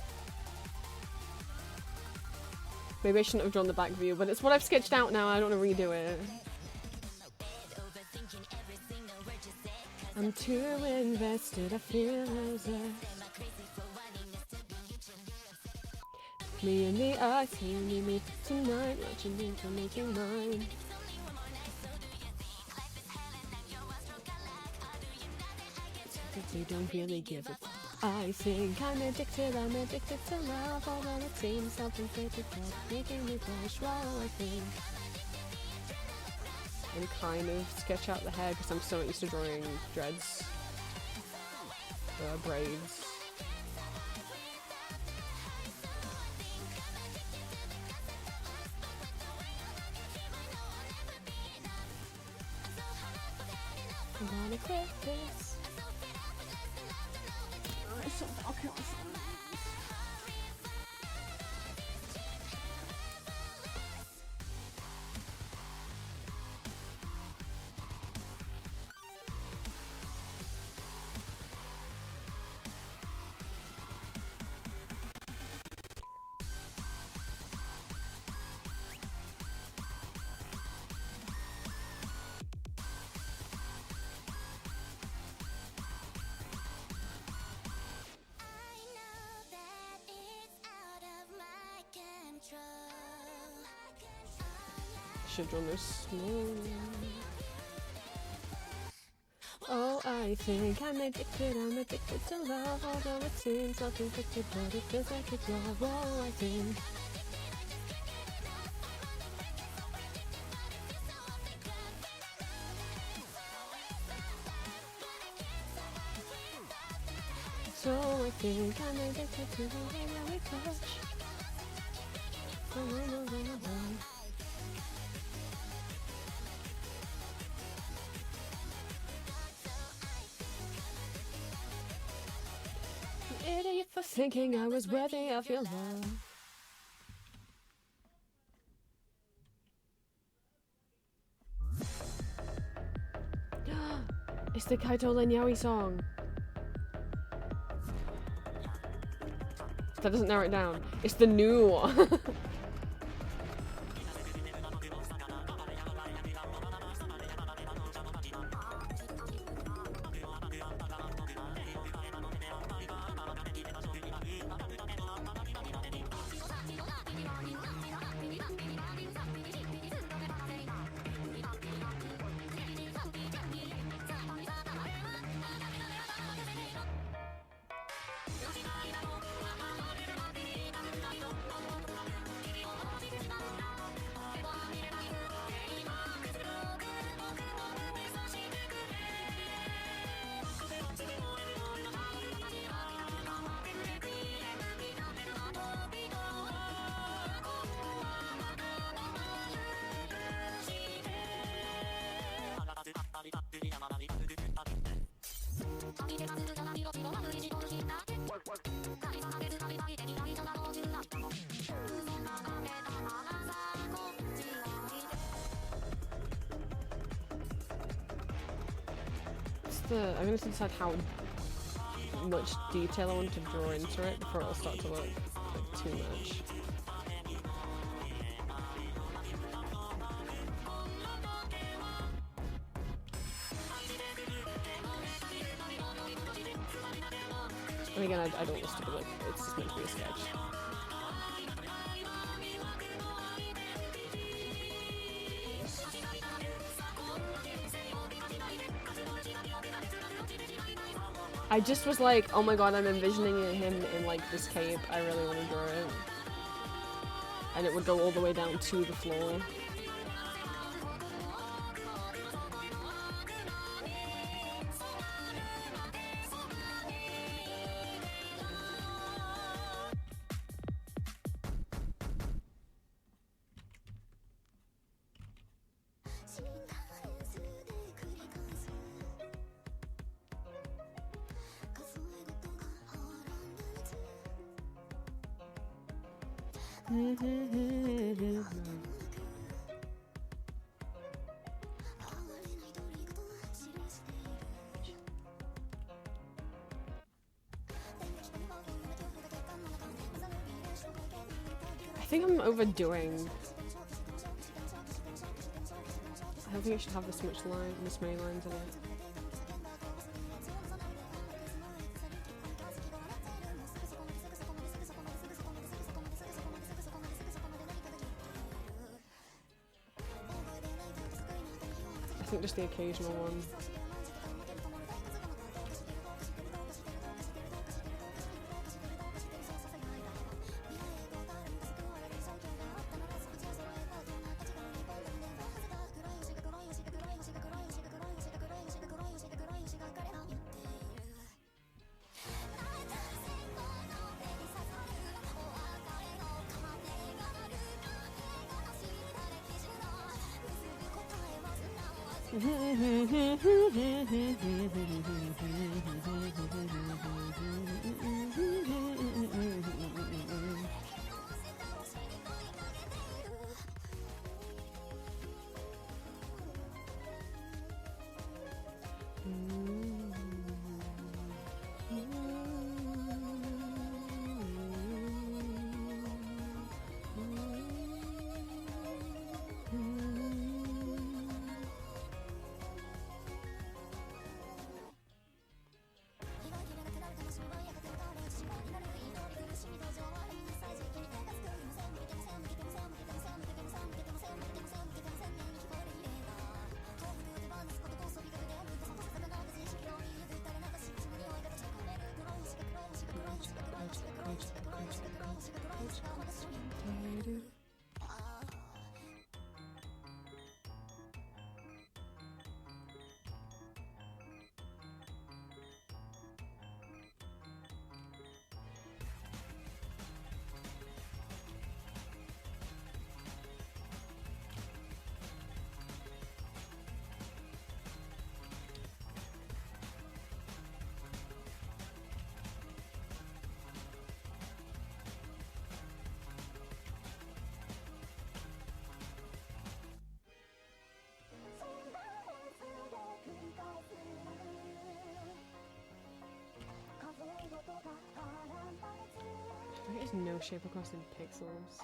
Maybe I shouldn't have drawn the back view, but it's what I've sketched out now. I don't want to redo it. I'm too invested. I feel loser. Me and the eyes, you need me tonight. What you need for making mine. You don't really give it. I think I'm addicted to love. Although it seems self-inflicted, making me blush. Well, I think. And kind of sketch out the hair because I'm so used to drawing dreads. Braids. I'm gonna quit this. Oh, it's so dark outside. Should draw this small. Oh, I think I'm addicted to love. Although it seems self-inflicted, but it feels like it's love. Oh, I think. So I think I'm addicted to the way that we touch. Idiot for thinking I was worthy of your love. It's the Kaito Lenyawi song. That doesn't narrow it down. It's the new one. I'm going to decide how much detail I want to draw into it before it'll start to look like too much. And again, I don't want this to be like, it's just meant to be a sketch. I just was like, oh my god, I'm envisioning him in like this cape. I really want to draw it. And it would go all the way down to the floor. I think I'm overdoing. I don't think it should have this many lines in it. I think just the occasional one. There is no shape across in pixels.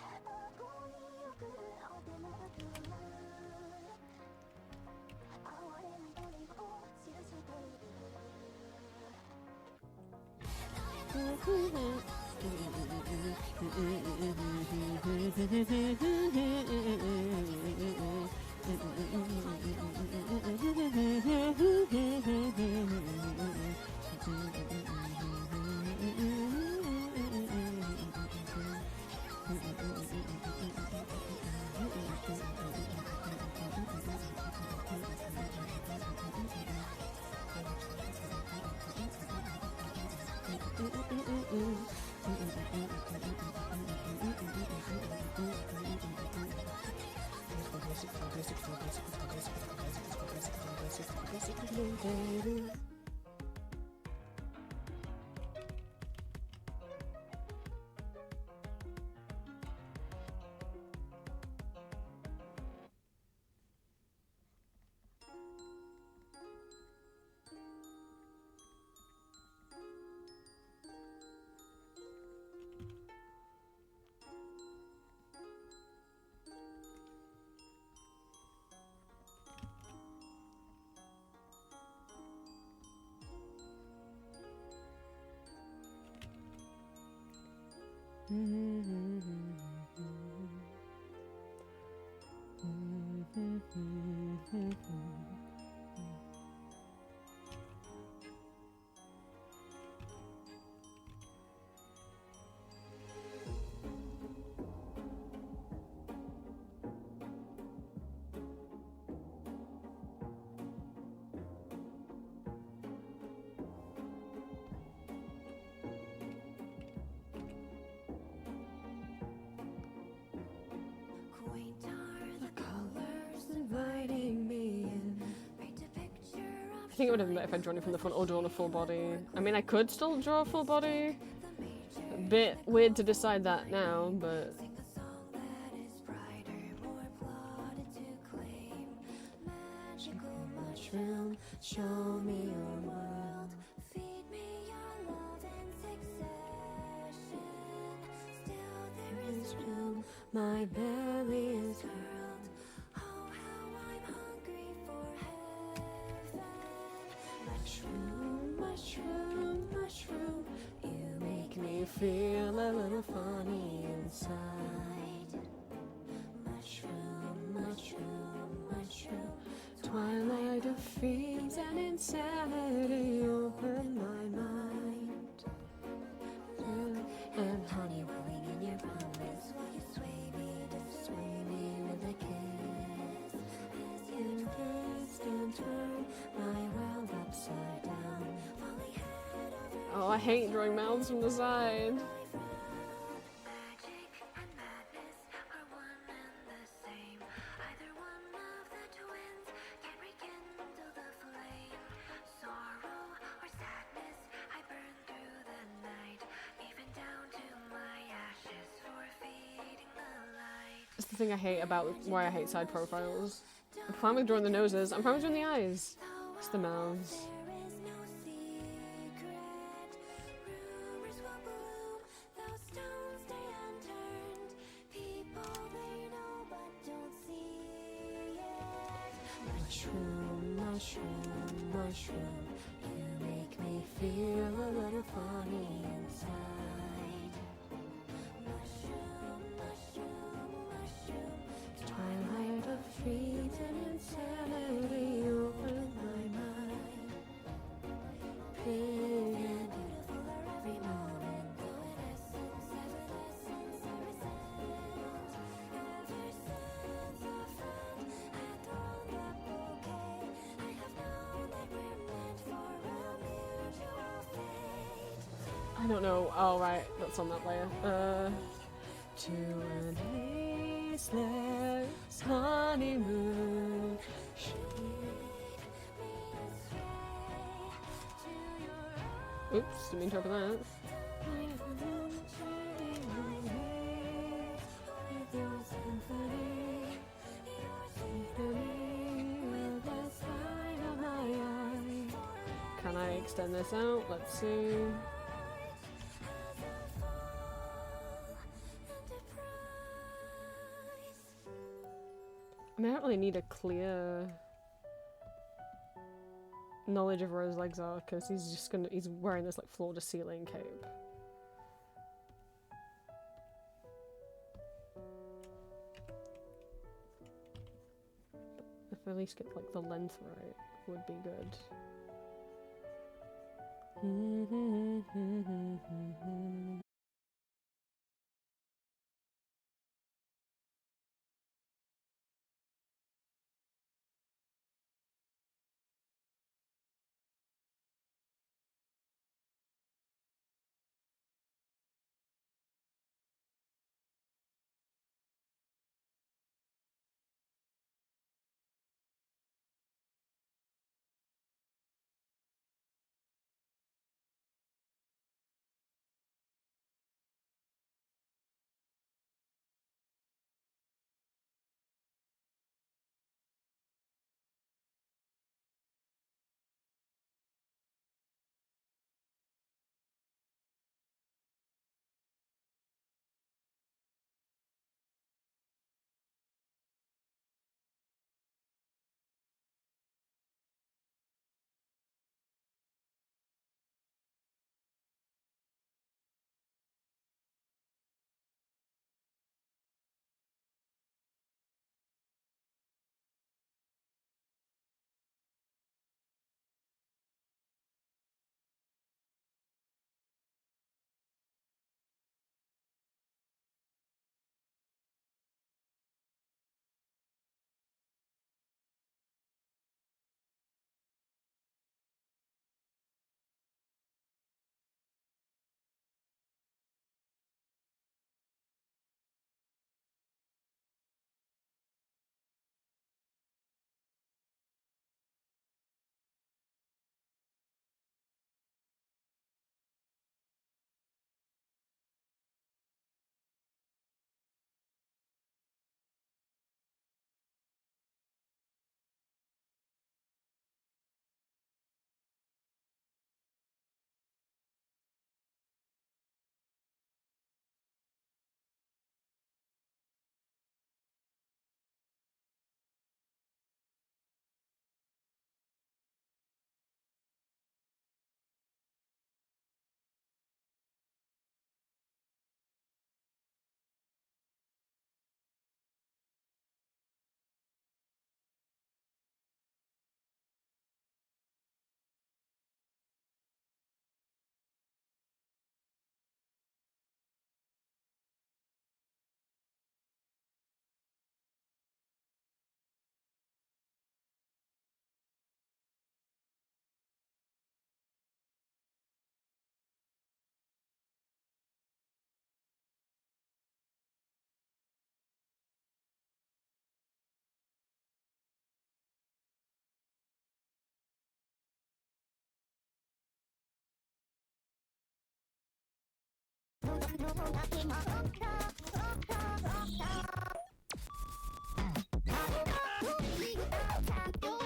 I think it would have been better if I'd drawn it from the front or drawn a full body. I mean, I could still draw a full body. A bit weird to decide that now, but mushroom, show me your world. Feed me your love in succession. Still there is room. My belly is World. Oh, how I'm hungry for heaven. mushroom, mushroom, mushroom. You make me feel a little funny inside. Mushroom, mushroom, mushroom. Twilight of fiends and insanity open my mind. And honey Rolling in your promise while you sway me to sway me with a kiss. As you twist and turn my world upside down. falling head over Oh, I hate drawing mouths from the side. magic and madness are one and the same. Either one of the twins can rekindle the flame. Sorrow or sadness, I burn through the night, even down to my ashes for feeding the light. That's the thing I hate about why I hate side profiles. I'm fine with drawing the noses. I'm fine with drawing the eyes. It's the mouths. There is no secret. Rumors will bloom, though stones stay unturned. People they know but don't see it. Mushroom, mushroom, mushroom. You make me feel a little funny inside. Mushroom, mushroom, mushroom. Twilight of fiends and insanity open my mind. Big and Beautiful are every moment, though in essence, evanescence I resent. Ever since our friend had thrown that bouquet, I have known that we're meant for a mutual fate. I don't know. Oh, right. That's on that layer. To an ageless honeymoon. Oops, didn't mean to open that. Can I extend this out? Let's see. I mean, I don't really need a clear knowledge of where his legs are because he's wearing this like floor to ceiling cape. If I at least get like the length right, would be good.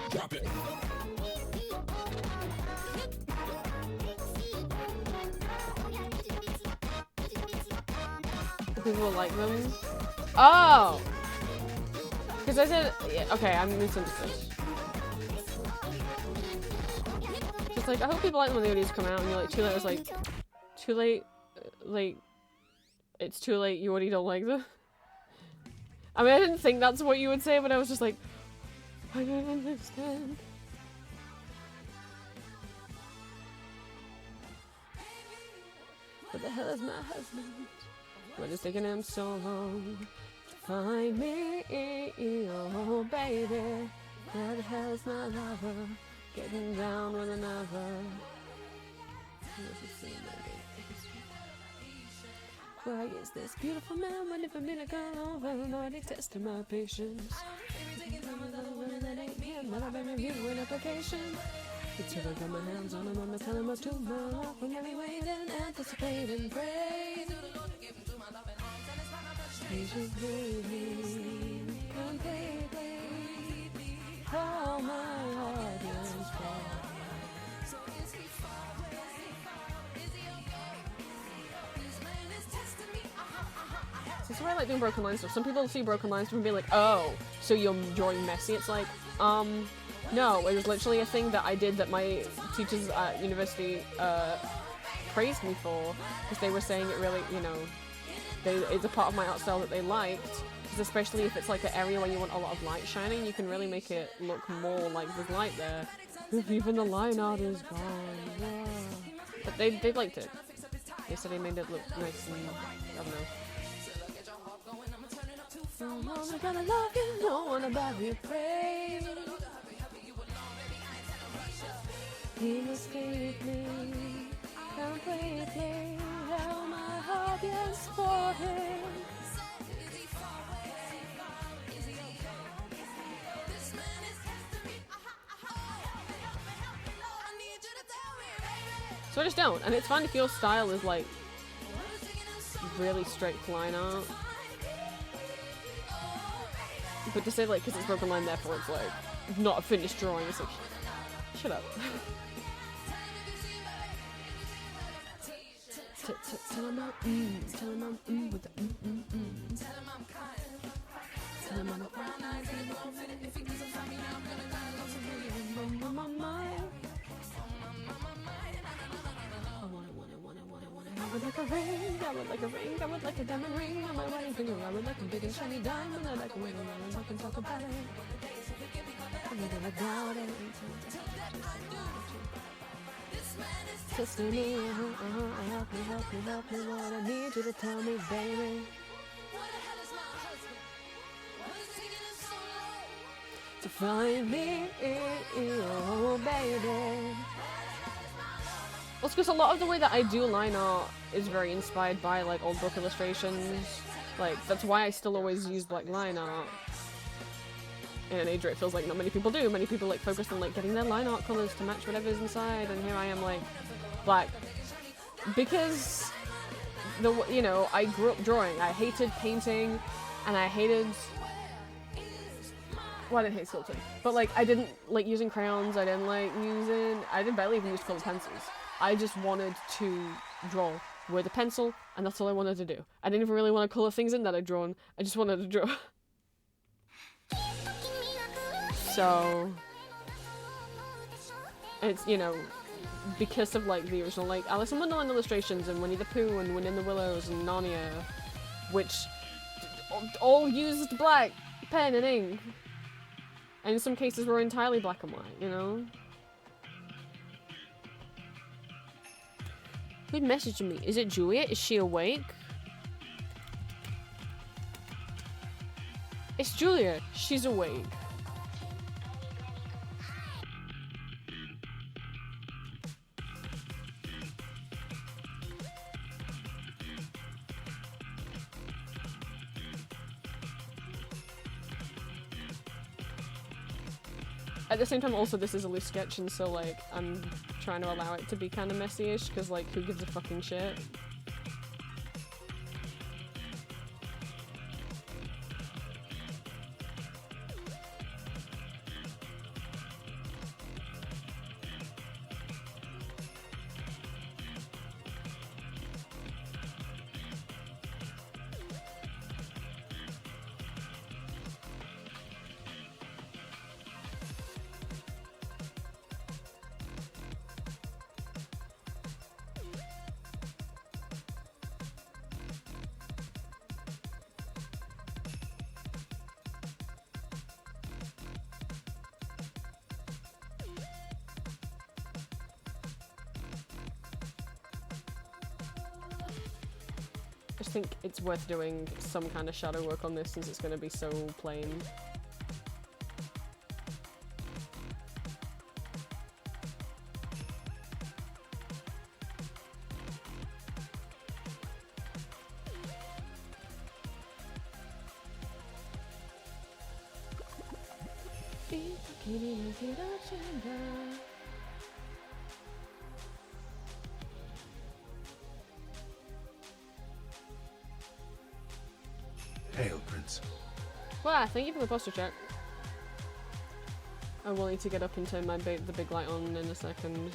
Drop it. People like them. Oh! Because I said, yeah, okay, I'm misunderstood. Just like, I hope people like them when the audios come out, and you're like, too late. I was like, too late? Like, it's too late, you already don't like them? I mean, I didn't think that's what you would say, but I was just like, I don't understand. What the hell is my husband? What is taking him so long to find me? Oh, baby. Where the hell is my lover? Getting down with another. Why is this beautiful man when never been a girl over? I'm already testing my patience. Reviewing application. It's till I got my hands on him, I'm telling him too much. I'm really waiting, anticipating, praying. Completely. How my heart is falling. This is why I like doing broken line stuff. Some people see broken lines and be like, oh, so you're drawing messy. It's like, no, it was literally a thing that I did that my teachers at university praised me for, because they were saying it really, you know, it's a part of my art style that they liked, because especially if it's like an area where you want a lot of light shining, you can really make it look more like there's light there. If even the line art is gone, yeah. But they liked it. They said they made it look nice and, I don't know. Someone's gonna love you, no one about you, pray. He must leave me completely. How my heart yearns for him. So I just don't, and it's fine if your style is like really straight line art. But to say like, because it's broken line, therefore it's like not a finished drawing, it's like, shut up. Tell him I'm with the Tell him I'm I would like a ring, I would like a ring, I would like a diamond ring on my wedding finger. I would like a big and shiny diamond, I like a ring, I can talk about it. I'm gonna doubt it. Testing me, help me, what I need you to tell me, baby. To find me, oh baby. Also, because a lot of the way that I do line art is very inspired by like old book illustrations. Like, that's why I still always use black line art. In an age where it feels like not many people do. Many people like focus on like getting their line art colors to match whatever's inside, and here I am like black. Because you know, I grew up drawing. I hated painting, and I hated. Well, I didn't hate sculpting, but like I didn't like using crayons. I didn't barely even use colored pencils. I just wanted to draw with a pencil, and that's all I wanted to do. I didn't even really want to color things in that I'd drawn. I just wanted to draw. So it's, you know, because of like the original like Alice in Wonderland illustrations and Winnie the Pooh and Wind in the Willows and Narnia, which all used black pen and ink, and in some cases were entirely black and white, you know? Who's messaging me? Is it Juliet? Is she awake? It's Juliet. She's awake. At the same time, also, this is a loose sketch, and so, like, I'm trying to allow it to be kind of messy-ish, because, like, who gives a fucking shit? just think it's worth doing some kind of shadow work on this since it's going to be so plain. Hail, Prince. Well, thank you for the posture check. I will need to get up and turn my the big light on in a second.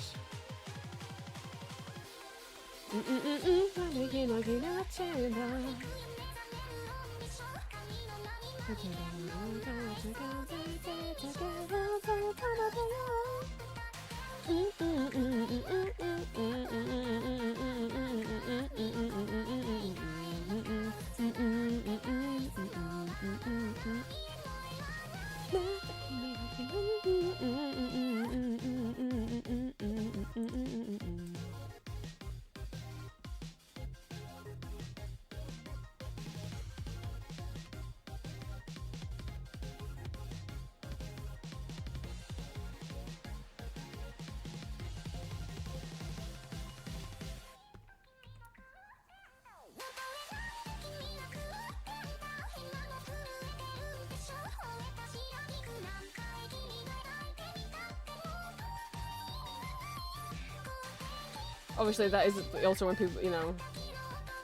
Obviously, that is also when people, you know,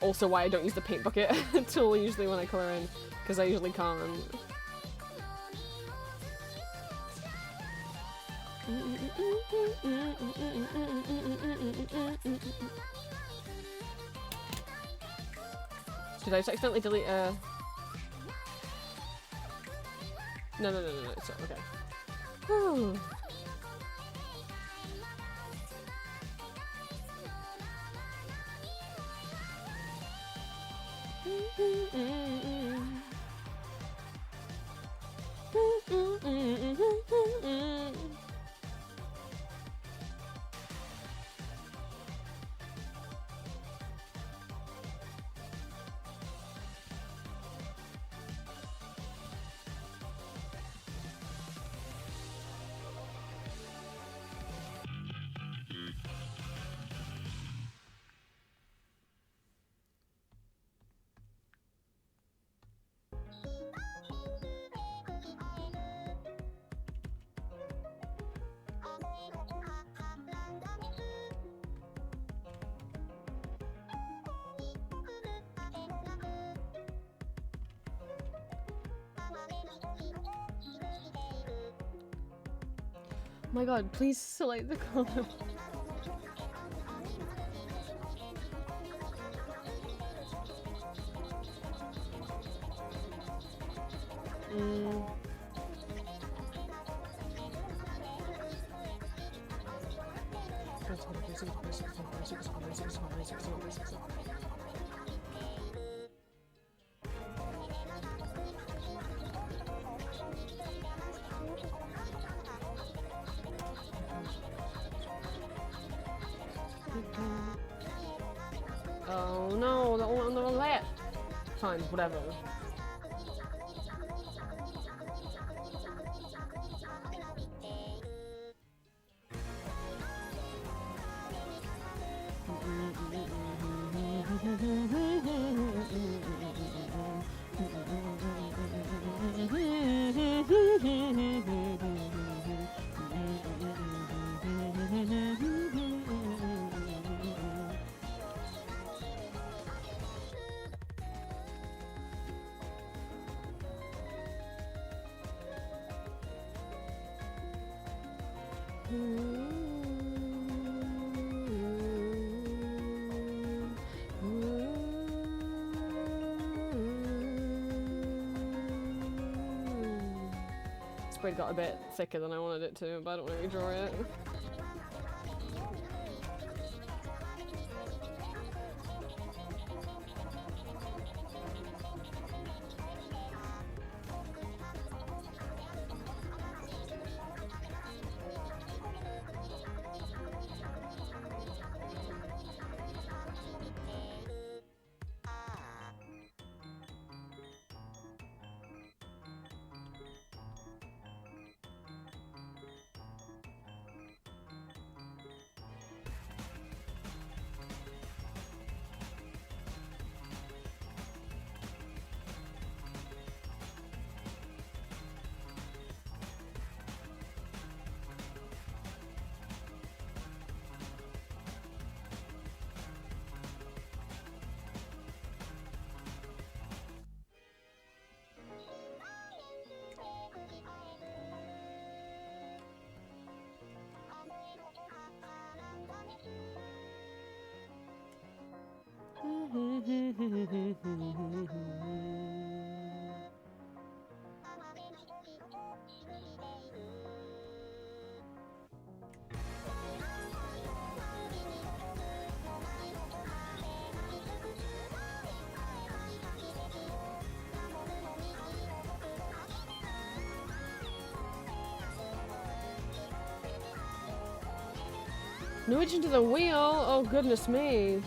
also why I don't use the paint bucket tool usually when I colour in, because I usually can't. Did I just accidentally delete No, it's not, okay. Whew. My god, please select the color. Oh no, the one on the left. Fine, whatever. Spread got a bit thicker than I wanted it to, but I don't want to redraw it. New addition to the wheel? Oh, goodness me.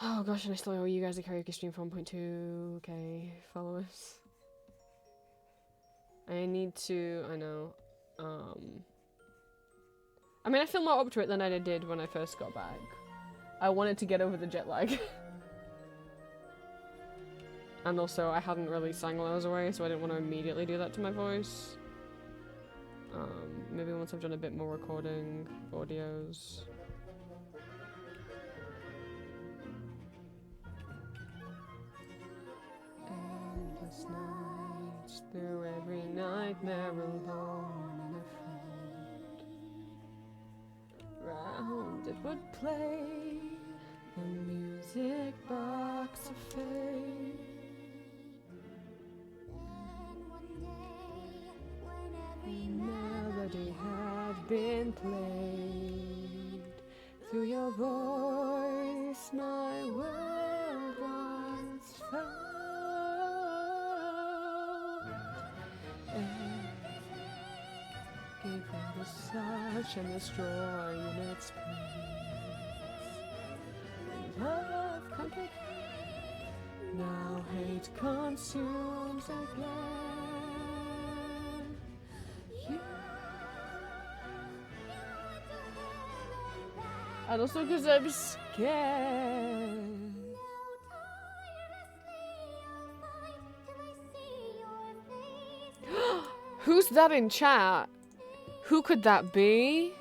Oh gosh, and I still owe you guys a karaoke stream for 1.2k followers. I need to, I know. I mean, I feel more up to it than I did when I first got back. I wanted to get over the jet lag. And also, I hadn't really sang while I was away, so I didn't want to immediately do that to my voice. Maybe once I've done a bit more recording audios. Endless nights, through every nightmare alone and a friend. Round it would play the music box of fate. Melody had been played through your voice, my world was found. And gave her the such and this joy in its place. Love conquered, now hate consumes again. And also because I'm scared. Who's that in chat? Who could that be?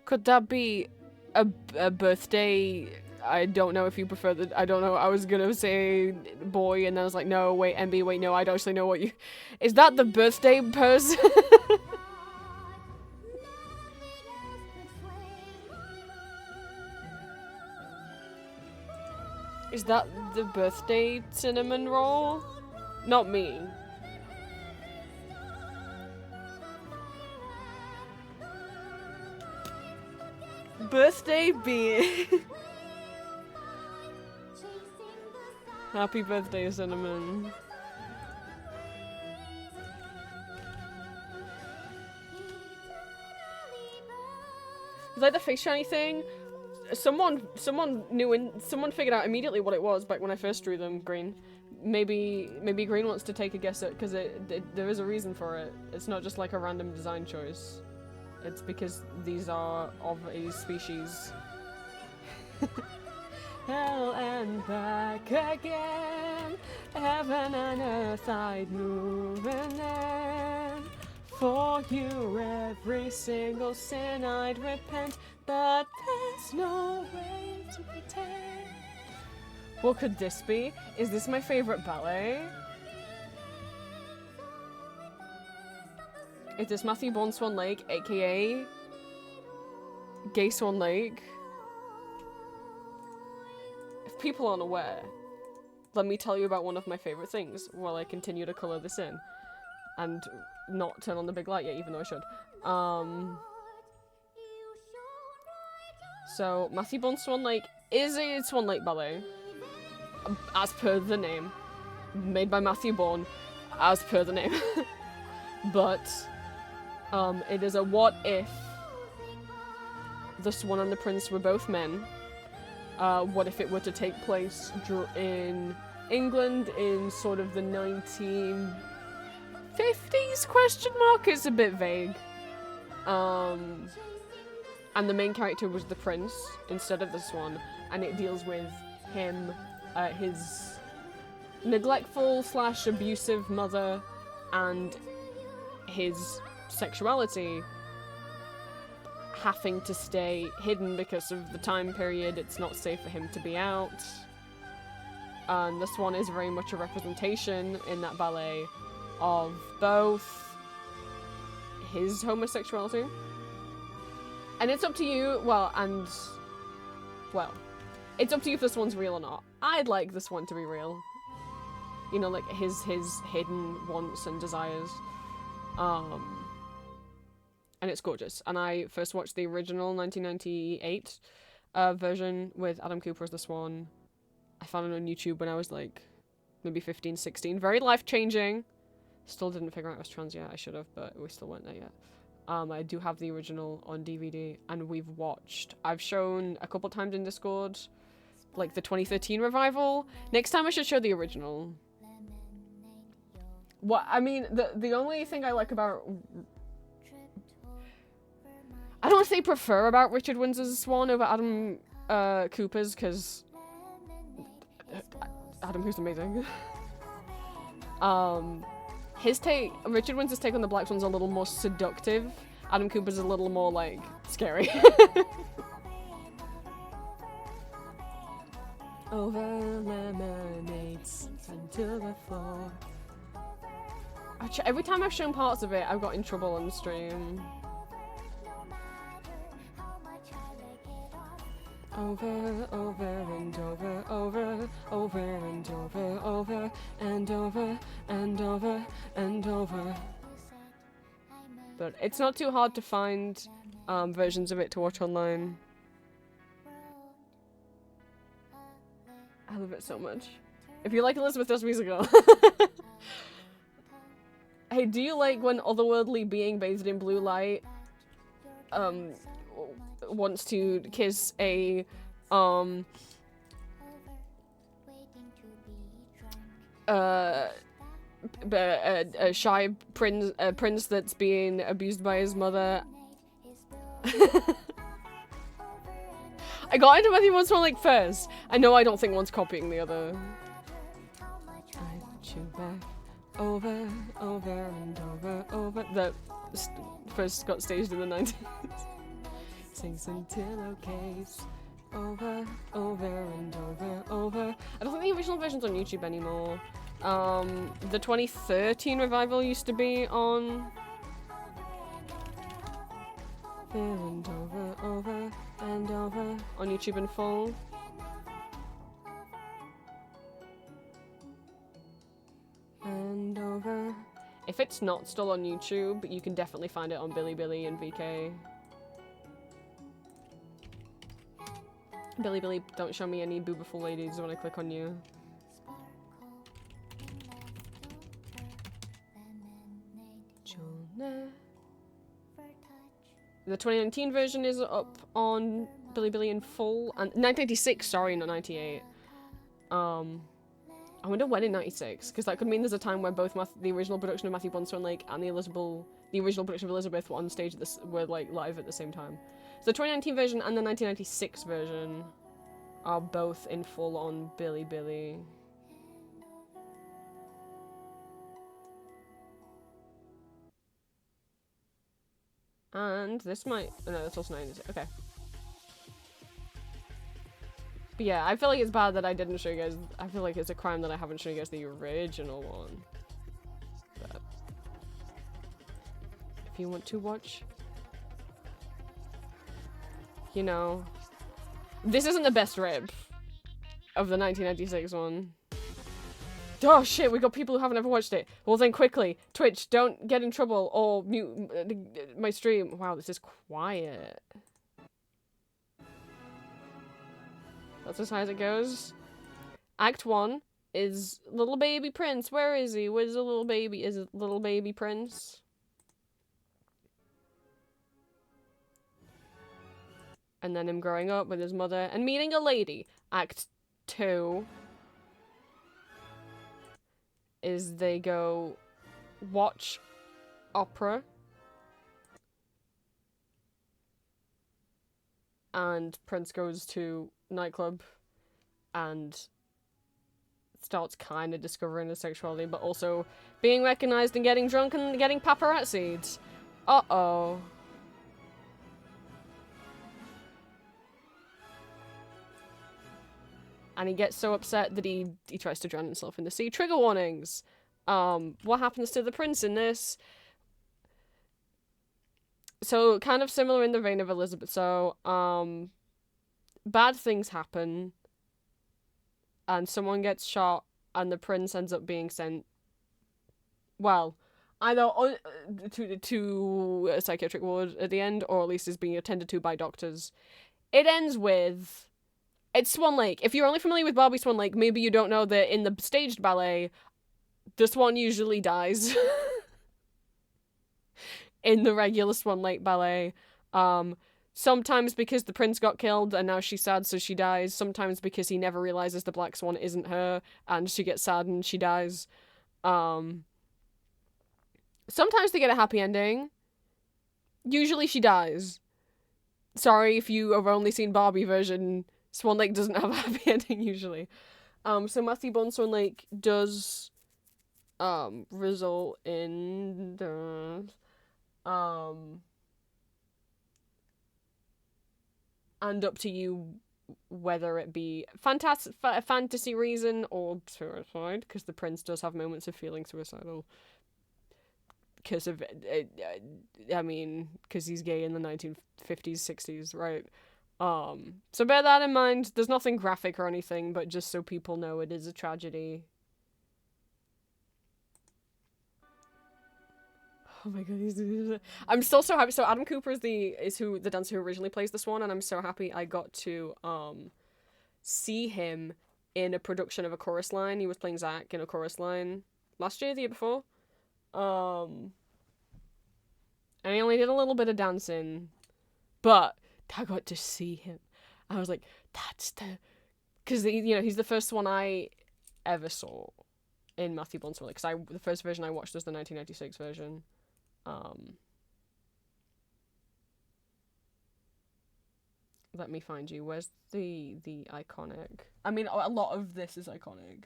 Could that be a birthday? I don't know if you prefer the. I don't know. I was gonna say boy, and then I was like, no, wait, MB, wait, no, I don't actually know what you. Is that the birthday person? Is that the birthday cinnamon roll? Not me. Birthday beer. Happy birthday, Cinnamon. Like the face shiny thing, someone knew and someone figured out immediately what it was back when I first drew them green. Maybe Green wants to take a guess at because there is a reason for it. It's not just like a random design choice. It's because these are of a species. Hell and back again, heaven and earth I'd move and then for you every single sin I'd repent, but there's no way to pretend. What could this be? Is this my favorite ballet? Is this Matthew Bourne Swan Lake, aka Gay Swan Lake? If people aren't aware, let me tell you about one of my favorite things while I continue to colour this in. And not turn on the big light yet, even though I should. So, Matthew Bourne Swan Lake is a Swan Lake ballet, as per the name. Made by Matthew Bourne, as per the name. But, it is a what if the Swan and the Prince were both men. What if it were to take place in England in sort of the 1950s, question mark? It's a bit vague. And the main character was the prince instead of the swan, and it deals with him, his neglectful / abusive mother, and his sexuality having to stay hidden because of the time period. It's not safe for him to be out. And this one is very much a representation in that ballet of both his homosexuality. And it's up to you, well, it's up to you if this one's real or not. I'd like this one to be real. You know, like his hidden wants and desires. And it's gorgeous. And I first watched the original 1998 version with Adam Cooper as the Swan. I found it on YouTube when I was like maybe 15, 16. Very life-changing. Still didn't figure out I was trans yet. I should have, but we still weren't there yet. I do have the original on DVD, and I've shown a couple times in Discord, like the 2013 revival. Next time I should show the original. What, I mean, the only thing I like about... I don't say prefer about Richard Windsor's Swan over Adam Cooper's, because Adam Cooper's amazing. Richard Windsor's take on the Black Swan's a little more seductive. Adam Cooper's a little more, like, scary. Over lemonades until the floor. Every time I've shown parts of it, I've got in trouble on the stream. Over and over, over and over and over. But it's not too hard to find versions of it to watch online. I love it so much. If you like Elizabeth Does Musical. Hey, do you like when otherworldly being bathed in blue light wants to kiss a shy prince that's being abused by his mother? I got into Matthew once one like first. I know I don't think one's copying the other. I want you back over and over. That first got staged in the 90s. Sings until okays. Over and over. I don't think the original version's on YouTube anymore. The 2013 revival used to be on... And over on YouTube in full. And over. If it's not still on YouTube, you can definitely find it on Bilibili and VK. Bilibili, don't show me any boobiful ladies when I click on you. The 2019 version is up on Bilibili in full, and 1996, sorry, not 98. I wonder when in 96, because that could mean there's a time where both the original production of Matthew Bonstone Lake and the original production of Elizabeth were on stage were like live at the same time. So the 2019 version and the 1996 version are both in full on Bilibili. And this might... Oh, no, that's also 96. Okay. But yeah, I feel like it's bad that I didn't show you guys... I feel like it's a crime that I haven't shown you guys the original one. But... if you want to watch... you know... this isn't the best rip of the 1996 one. Oh shit, we got people who haven't ever watched it. Well then quickly, Twitch, don't get in trouble or mute my stream. Wow, this is quiet. That's as high as it goes. Act 1 is little baby prince. Where is he? Where's the little baby? Is it little baby prince? And then him growing up with his mother and meeting a lady. Act 2 is they go watch opera and Prince goes to nightclub and starts kind of discovering his sexuality, but also being recognized and getting drunk and getting paparazzi'd. Uh-oh. and he gets so upset that he tries to drown himself in the sea. Trigger warnings. What happens to the prince in this? So, kind of similar in the vein of Elizabeth. So, bad things happen, and someone gets shot, and the prince ends up being sent, well, either to a psychiatric ward at the end, or at least is being attended to by doctors. It ends with... It's Swan Lake. If you're only familiar with Barbie Swan Lake, maybe you don't know that in the staged ballet, the swan usually dies. In the regular Swan Lake ballet. Sometimes because the prince got killed and now she's sad so she dies. Sometimes because he never realizes the black swan isn't her and she gets sad and she dies. Sometimes they get a happy ending. Usually she dies. Sorry if you have only seen Barbie version. Swan Lake doesn't have a happy ending usually. So Matthew Bond Swan Lake does result in the and up to you whether it be fantasy reason or suicide, because the prince does have moments of feeling suicidal because of I mean, because he's gay in the 1950s 60s, right? So bear that in mind. There's nothing graphic or anything, but just so people know it is a tragedy. Oh my god, I'm still so happy. So Adam Cooper is the dancer who originally plays the Swan, and I'm so happy I got to see him in a production of A Chorus Line. He was playing Zach in A Chorus Line last year, the year before. And he only did a little bit of dancing, but I got to see him. I was like, that's the... Because, he's the first one I ever saw in Matthew Bond Swan Lake. Because the first version I watched was the 1996 version. Let me find you. Where's the iconic? I mean, a lot of this is iconic.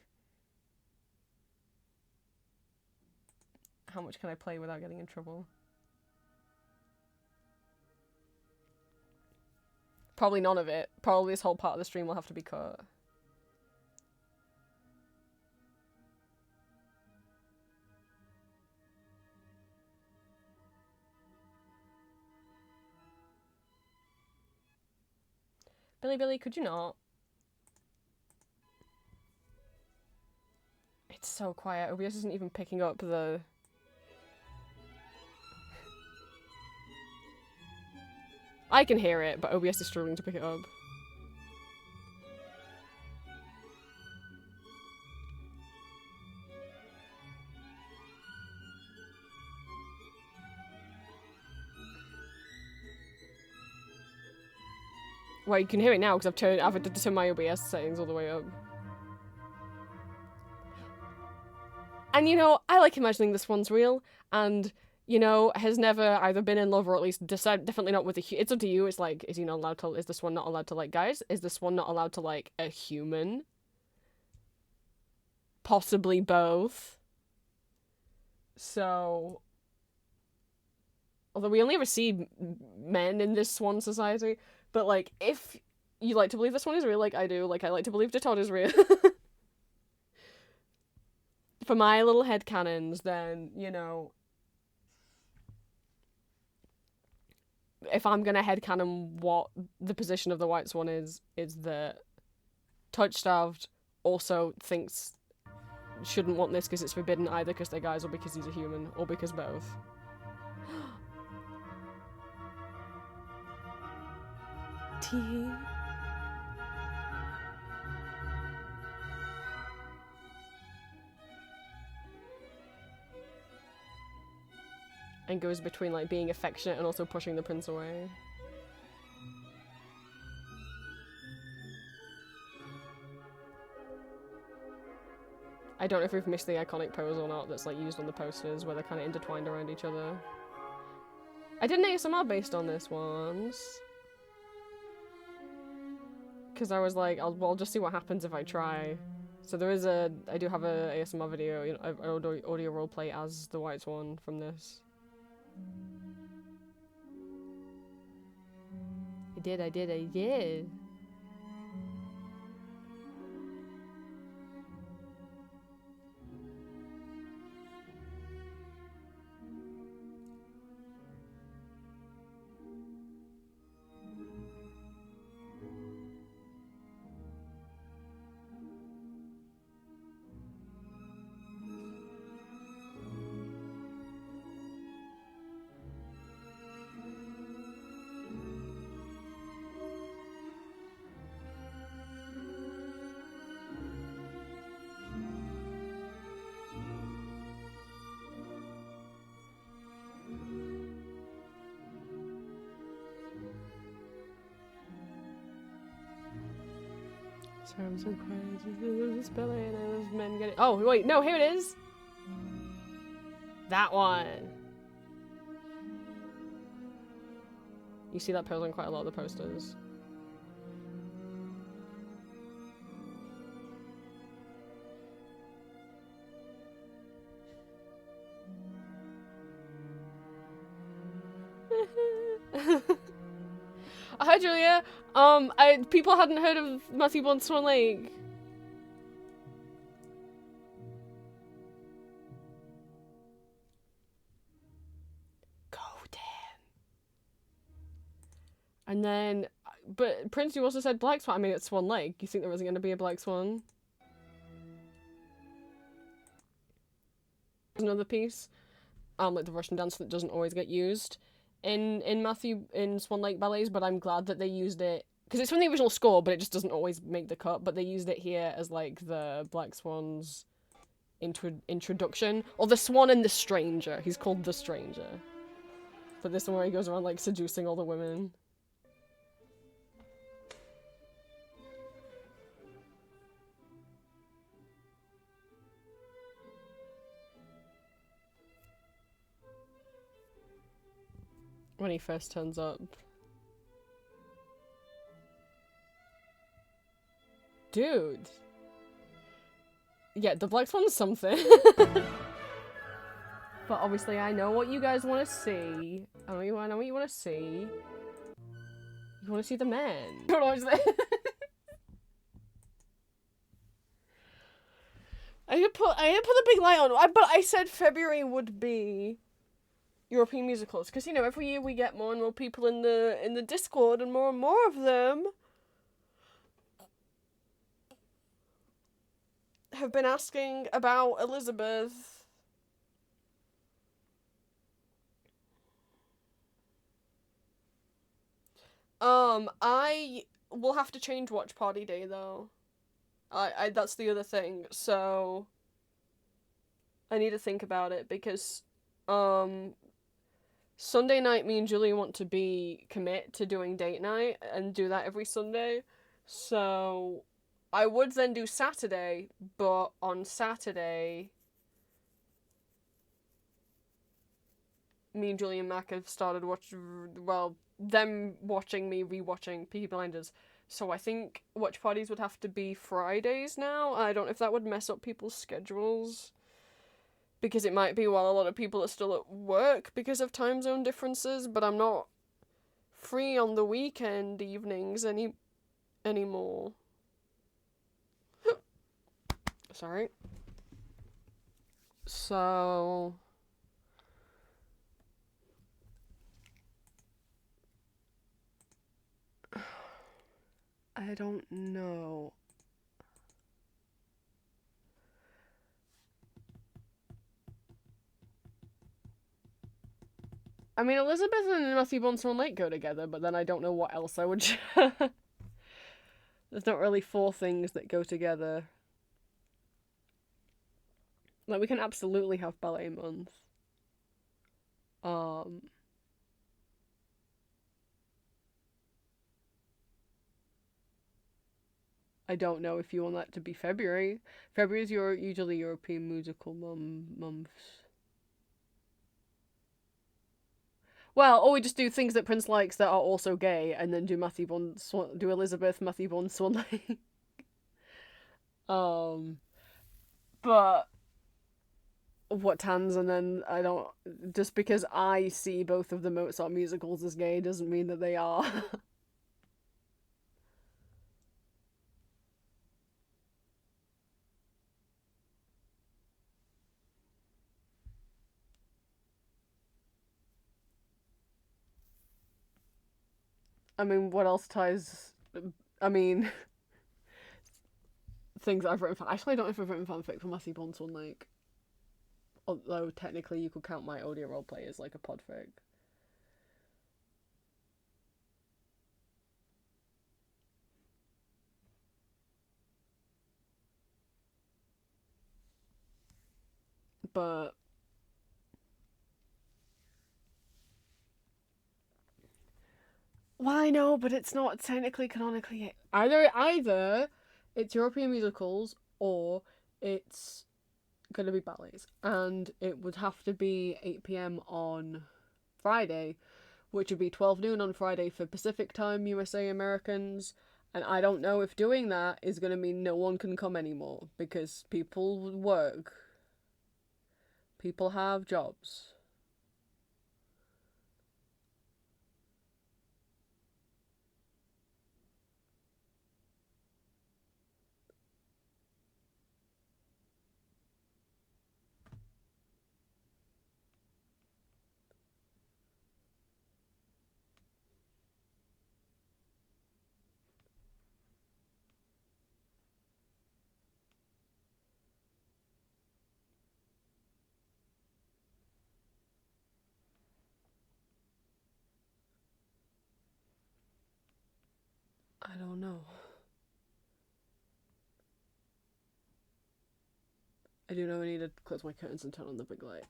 How much can I play without getting in trouble? Probably none of it. Probably this whole part of the stream will have to be cut. Billy, could you not? It's so quiet. OBS isn't even picking up the... I can hear it, but OBS is struggling to pick it up. Well, you can hear it now because I've turned my OBS settings all the way up. And I like imagining this one's real, and has never either been in love or at least definitely not with it's up to you. It's like, is this one not allowed to like guys? Is this one not allowed to like a human? Possibly both. So, although we only ever see men in this swan society, but like, if you like to believe this one is real, like I do, like I like to believe Todd is real. For my little headcanons, then, if I'm gonna headcanon what the position of the White Swan is that Touchstarved also thinks shouldn't want this because it's forbidden, either because they're guys or because he's a human, or because both. Tee. And goes between like being affectionate and also pushing the prince away. I don't know if we've missed the iconic pose or not that's like used on the posters where they're kind of intertwined around each other. I did an ASMR based on this once. Because I was like, I'll just see what happens if I try. So I do have a ASMR video, an audio roleplay as the White Swan from this. I did. Sorry, I'm so crazy. Spelling of men getting. Oh wait, no, here it is. That one. You see that pose on quite a lot of the posters. Hi, Julia. People hadn't heard of Matthew Bond Swan Lake. Go damn. And then, but Prince, you also said Black Swan. I mean, it's Swan Lake. You think there was going to be a Black Swan? Another piece, like the Russian dance that doesn't always get used in Swan Lake ballets, but I'm glad that they used it because it's from the original score, but it just doesn't always make the cut. But they used it here as like the Black Swan's introduction, or the Swan and the Stranger. He's called the Stranger, but this one where he goes around like seducing all the women. When he first turns up. Dude. Yeah, the Black Swan's something. But obviously I know what you guys want to see. I know what you want to see. You want to see the man. Don't know what I didn't put the big light on, but I said February would be European musicals, because, you know, every year we get more and more people in the Discord, and more of them have been asking about Elizabeth. I will have to change watch party day, though. I that's the other thing, so I need to think about it, because, Sunday night, me and Julie want to commit to doing date night and do that every Sunday. So I would then do Saturday, but on Saturday, me and Julie and Mac have started them watching me rewatching Peaky Blinders. So I think watch parties would have to be Fridays now. I don't know if that would mess up people's schedules, because it might be while a lot of people are still at work because of time zone differences, but I'm not free on the weekend evenings anymore. Sorry. So I don't know. I mean, Elizabeth and Matthew Bond Swan Lake go together, but then I don't know what else I would. There's not really 4 things that go together. Like, we can absolutely have ballet month. I don't know if you want that to be February. February is usually European musical months. Well, or we just do things that Prince likes that are also gay, and then do do Elizabeth, Matthew Bond, Swan Lake. But what tans, and then I don't. Just because I see both of the Mozart musicals as gay doesn't mean that they are. I mean, what else ties? I mean, things I've written. Actually, I don't know if I've written fanfic for Matthew Bond Swan Lake. Although technically, you could count my audio roleplay as like a podfic. But well, I know, but it's not technically canonically either. it's European musicals or it's gonna be ballets, and it would have to be 8 p.m. on Friday, which would be 12 noon on Friday for Pacific time, USA Americans. And I don't know if doing that is gonna mean no one can come anymore because people work, people have jobs. I don't know. I do know I need to close my curtains and turn on the big light.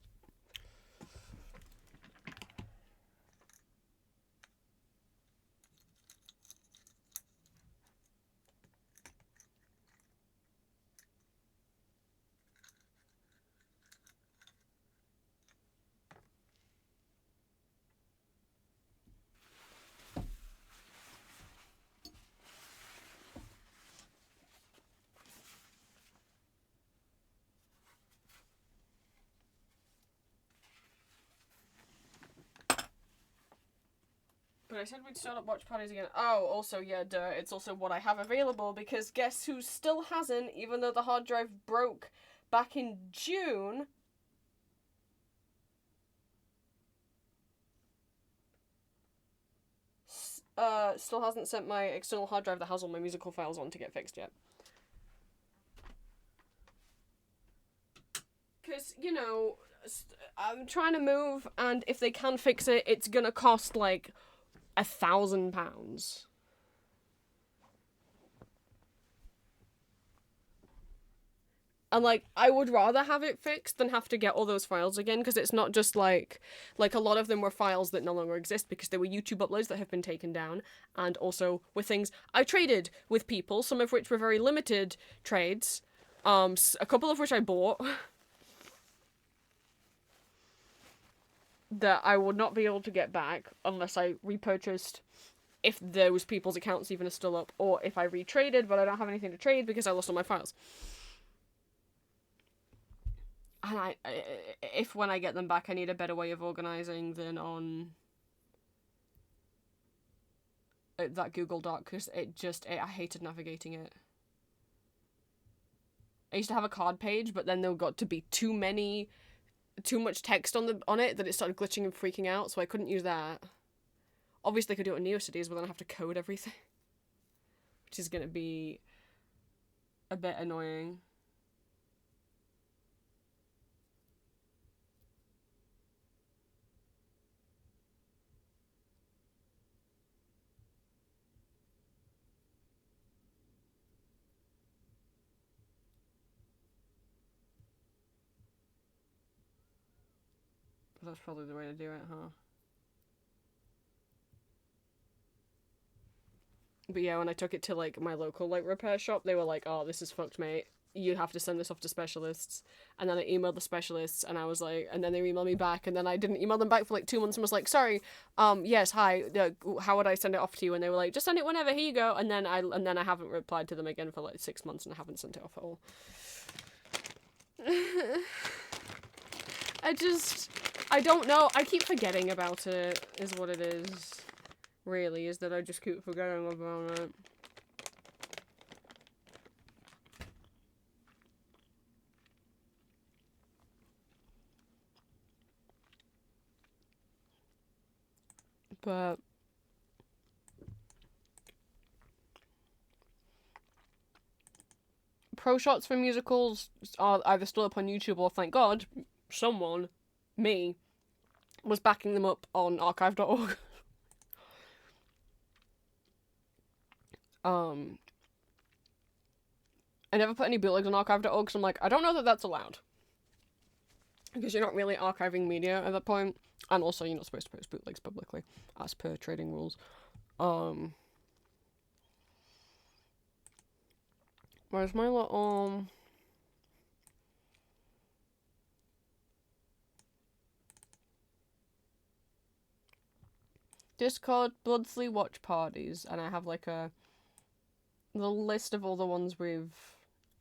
But I said we'd start up watch parties again. Oh, also, yeah, duh, it's also what I have available, because guess who still hasn't, even though the hard drive broke back in June? Still hasn't sent my external hard drive that has all my musical files on to get fixed yet. Because, you know, I'm trying to move, and if they can fix it, it's gonna cost, like, £1,000. And, like, I would rather have it fixed than have to get all those files again, because it's not just, like, a lot of them were files that no longer exist because they were YouTube uploads that have been taken down, and also with things I traded with people, some of which were very limited trades, a couple of which I bought, that I would not be able to get back unless I repurchased, if those people's accounts even are still up, or if I retraded, but I don't have anything to trade because I lost all my files. And if when I get them back, I need a better way of organizing than on that Google Doc, because I hated navigating it. I used to have a card page, but then there got to be too much text on it that it started glitching and freaking out, so I couldn't use that. Obviously, I could do it on NeoCities, but then I have to code everything, which is gonna be a bit annoying. But that's probably the way to do it, huh? But yeah, when I took it to, like, my local, like, repair shop, they were like, oh, this is fucked, mate. You have to send this off to specialists. And then I emailed the specialists, and I was like, and then they emailed me back, and then I didn't email them back for, like, 2 months and was like, sorry, yes, hi, how would I send it off to you? And they were like, just send it whenever, here you go. And then I haven't replied to them again for, like, 6 months, and I haven't sent it off at all. I don't know. I keep forgetting about it, is what it is. Really, is that I just keep forgetting about it. But pro shots for musicals are either still up on YouTube or, thank God, someone, me, was backing them up on archive.org. I never put any bootlegs on archive.org, so I'm like, I don't know that that's allowed. Because you're not really archiving media at that point. And also, you're not supposed to post bootlegs publicly, as per trading rules. Where's my little... Discord Bloodsley watch parties, and I have like the list of all the ones we've...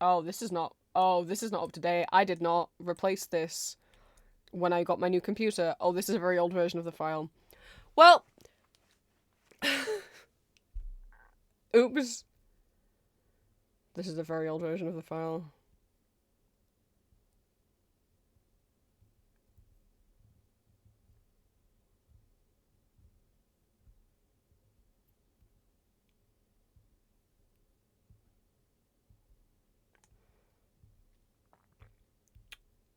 Oh, this is not up to date. I did not replace this when I got my new computer. Oh, this is a very old version of the file. Well... Oops. This is a very old version of the file.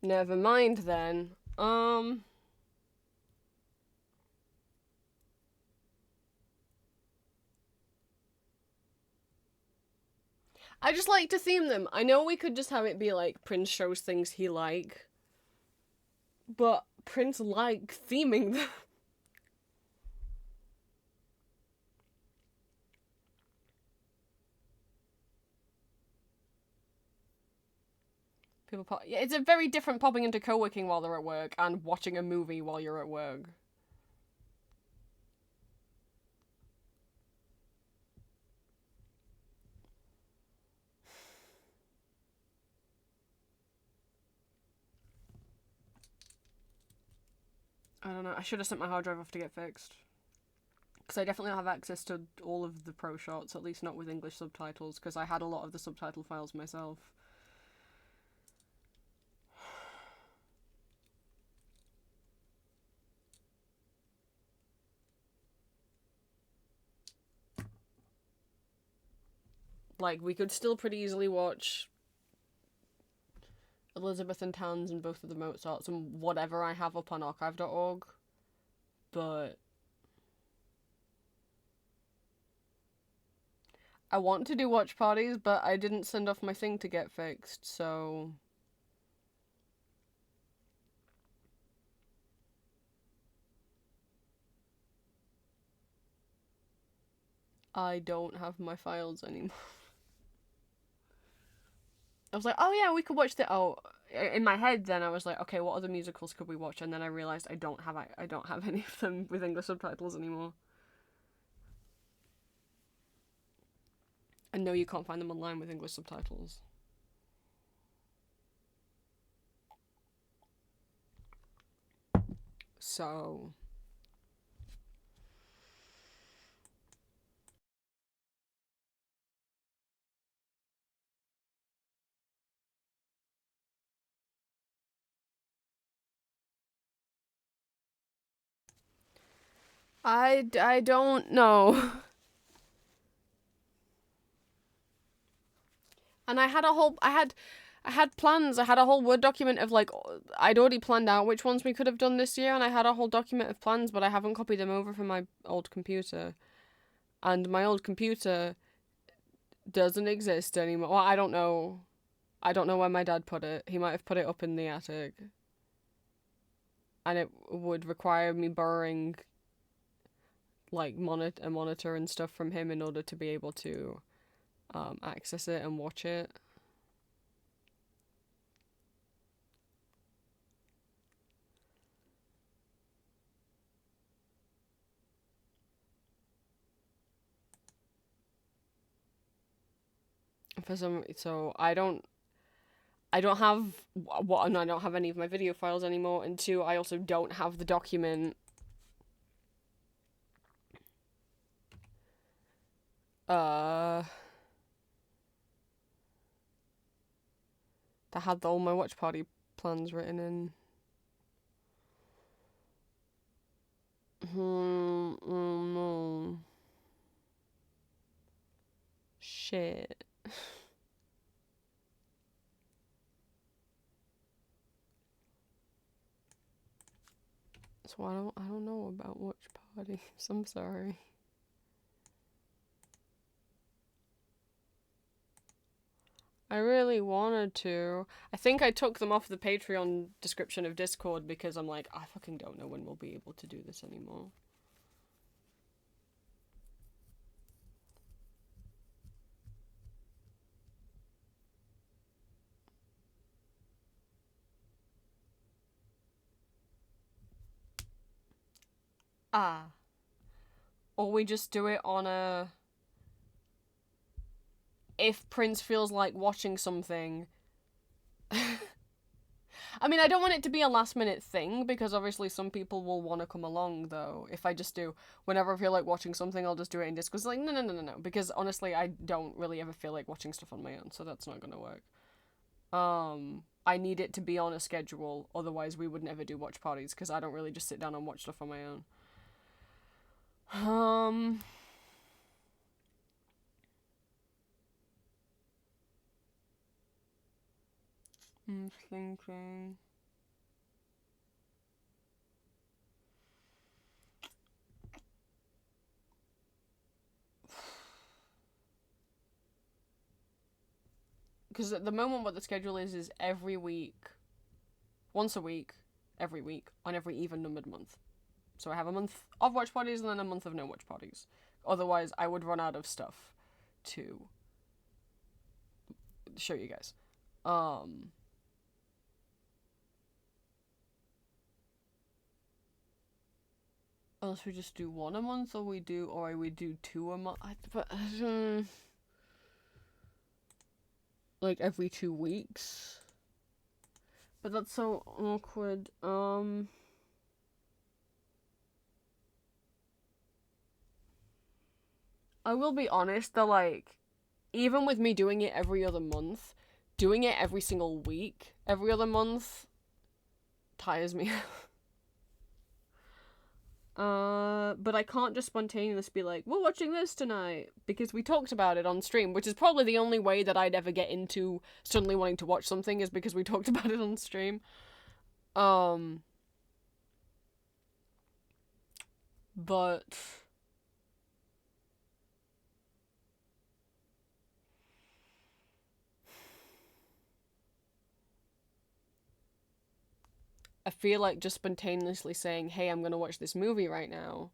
Never mind then. I just like to theme them. I know we could just have it be like Prince shows things he like, but Prince like theming them. People pop. Yeah, it's a very different popping into co-working while they're at work and watching a movie while you're at work. I don't know. I should have sent my hard drive off to get fixed. Because I definitely don't have access to all of the pro shots, at least not with English subtitles, because I had a lot of the subtitle files myself. Like, we could still pretty easily watch Elizabeth and Tans and both of the Mozarts and whatever I have up on archive.org, but I want to do watch parties, but I didn't send off my thing to get fixed, so I don't have my files anymore. I was like, oh yeah, we could watch the... Oh, in my head then I was like, okay, what other musicals could we watch? And then I realised I don't have any of them with English subtitles anymore. And no, you can't find them online with English subtitles. So... I don't know. And I had plans. I had a whole Word document of like, I'd already planned out which ones we could have done this year, and I had a whole document of plans, but I haven't copied them over from my old computer. And my old computer doesn't exist anymore. Well, I don't know. I don't know where my dad put it. He might have put it up in the attic. And it would require me borrowing like a monitor and stuff from him in order to be able to access it and watch it. So I don't have one, I don't have any of my video files anymore, and two, I also don't have the document that had all my watch party plans written in. No. Shit. So I don't know about watch parties. I'm sorry. I really wanted to. I think I took them off the Patreon description of Discord because I'm like, I fucking don't know when we'll be able to do this anymore. Or we just do it on a... If Prince feels like watching something... I mean, I don't want it to be a last-minute thing, because obviously some people will want to come along, though. If I just do, whenever I feel like watching something, I'll just do it in Discord. It's like, no. Because, honestly, I don't really ever feel like watching stuff on my own, so that's not gonna work. I need it to be on a schedule, otherwise we would never do watch parties, because I don't really just sit down and watch stuff on my own. I'm thinking... Because at the moment what the schedule is every week, once a week, every week, on every even-numbered month. So I have a month of watch parties and then a month of no watch parties. Otherwise, I would run out of stuff to show you guys. Unless we just do one a month, or we do 2 a month. Like every 2 weeks. But that's so awkward. I will be honest, though, like, even with me doing it every other month, doing it every single week, every other month, tires me. But I can't just spontaneously be like, we're watching this tonight, because we talked about it on stream, which is probably the only way that I'd ever get into suddenly wanting to watch something, is because we talked about it on stream. But... I feel like just spontaneously saying, hey, I'm gonna watch this movie right now,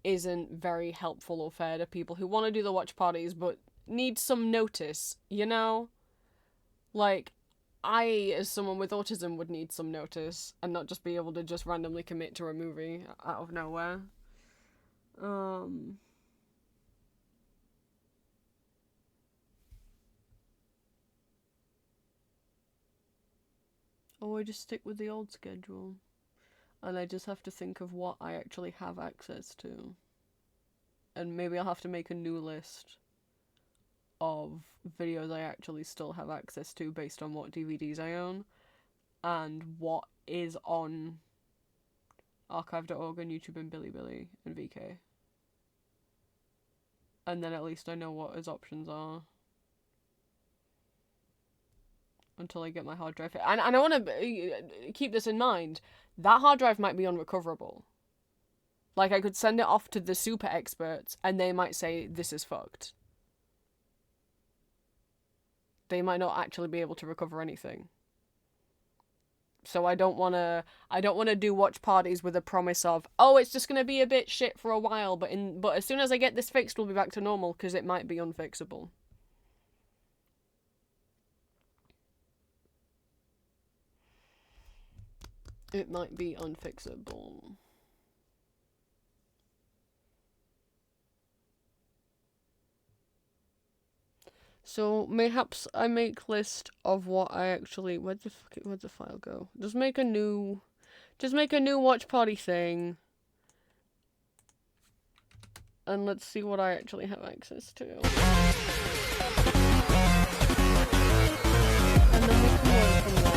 isn't very helpful or fair to people who want to do the watch parties but need some notice, you know? Like, I, as someone with autism, would need some notice and not just be able to just randomly commit to a movie out of nowhere. Or I just stick with the old schedule. And I just have to think of what I actually have access to. And maybe I'll have to make a new list of videos I actually still have access to based on what DVDs I own. And what is on archive.org and YouTube and Bilibili and VK. And then at least I know what his options are. Until I get my hard drive. And I want to keep this in mind. That hard drive might be unrecoverable. Like, I could send it off to the super experts, and they might say, this is fucked. They might not actually be able to recover anything. So I don't want to do watch parties with a promise of, oh, it's just going to be a bit shit for a while, but as soon as I get this fixed, we'll be back to normal, because it might be unfixable. It might be unfixable. So mayhaps I make list of what I actually... Where'd the file go? Just make a new watch party thing. And let's see what I actually have access to. And then we can work from there.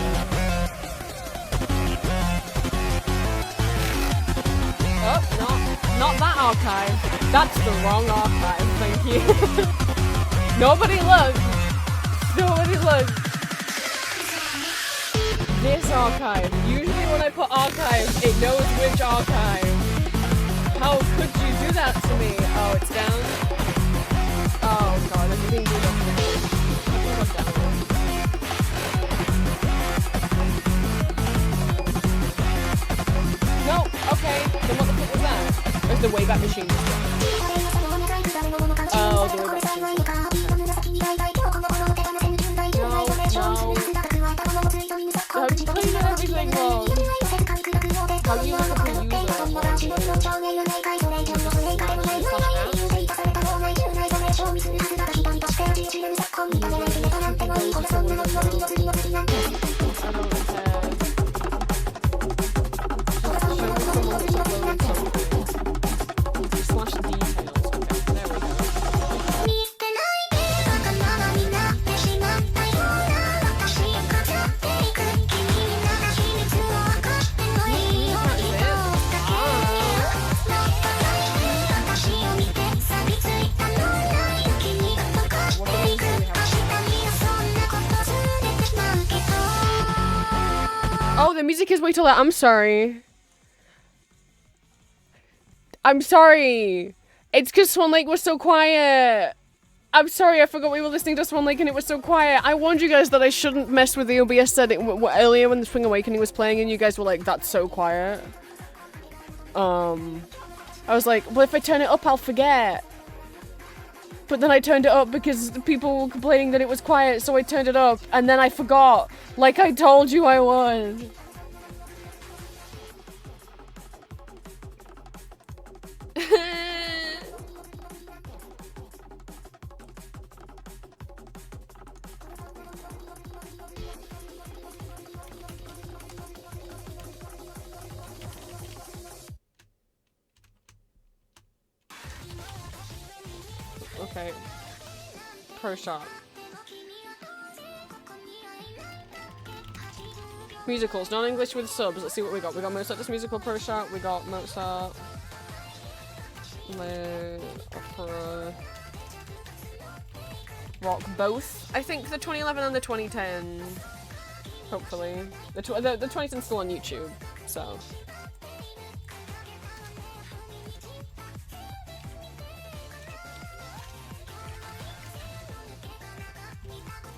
Oh, not that archive. That's the wrong archive, thank you. Nobody look. This archive. Usually when I put archive, it knows which archive. How could you do that to me? Oh, it's down? Oh god, I'm being doing No, okay. Then what the fuck was that? There's the Wayback Machine. Oh, the Wayback Machine. No. How do you clean everything wrong? How do you look up a user? the music is way too loud. I'm sorry. I'm sorry. It's because Swan Lake was so quiet. I'm sorry, I forgot we were listening to Swan Lake and it was so quiet. I warned you guys that I shouldn't mess with the OBS setting earlier when the Spring Awakening was playing and you guys were like, that's so quiet. I was like, well, if I turn it up, I'll forget. But then I turned it up because people were complaining that it was quiet, so I turned it up, and then I forgot, like I told you I would. Okay. Pro shot. Musicals, non-English with subs. Let's see what we got. We got Mozart this musical pro shot. We got Mozart. Opera. Rock. Both. I think the 2011 and the 2010. Hopefully. The 2010's still on YouTube, so.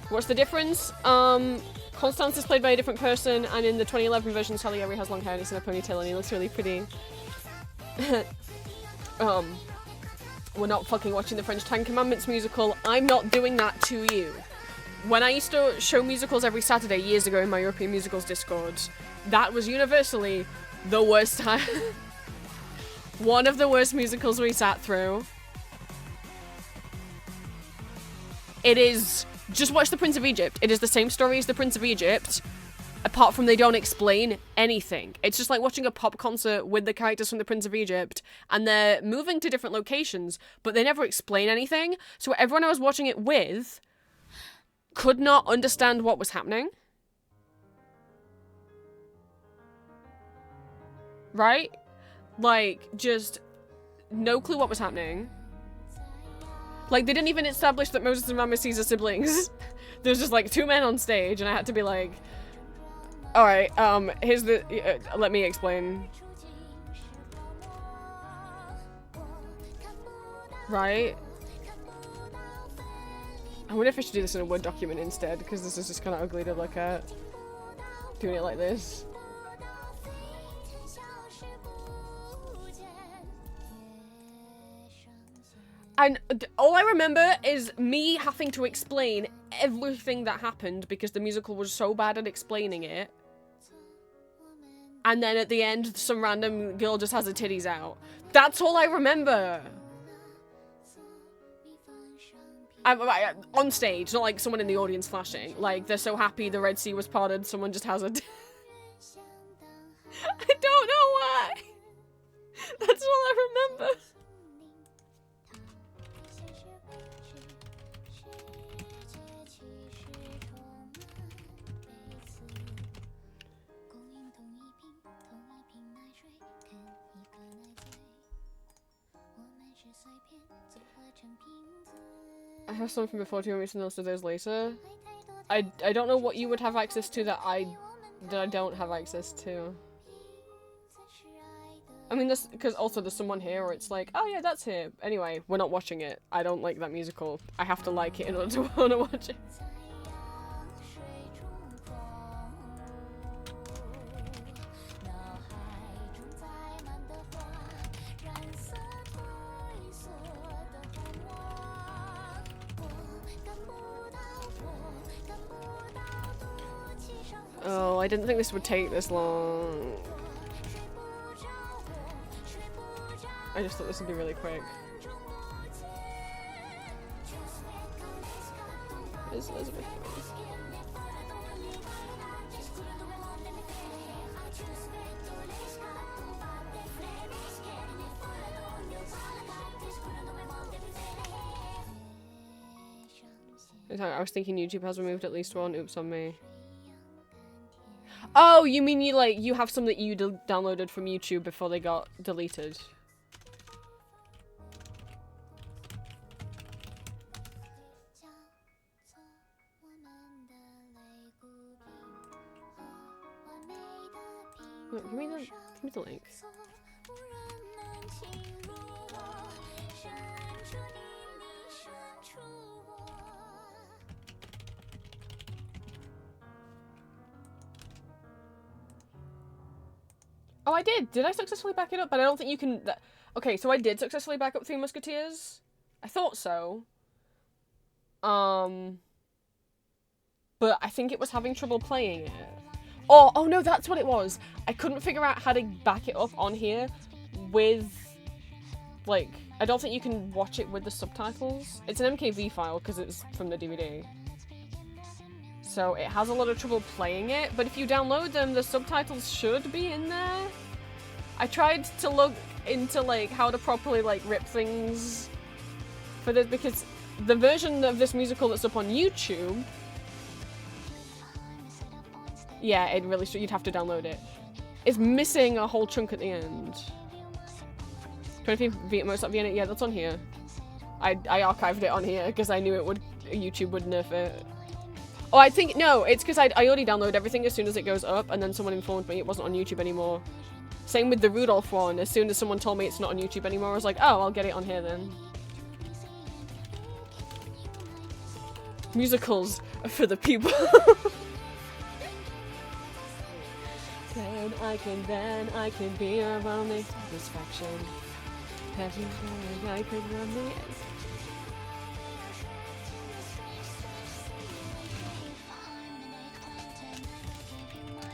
What's the difference? Constance is played by a different person, and in the 2011 version, Salieri has long hair and he's in a ponytail and he looks really pretty. We're not fucking watching the French Ten Commandments musical. I'm not doing that to you. When I used to show musicals every Saturday years ago in my European Musicals Discord, that was universally the worst time. One of the worst musicals we sat through. It is... Just watch The Prince of Egypt. It is the same story as The Prince of Egypt, apart from they don't explain anything. It's just like watching a pop concert with the characters from The Prince of Egypt, and they're moving to different locations, but they never explain anything. So everyone I was watching it with could not understand what was happening. Right? Like, just no clue what was happening. Like, they didn't even establish that Moses and Ramesses are siblings. There's just, like, two men on stage, and I had to be like, alright, here's the... let me explain. Right? I wonder if I should do this in a Word document instead, because this is just kind of ugly to look at. Doing it like this. And all I remember is me having to explain everything that happened because the musical was so bad at explaining it. And then at the end, some random girl just has her titties out. That's all I remember. On stage, not like someone in the audience flashing. Like, they're so happy the Red Sea was parted, someone just has a... I don't know why. That's all I remember. I have some from before. Do you want me to list those later? I don't know what you would have access to that I don't have access to. I mean, this because also there's someone here where it's like, oh yeah, that's here. Anyway, we're not watching it. I don't like that musical. I have to like it in order to want to watch it. Oh, I didn't think this would take this long. I just thought this would be really quick. Where's Elizabeth? I was thinking YouTube has removed at least one. Oops on me. Oh, you mean you have some that you downloaded from YouTube before they got deleted? give me the link. Oh, I did. Did I successfully back it up? But I don't think you can. Okay, so I did successfully back up Three Musketeers. I thought so. But I think it was having trouble playing it. Oh no, that's what it was. I couldn't figure out how to back it up on here with, like, I don't think you can watch it with the subtitles. It's an MKV file because it's from the DVD. So it has a lot of trouble playing it, but if you download them, the subtitles should be in there. I tried to look into, like, how to properly, like, rip things for this, because the version of this musical that's up on YouTube, yeah, it really should, you'd have to download it. It's missing a whole chunk at the end. 25 yeah, that's on here. I archived it on here because I knew YouTube would nerf it. Oh, I think, no, it's because I already download everything as soon as it goes up, and then someone informed me it wasn't on YouTube anymore. Same with the Rudolph one. As soon as someone told me it's not on YouTube anymore, I was like, oh, I'll get it on here then. Musicals are for the people. Then I can be your only satisfaction. I could run the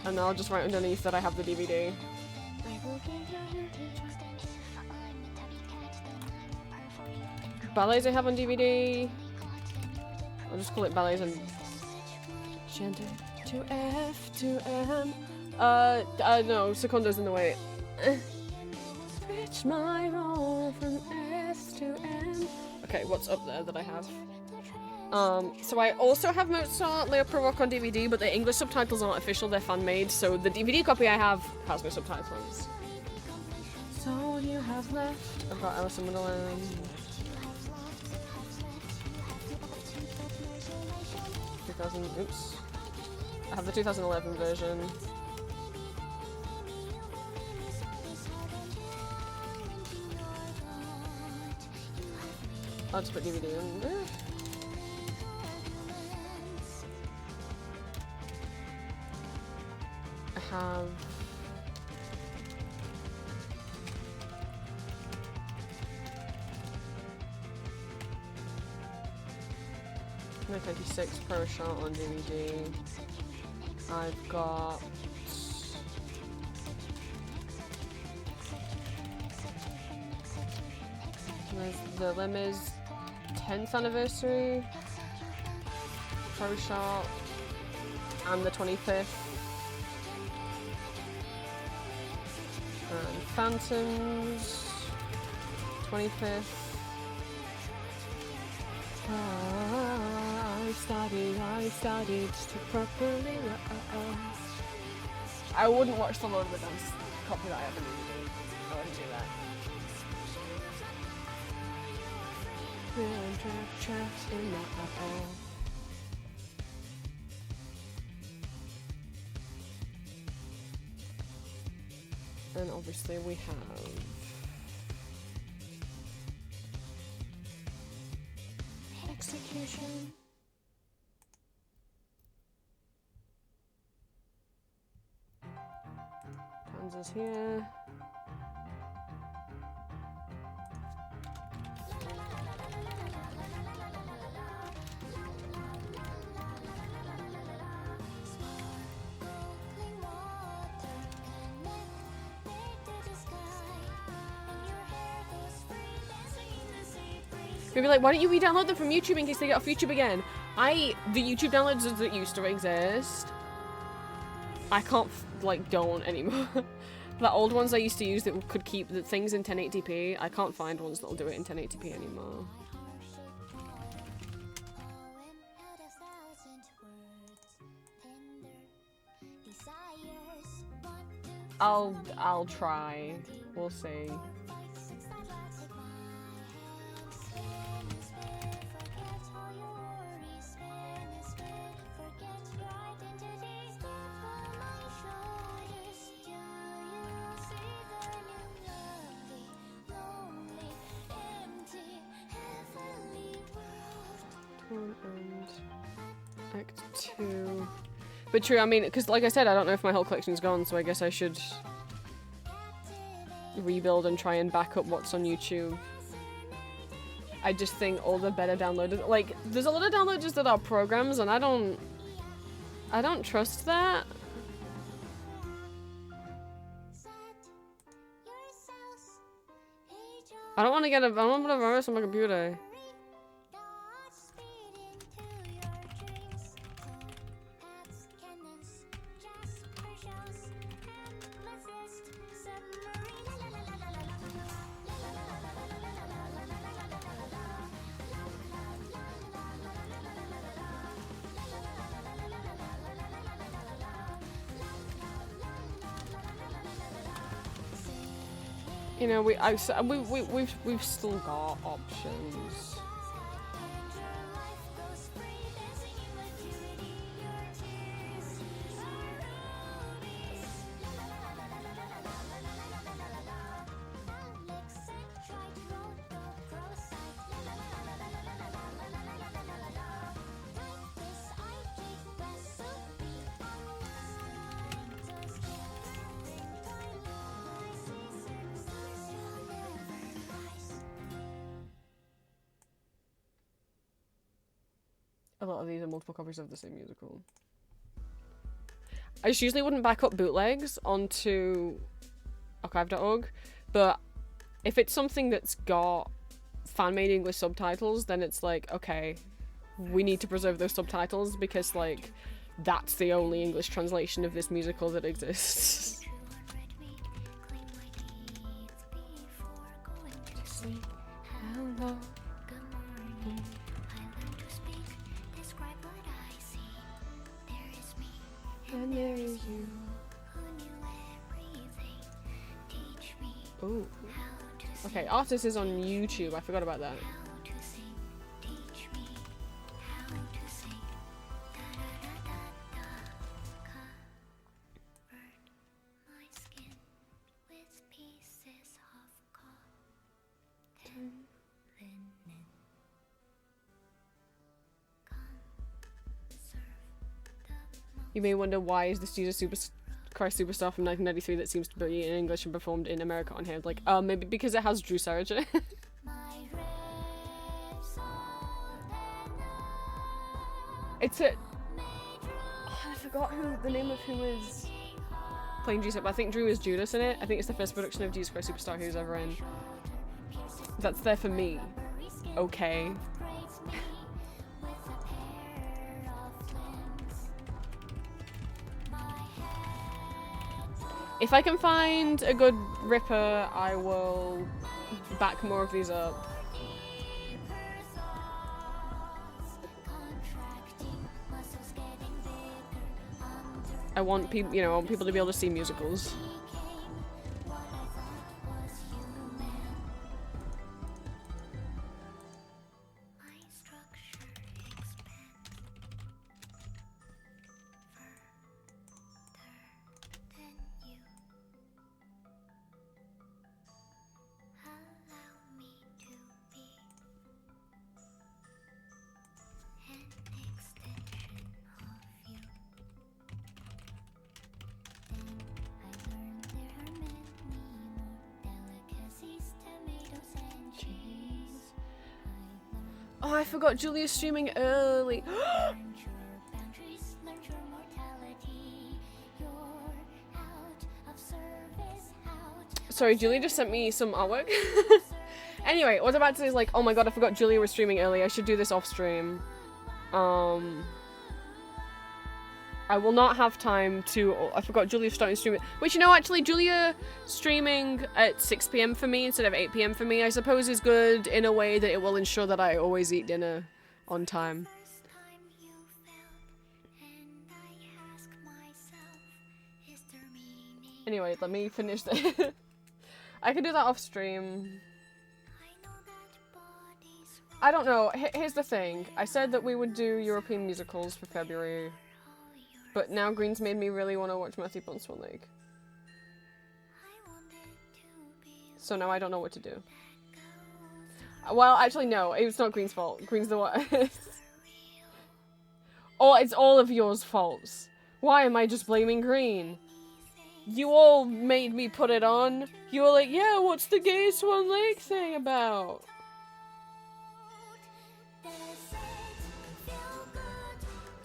and I'll just write underneath that I have the DVD. Ballets I have on DVD. I'll just call it ballets and gender to F to M. No, Secundo's in the way. Switch my role from S to M. Okay, what's up there that I have? So I also have Mozart, Leo Rock on DVD, but the English subtitles aren't official, they're fan-made, so the DVD copy I have has no subtitles. So you have left. I've got Alice in Wonderland. Oops. I have the 2011 version. I'll just put DVD in there. I have... No 26 Pro Shot on DVD. I've got... There's the Lemmes 10th anniversary Pro Shot and the 25th. And Phantoms 25th. I started to properly I wouldn't watch the Lord of the Dance copy that I have in DVD. I wouldn't do that. Trapped in my apple. And obviously we have Execution. Kansas here. You'll be like, why don't you re-download them from YouTube in case they get off YouTube again? The YouTube downloads that used to exist, I can't, don't anymore. The old ones I used to use that could keep the things in 1080p, I can't find ones that'll do it in 1080p anymore. I'll try. We'll see. Act 2. But true, I mean, because like I said, I don't know if my whole collection's gone, so I guess I should rebuild and try and back up what's on YouTube. I just think all the better downloaders, like, there's a lot of downloaders that are programs, and I don't trust that. I don't want to put a virus on my computer. You know, we've still got options. A lot of these are multiple copies of the same musical. I just usually wouldn't back up bootlegs onto archive.org, but if it's something that's got fan-made English subtitles, then it's like, okay, we need to preserve those subtitles because, like, that's the only English translation of this musical that exists. Hello. And there is you. Ooh. Okay, Artist is on YouTube. I forgot about that. You may wonder why is this Jesus Christ Superstar from 1993 that seems to be in English and performed in America on here. Like, maybe because it has Drew Sarich in it. It's a... Oh, I forgot the name of who is playing Jesus, but I think Drew is Judas in it. I think it's the first production of Jesus Christ Superstar who's ever in. That's there for me. Okay. If I can find a good ripper, I will back more of these up. I want people, you know, I want people to be able to see musicals. Oh, I forgot Julia's streaming early. Sorry, Julia just sent me some artwork. Anyway, what I was about to say is like, oh my god, I forgot Julia was streaming early. I should do this off stream. I will not have time to... I forgot Julia's starting streaming. Which, you know, actually, Julia streaming at 6 PM for me instead of 8 PM for me, I suppose is good in a way that it will ensure that I always eat dinner on time. Anyway, let me finish this. I can do that off stream. I don't know. Here's the thing. I said that we would do European musicals for February. But now Green's made me really want to watch Matthew Bond Swan Lake. So now I don't know what to do. Well, actually no, it's not Green's fault. Green's the one. Oh, it's all of yours faults. Why am I just blaming Green? You all made me put it on. You were like, yeah, what's the Gay Swan Lake thing about?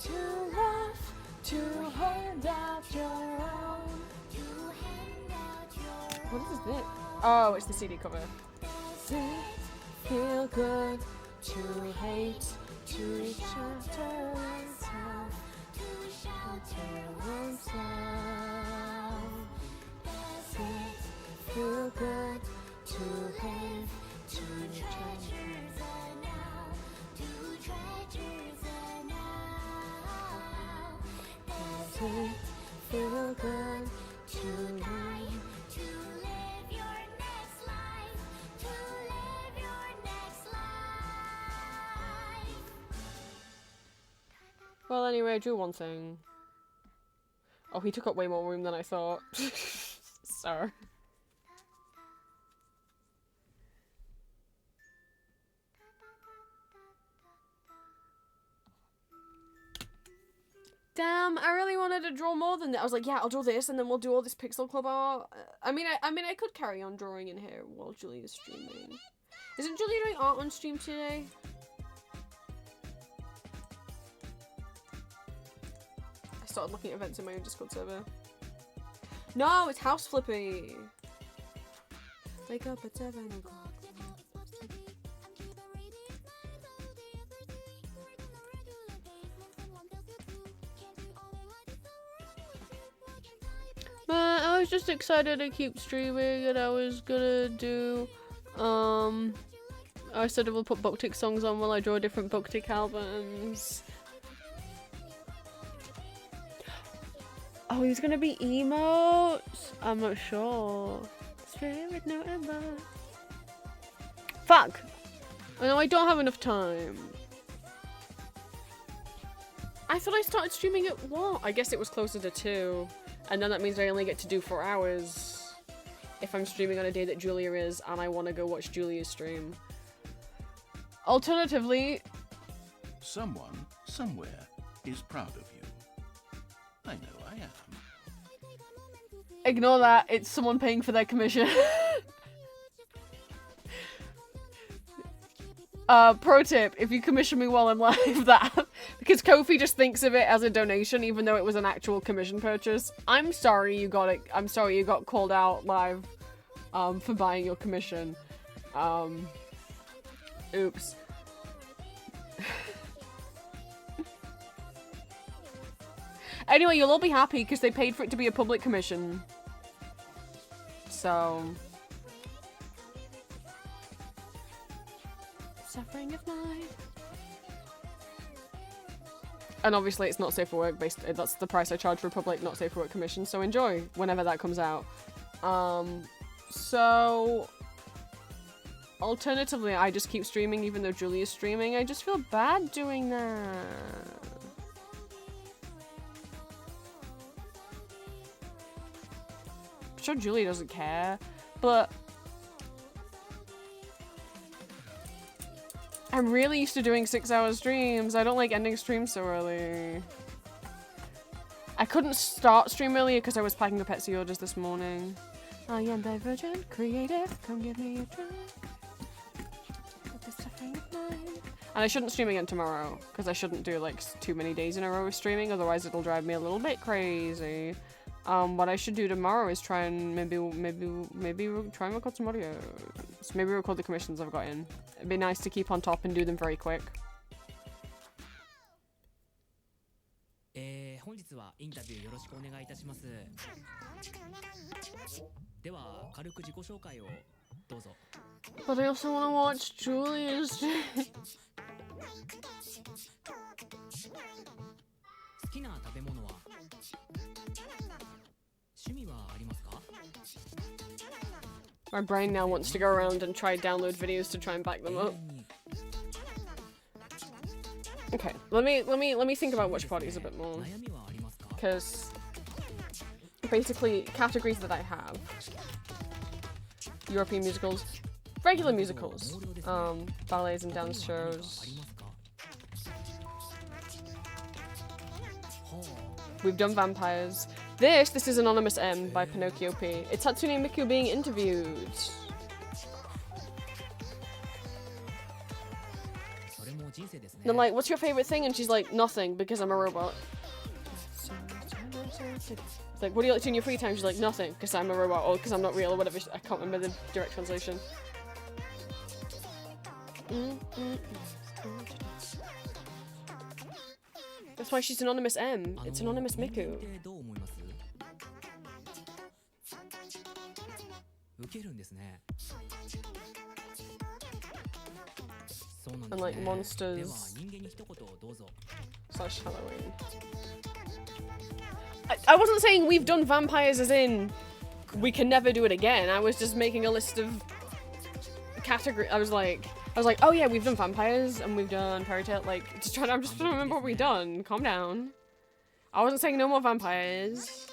To laugh, to hand out your own. What is this? Oh, it's the CD cover. Does it feel good to hate, to shatter oneself, to shatter oneself? Does it feel good to hate, to treasure the now, to treasure the now? Does it feel good to live, to live your next life, to live your next life? Well, anyway, I drew one thing. Oh, he took up way more room than I thought. Sorry. Damn, I really wanted to draw more than that. I was like, yeah, I'll draw this, and then we'll do all this Pixel Club art. I mean, I could carry on drawing in here while Julia's streaming. Isn't Julia doing art on stream today? I started looking at events in my own Discord server. No, it's House Flippy. Wake up at 7 o'clock. Man, I was just excited to keep streaming, and I was gonna do, I said I will put Buktik songs on while I draw different Buktik albums. Oh, he's gonna be emotes? I'm not sure. Spirit November. Fuck! I know I don't have enough time. I thought I started streaming at what? I guess it was closer to 2. And then that means I only get to do 4 hours if I'm streaming on a day that Julia is and I want to go watch Julia's stream. Alternatively, someone, somewhere, is proud of you. I know I am. Ignore that, it's someone paying for their commission. Pro tip, if you commission me while I'm live, that because Kofi just thinks of it as a donation even though it was an actual commission purchase. I'm sorry you got it. I'm sorry you got called out live for buying your commission. Oops. Anyway, you'll all be happy because they paid for it to be a public commission. So suffering of mine. And obviously it's not safe for work based, that's the price I charge for public not safe for work commission, so enjoy whenever that comes out. So alternatively I just keep streaming even though Julia's streaming. I just feel bad doing that. I'm sure Julia doesn't care, but I'm really used to doing 6-hour streams. I don't like ending streams so early. I couldn't start stream earlier because I was packing up Etsy orders this morning. I am divergent, creative, come give me a try. And I shouldn't stream again tomorrow because I shouldn't do like too many days in a row of streaming, otherwise it'll drive me a little bit crazy. What I should do tomorrow is try and maybe try and record some audio. So maybe record the commissions I've got in. It'd be nice to keep on top and do them very quick. 本日はインタビューよろしくお願いいたします。では軽く自己紹介をどうぞ。But I also want to watch Julia's. 好きな食べ物は？趣味はありますか？ My brain now wants to go around and try download videos to try and back them up. Okay, let me think about which parties a bit more. Because basically categories that I have: European musicals, regular musicals, ballets and dance shows, We've done vampires. This is Anonymous M by Pinocchio P. It's Hatsune Miku being interviewed. They're like, what's your favorite thing? And she's like, nothing, because I'm a robot. It's like, what do you like to do in your free time? She's like, nothing, because I'm a robot, or because I'm not real, or whatever. I can't remember the direct translation. That's why she's Anonymous M. It's Anonymous Miku. And like monsters / Halloween. I wasn't saying we've done vampires as in we can never do it again. I was just making a list of category. I was like, oh yeah, we've done vampires and we've done fairy tale. Like, I'm just trying to remember what we've done. Calm down. I wasn't saying no more vampires.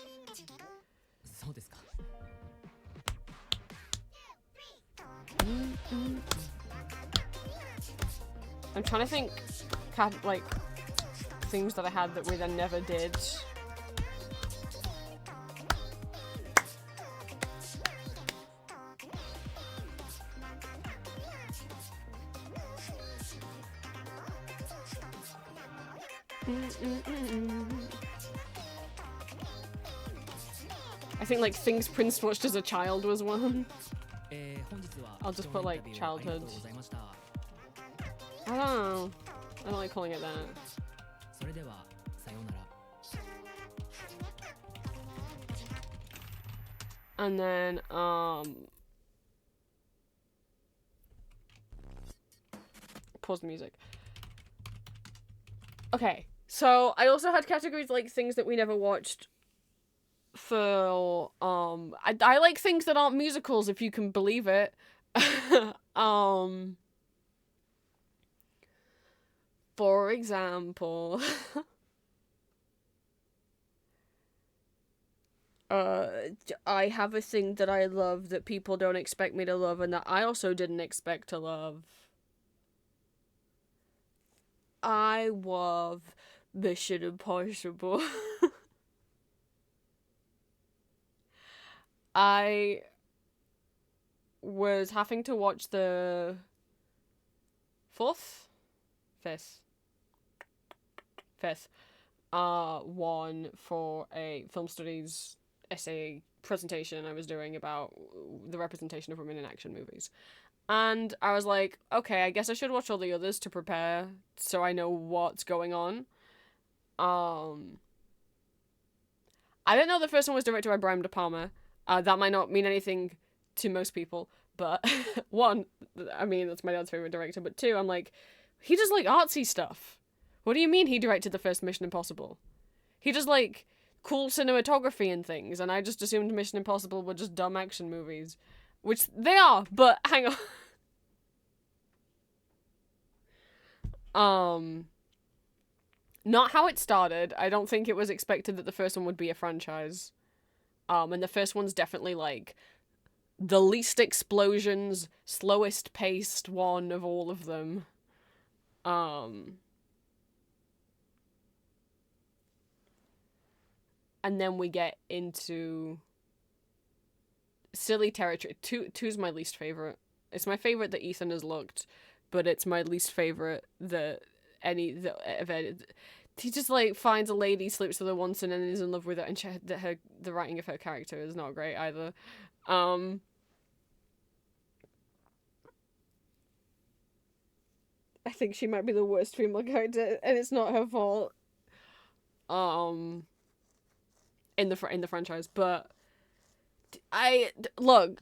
I'm trying to think, like, things that I had that we then never did. I think like things Prince watched as a child was one. I'll just put like childhood. I don't know. I don't like calling it that. And then pause the music. Okay. So I also had categories like things that we never watched for I like things that aren't musicals, if you can believe it. For example, I have a thing that I love that people don't expect me to love and that I also didn't expect to love. I love Mission Impossible. I was having to watch the fifth one for a film studies essay presentation I was doing about the representation of women in action movies. And I was like, okay, I guess I should watch all the others to prepare so I know what's going on. I don't know the first one was directed by Brian De Palma. That might not mean anything to most people, but one, I mean, that's my dad's favorite director, but two, I'm like, he does like artsy stuff. What do you mean he directed the first Mission Impossible? He does like cool cinematography and things, and I just assumed Mission Impossible were just dumb action movies. Which they are, but hang on. Not how it started. I don't think it was expected that the first one would be a franchise. And the first one's definitely like the least explosions, slowest paced one of all of them. And then we get into silly territory. Two's my least favorite. It's my favorite that Ethan has looked, but it's my least favorite that he just like finds a lady, sleeps with her once, and then is in love with her, and the writing of her character is not great either. I think she might be the worst female character, and it's not her fault. In the franchise, but look.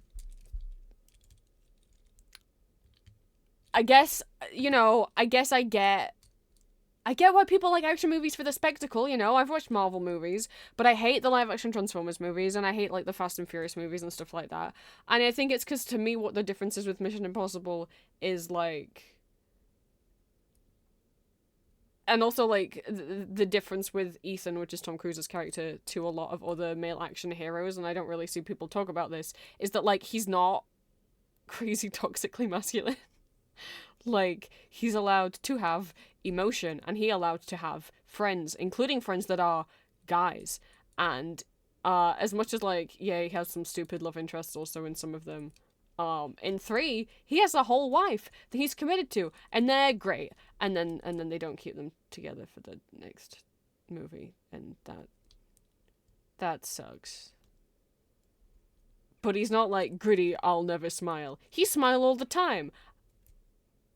I guess, you know, I get why people like action movies for the spectacle, you know. I've watched Marvel movies, but I hate the live action Transformers movies, and I hate like the Fast and Furious movies and stuff like that. And I think it's because to me what the difference is with Mission Impossible is like, and also like the difference with Ethan, which is Tom Cruise's character, to a lot of other male action heroes, and I don't really see people talk about this, is that like he's not crazy toxically masculine. Like, he's allowed to have emotion, and he allowed to have friends, including friends that are guys. And as much as like, yeah, he has some stupid love interests also in some of them, in 3 he has a whole wife that he's committed to, and they're great. And then they don't keep them together for the next movie, and that sucks. But he's not like gritty, I'll never smile. He smile all the time.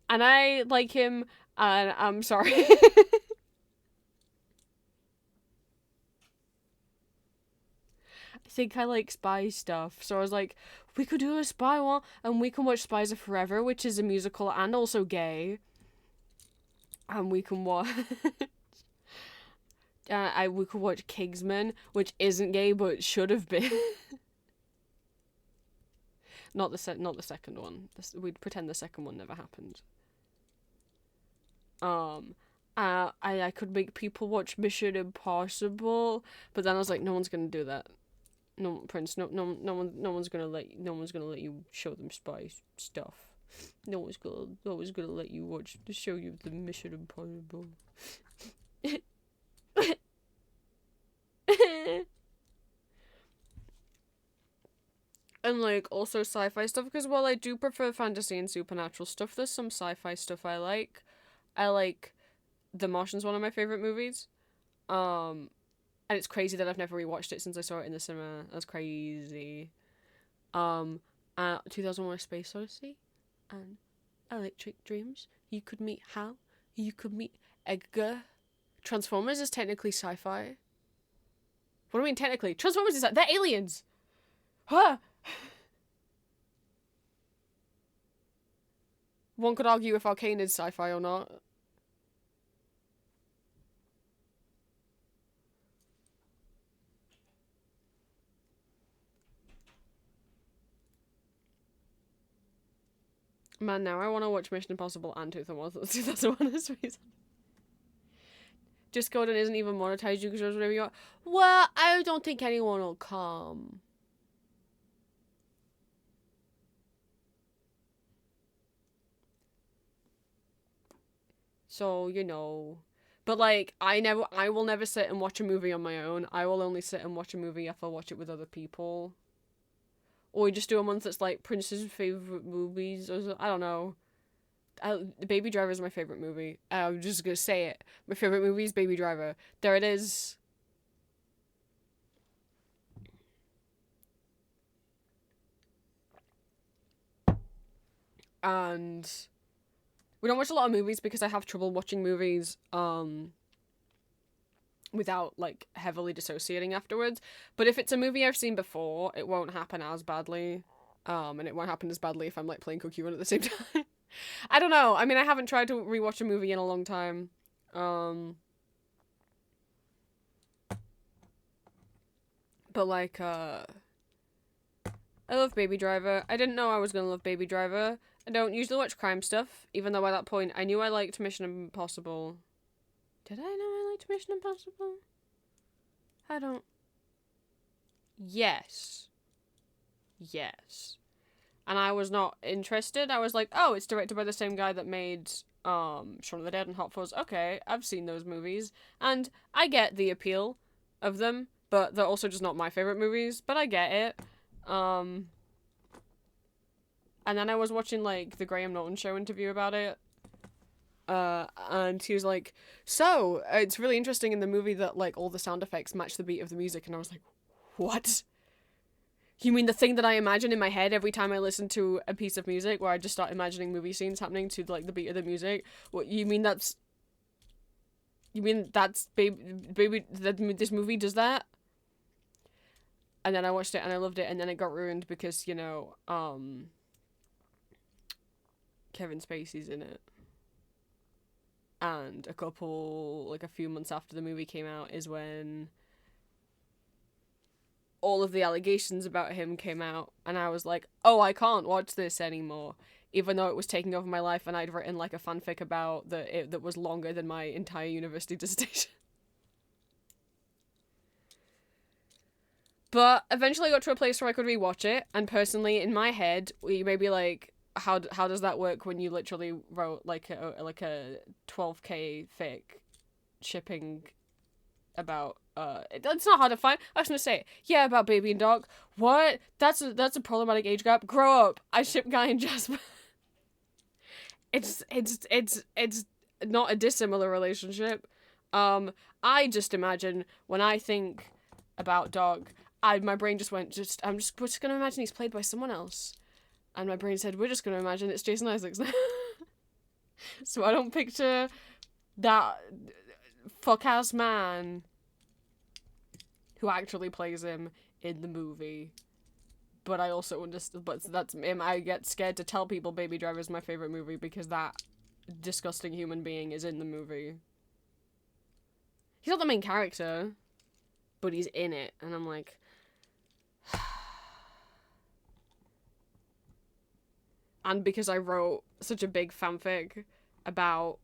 And I like him, and I'm sorry. I think I like spy stuff, so I was like, we could do a spy one, and we can watch Spies of Forever, which is a musical and also gay. And we can watch... we could watch Kingsman, which isn't gay, but should have been. Not the second one. We'd pretend the second one never happened. I could make people watch Mission Impossible, but then I was like, no one's gonna do that. No, Prince, no one's gonna let you show them spy stuff. No one's gonna let you show you the Mission Impossible. And like also sci-fi stuff, because while I do prefer fantasy and supernatural stuff, there's some sci-fi stuff I like. I like The Martian's one of my favorite movies. And it's crazy that I've never rewatched it since I saw it in the cinema. That's crazy. 2001: A Space Odyssey and Electric Dreams. You could meet Hal. You could meet Edgar. Transformers is technically sci-fi. What do I mean technically? Transformers is they're aliens. Huh. One could argue if Arcane is sci-fi or not. Man, now I want to watch Mission Impossible and 2001: Space. Just Gordon isn't even monetized. You can choose whatever you want. Well, I don't think anyone will come. So, you know. But like, I will never sit and watch a movie on my own. I will only sit and watch a movie if I watch it with other people. Or we just do a month that's like Prince's favorite movies, or I don't know. Baby Driver is my favorite movie. I'm just gonna say it. My favorite movie is Baby Driver. There it is. And we don't watch a lot of movies because I have trouble watching movies without like heavily dissociating afterwards. But if it's a movie I've seen before, it won't happen as badly. And it won't happen as badly if I'm like playing Cookie Run at the same time. I don't know. I mean, I haven't tried to rewatch a movie in a long time. But like I love Baby Driver. I didn't know I was gonna love Baby Driver. I don't usually watch crime stuff, even though by that point I knew I liked Mission Impossible. Did I know I liked Mission Impossible? I don't... Yes. And I was not interested. I was like, oh, it's directed by the same guy that made Shaun of the Dead and Hot Fuzz. Okay, I've seen those movies. And I get the appeal of them, but they're also just not my favorite movies, but I get it. And then I was watching, like, the Graham Norton show interview about it. And he was like, so, it's really interesting in the movie that, like, all the sound effects match the beat of the music. And I was like, what? You mean the thing that I imagine in my head every time I listen to a piece of music, where I just start imagining movie scenes happening to, like, the beat of the music? What, you mean that's baby, this movie does that? And then I watched it and I loved it, and then it got ruined because, you know, Kevin Spacey's in it. And a few months after the movie came out is when all of the allegations about him came out, and I was like, oh, I can't watch this anymore, even though it was taking over my life and I'd written like a fanfic about that was longer than my entire university dissertation. But eventually I got to a place where I could rewatch it, and personally, in my head, you may be like, how does that work when you literally wrote like a 12k fic shipping about It's not hard to find. I was gonna say, yeah, about Baby and Doc. What? That's a problematic age gap. Grow up. I ship Guy and Jasper. It's not a dissimilar relationship. I just imagine when I think about Doc, my brain just went, we're just gonna imagine he's played by someone else. And my brain said, we're just gonna imagine it's Jason Isaacs now. So I don't picture that fuck-ass man who actually plays him in the movie. But I also understand, but that's him. I get scared to tell people Baby Driver is my favorite movie because that disgusting human being is in the movie. He's not the main character, but he's in it, and I'm like... And because I wrote such a big fanfic about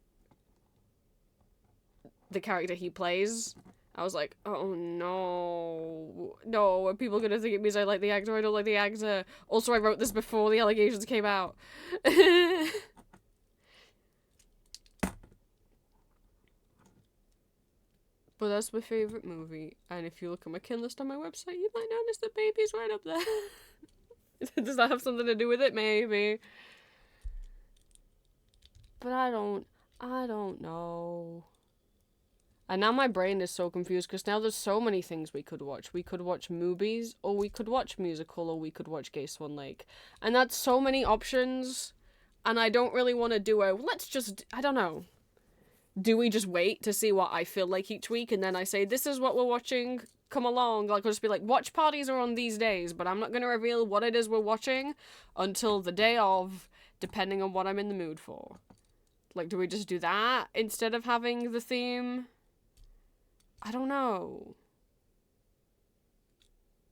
the character he plays, I was like, oh no. No, are people gonna think it means I like the actor or I don't like the actor? Also, I wrote this before the allegations came out. But that's my favourite movie, and if you look at my kin list on my website, you might notice that Baby's right up there. Does that have something to do with it? Maybe. But I don't know. And now my brain is so confused, because now there's so many things we could watch. We could watch movies, or we could watch musical, or we could watch Gay Swan Lake. And that's so many options, and I don't really want to do I don't know. Do we just wait to see what I feel like each week, and then I say, this is what we're watching, come along? Like, I'll just be like, watch parties are on these days, but I'm not going to reveal what it is we're watching until the day of, depending on what I'm in the mood for. Like, do we just do that instead of having the theme? I don't know.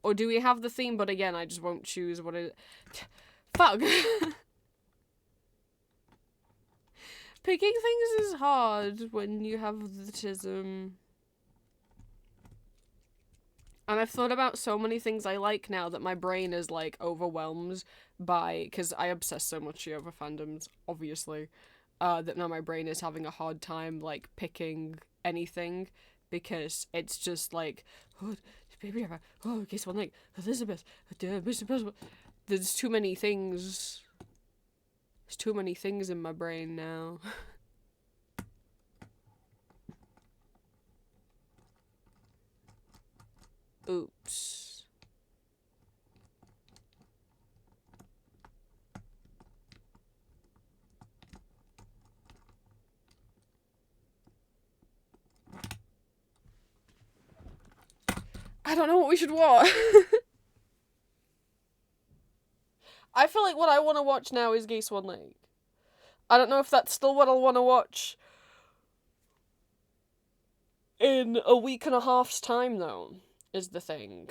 Or do we have the theme, but again, I just won't choose what it... Fuck! Picking things is hard when you have autism. And I've thought about so many things I like now that my brain is, like, overwhelmed by... Because I obsess so much over fandoms, obviously. That now my brain is having a hard time, like, picking anything. Because it's just, like... Oh, Baby Driver. Oh, Gay Swan Lake. Elizabeth. Mission Impossible. There's too many things... There's too many things in my brain now. Oops. I don't know what we should watch. I feel like what I want to watch now is Gay Swan Lake. I don't know if that's still what I'll want to watch in a week and a half's time, though, is the thing.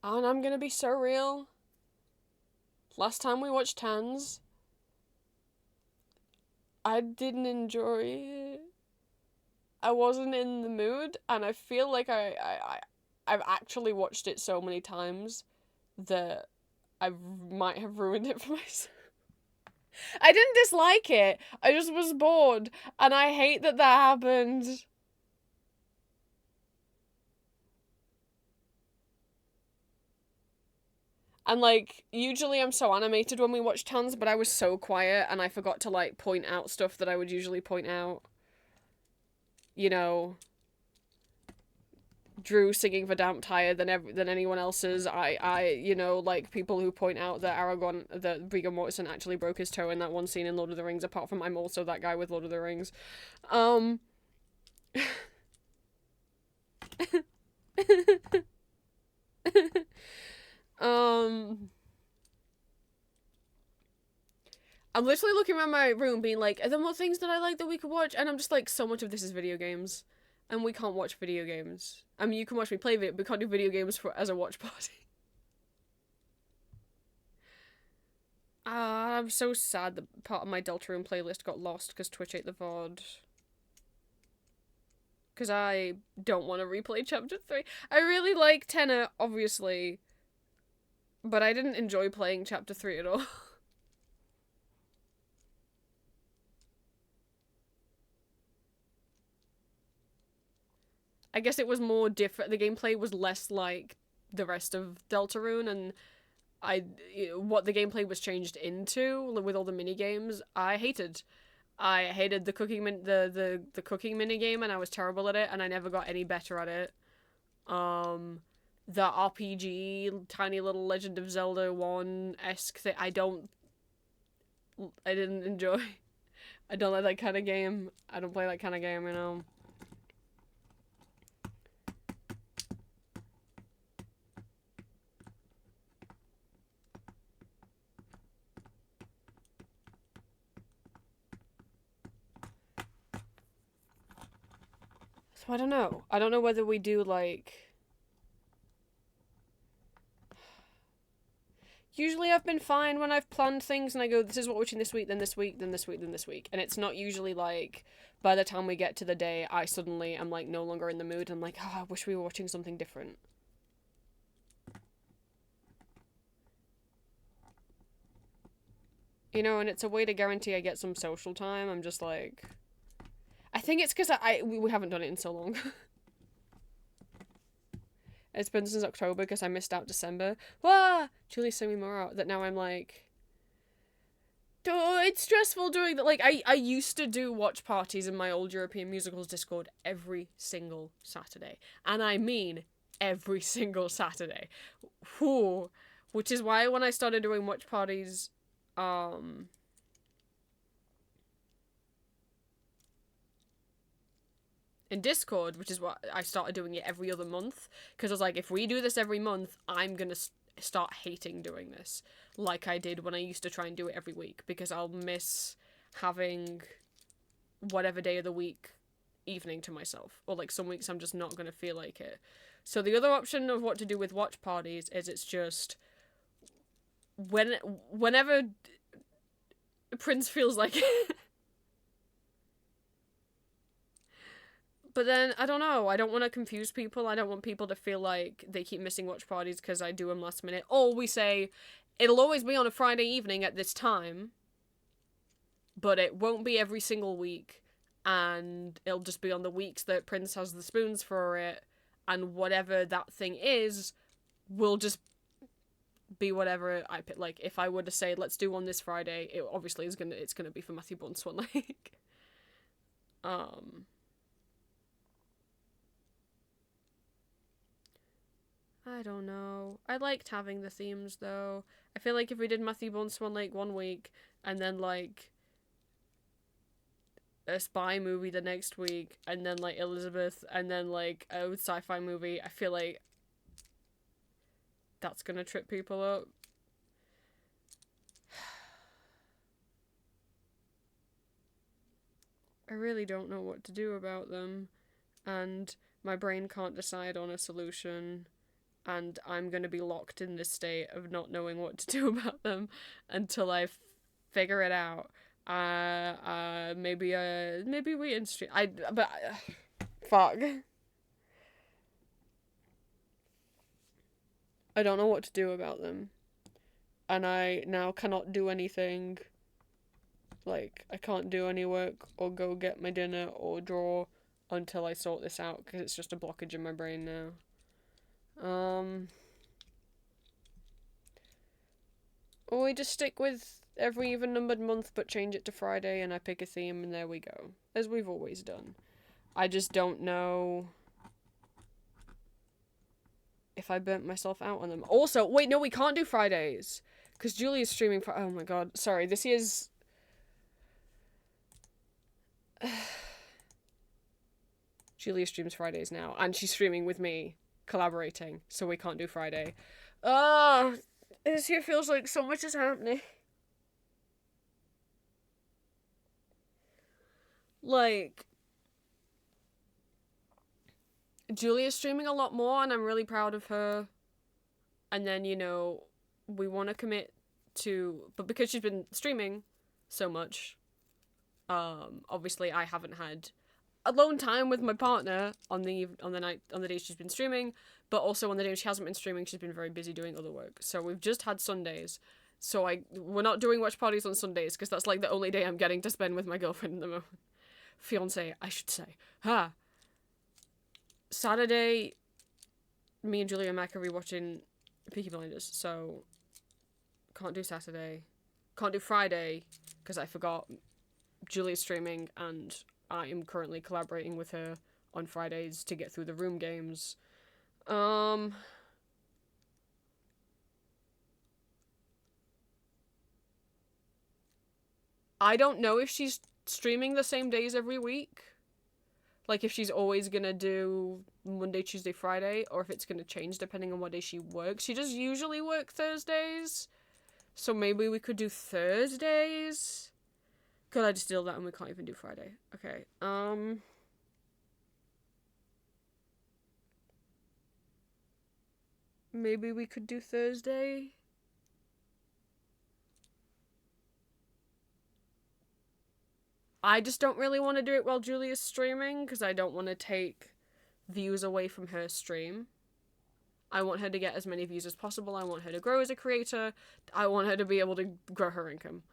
And I'm gonna be so real. Last time we watched Tans, I didn't enjoy it. I wasn't in the mood, and I feel like I've actually watched it so many times that I might have ruined it for myself. I didn't dislike it, I just was bored, and I hate that happened. And, like, usually I'm so animated when we watch Tans, but I was so quiet, and I forgot to, like, point out stuff that I would usually point out. You know, Drew singing Verdammt higher than anyone else's. You know, like, people who point out that Viggo Mortensen actually broke his toe in that one scene in Lord of the Rings, apart from I'm also that guy with Lord of the Rings. I'm literally looking around my room being like, are there more things that I like that we could watch? And I'm just like, so much of this is video games. And we can't watch video games. I mean, you can watch me play it, but we can't do video games as a watch party. I'm so sad that part of my Deltarune playlist got lost because Twitch ate the VOD. Because I don't want to replay Chapter 3. I really like Tenor, obviously. But I didn't enjoy playing Chapter 3 at all. I guess it was more different. The gameplay was less like the rest of Deltarune, and what the gameplay was changed into with all the mini games, I hated. I hated the cooking the cooking mini game, and I was terrible at it, and I never got any better at it. The RPG, tiny little Legend of Zelda 1-esque thing, I didn't enjoy. I don't like that kind of game. I don't play that kind of game, you know. So I don't know. I don't know whether we do, like... Usually I've been fine when I've planned things and I go, this is what we're watching this week, then this week, then this week, then this week. And it's not usually like, by the time we get to the day, I suddenly am like no longer in the mood. I'm like, oh, I wish we were watching something different. You know, and it's a way to guarantee I get some social time. I'm just like... I think it's because we haven't done it in so long. It's been since October because I missed out December. Wah! Julie sent me more out that now I'm like... Oh, it's stressful doing that. Like, I used to do watch parties in my old European musicals Discord every single Saturday. And I mean every single Saturday. Whew. Which is why when I started doing watch parties, in Discord, which is what I started doing it every other month, because I was like, if we do this every month, I'm gonna start hating doing this, like I did when I used to try and do it every week, because I'll miss having whatever day of the week evening to myself, or like some weeks I'm just not gonna feel like it. So the other option of what to do with watch parties is it's just whenever Prince feels like it. But then, I don't know, I don't want to confuse people. I don't want people to feel like they keep missing watch parties because I do them last minute. Or we say, it'll always be on a Friday evening at this time, but it won't be every single week, and it'll just be on the weeks that Prince has the spoons for it, and whatever that thing is, will just be whatever I pick. Like, if I were to say, let's do one this Friday, it obviously it's gonna be for Matthew Bond Swan Lake. I don't know. I liked having the themes, though. I feel like if we did Matthew Bone Swan Lake one week, and then, like, a spy movie the next week, and then, like, Elizabeth, and then, like, a sci-fi movie, I feel like that's gonna trip people up. I really don't know what to do about them, and my brain can't decide on a solution. And I'm going to be locked in this state of not knowing what to do about them until I figure it out. Maybe we fuck. I don't know what to do about them. And I now cannot do anything. Like, I can't do any work or go get my dinner or draw until I sort this out, because it's just a blockage in my brain now. Or we just stick with every even-numbered month but change it to Friday and I pick a theme and there we go. As we've always done. I just don't know if I burnt myself out on them. Also, wait, no, we can't do Fridays. Because Julie is streaming for... Oh my god, sorry, this is... Julia streams Fridays now, and she's streaming with me. Collaborating, so we can't do Friday. This here feels like so much is happening. Like, Julia's streaming a lot more, and I'm really proud of her. And then, you know, we want to commit to... But because she's been streaming so much, obviously I haven't had alone time with my partner on the days she's been streaming, but also on the days she hasn't been streaming, she's been very busy doing other work. So we've just had Sundays. So we're not doing watch parties on Sundays, because that's like the only day I'm getting to spend with my girlfriend at the moment. Fiance, I should say. Saturday, me and Julia and Mac are rewatching Peaky Blinders, so can't do Saturday. Can't do Friday, because I forgot Julia's streaming, and I am currently collaborating with her on Fridays to get through the room games. I don't know if she's streaming the same days every week. Like, if she's always gonna do Monday, Tuesday, Friday, or if it's gonna change depending on what day she works. She does usually work Thursdays, so maybe we could do Thursdays. God, I just did that and we can't even do Friday. Okay, maybe we could do Thursday. I just don't really want to do it while Julia's streaming, because I don't want to take views away from her stream. I want her to get as many views as possible. I want her to grow as a creator. I want her to be able to grow her income.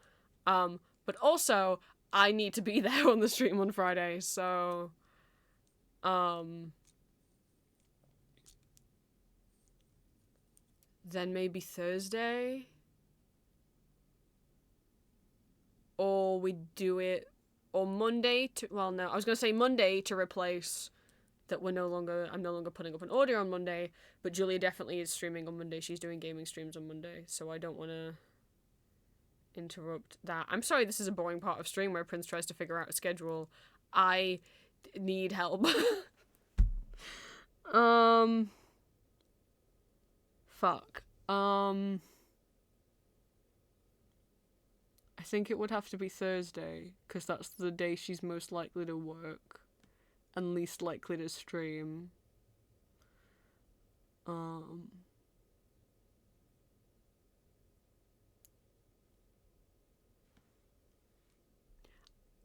But also, I need to be there on the stream on Friday, so... Then maybe Thursday? Or we do it... Or Monday to... Well, no, I was going to say Monday to replace that I'm no longer putting up an audio on Monday, but Julia definitely is streaming on Monday. She's doing gaming streams on Monday, so I don't want to interrupt that. I'm sorry this is a boring part of stream where Prince tries to figure out a schedule. I need help. Fuck. I think it would have to be Thursday, because that's the day she's most likely to work and least likely to stream.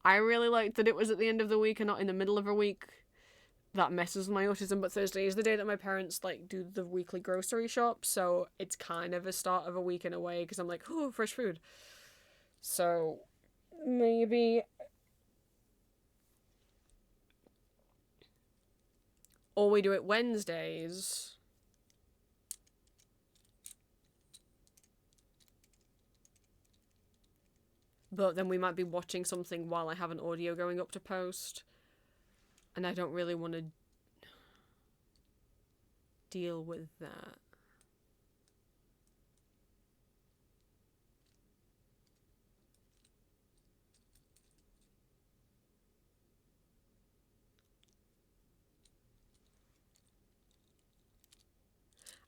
I really liked that it was at the end of the week and not in the middle of a week. That messes with my autism, but Thursday is the day that my parents, like, do the weekly grocery shop, so it's kind of a start of a week in a way, because I'm like, oh, fresh food. So, maybe... Or we do it Wednesdays. But then we might be watching something while I have an audio going up to post. And I don't really want to deal with that.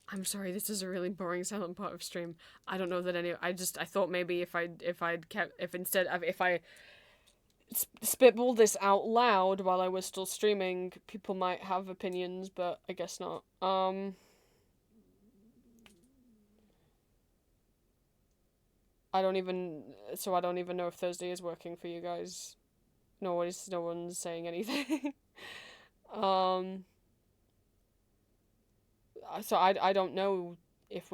I'm sorry, this is a really boring silent part of stream. I don't know that I thought maybe if I spitballed this out loud while I was still streaming, people might have opinions, but I guess not. I don't even know if Thursday is working for you guys. No one's saying anything. So I don't know if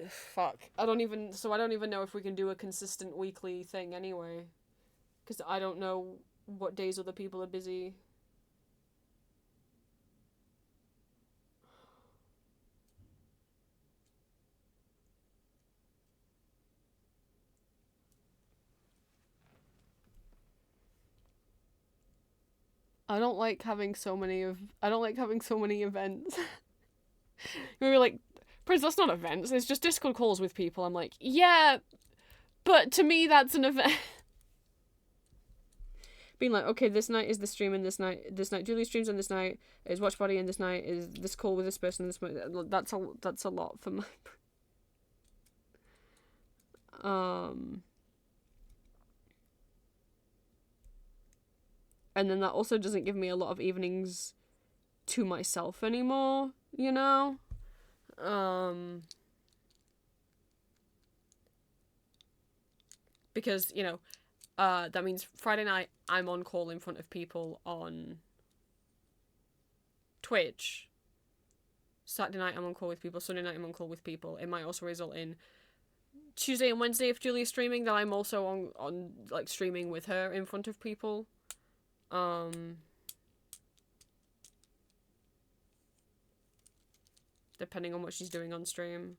fuck. I don't even know if we can do a consistent weekly thing anyway. Because I don't know what days other people are busy. I don't like having so many events. We were like, Prince, that's not events, it's just Discord calls with people. I'm like, yeah, but to me that's an event. Being like, okay, this night is the stream, and this night Julie streams, and this night is Watch Party, and this night is this call with this person. That's a lot for my. And then that also doesn't give me a lot of evenings to myself anymore, you know? Because, you know, that means Friday night I'm on call in front of people on Twitch. Saturday night I'm on call with people. Sunday night I'm on call with people. It might also result in Tuesday and Wednesday if Julie's streaming that I'm also on like streaming with her in front of people. depending on what she's doing on stream.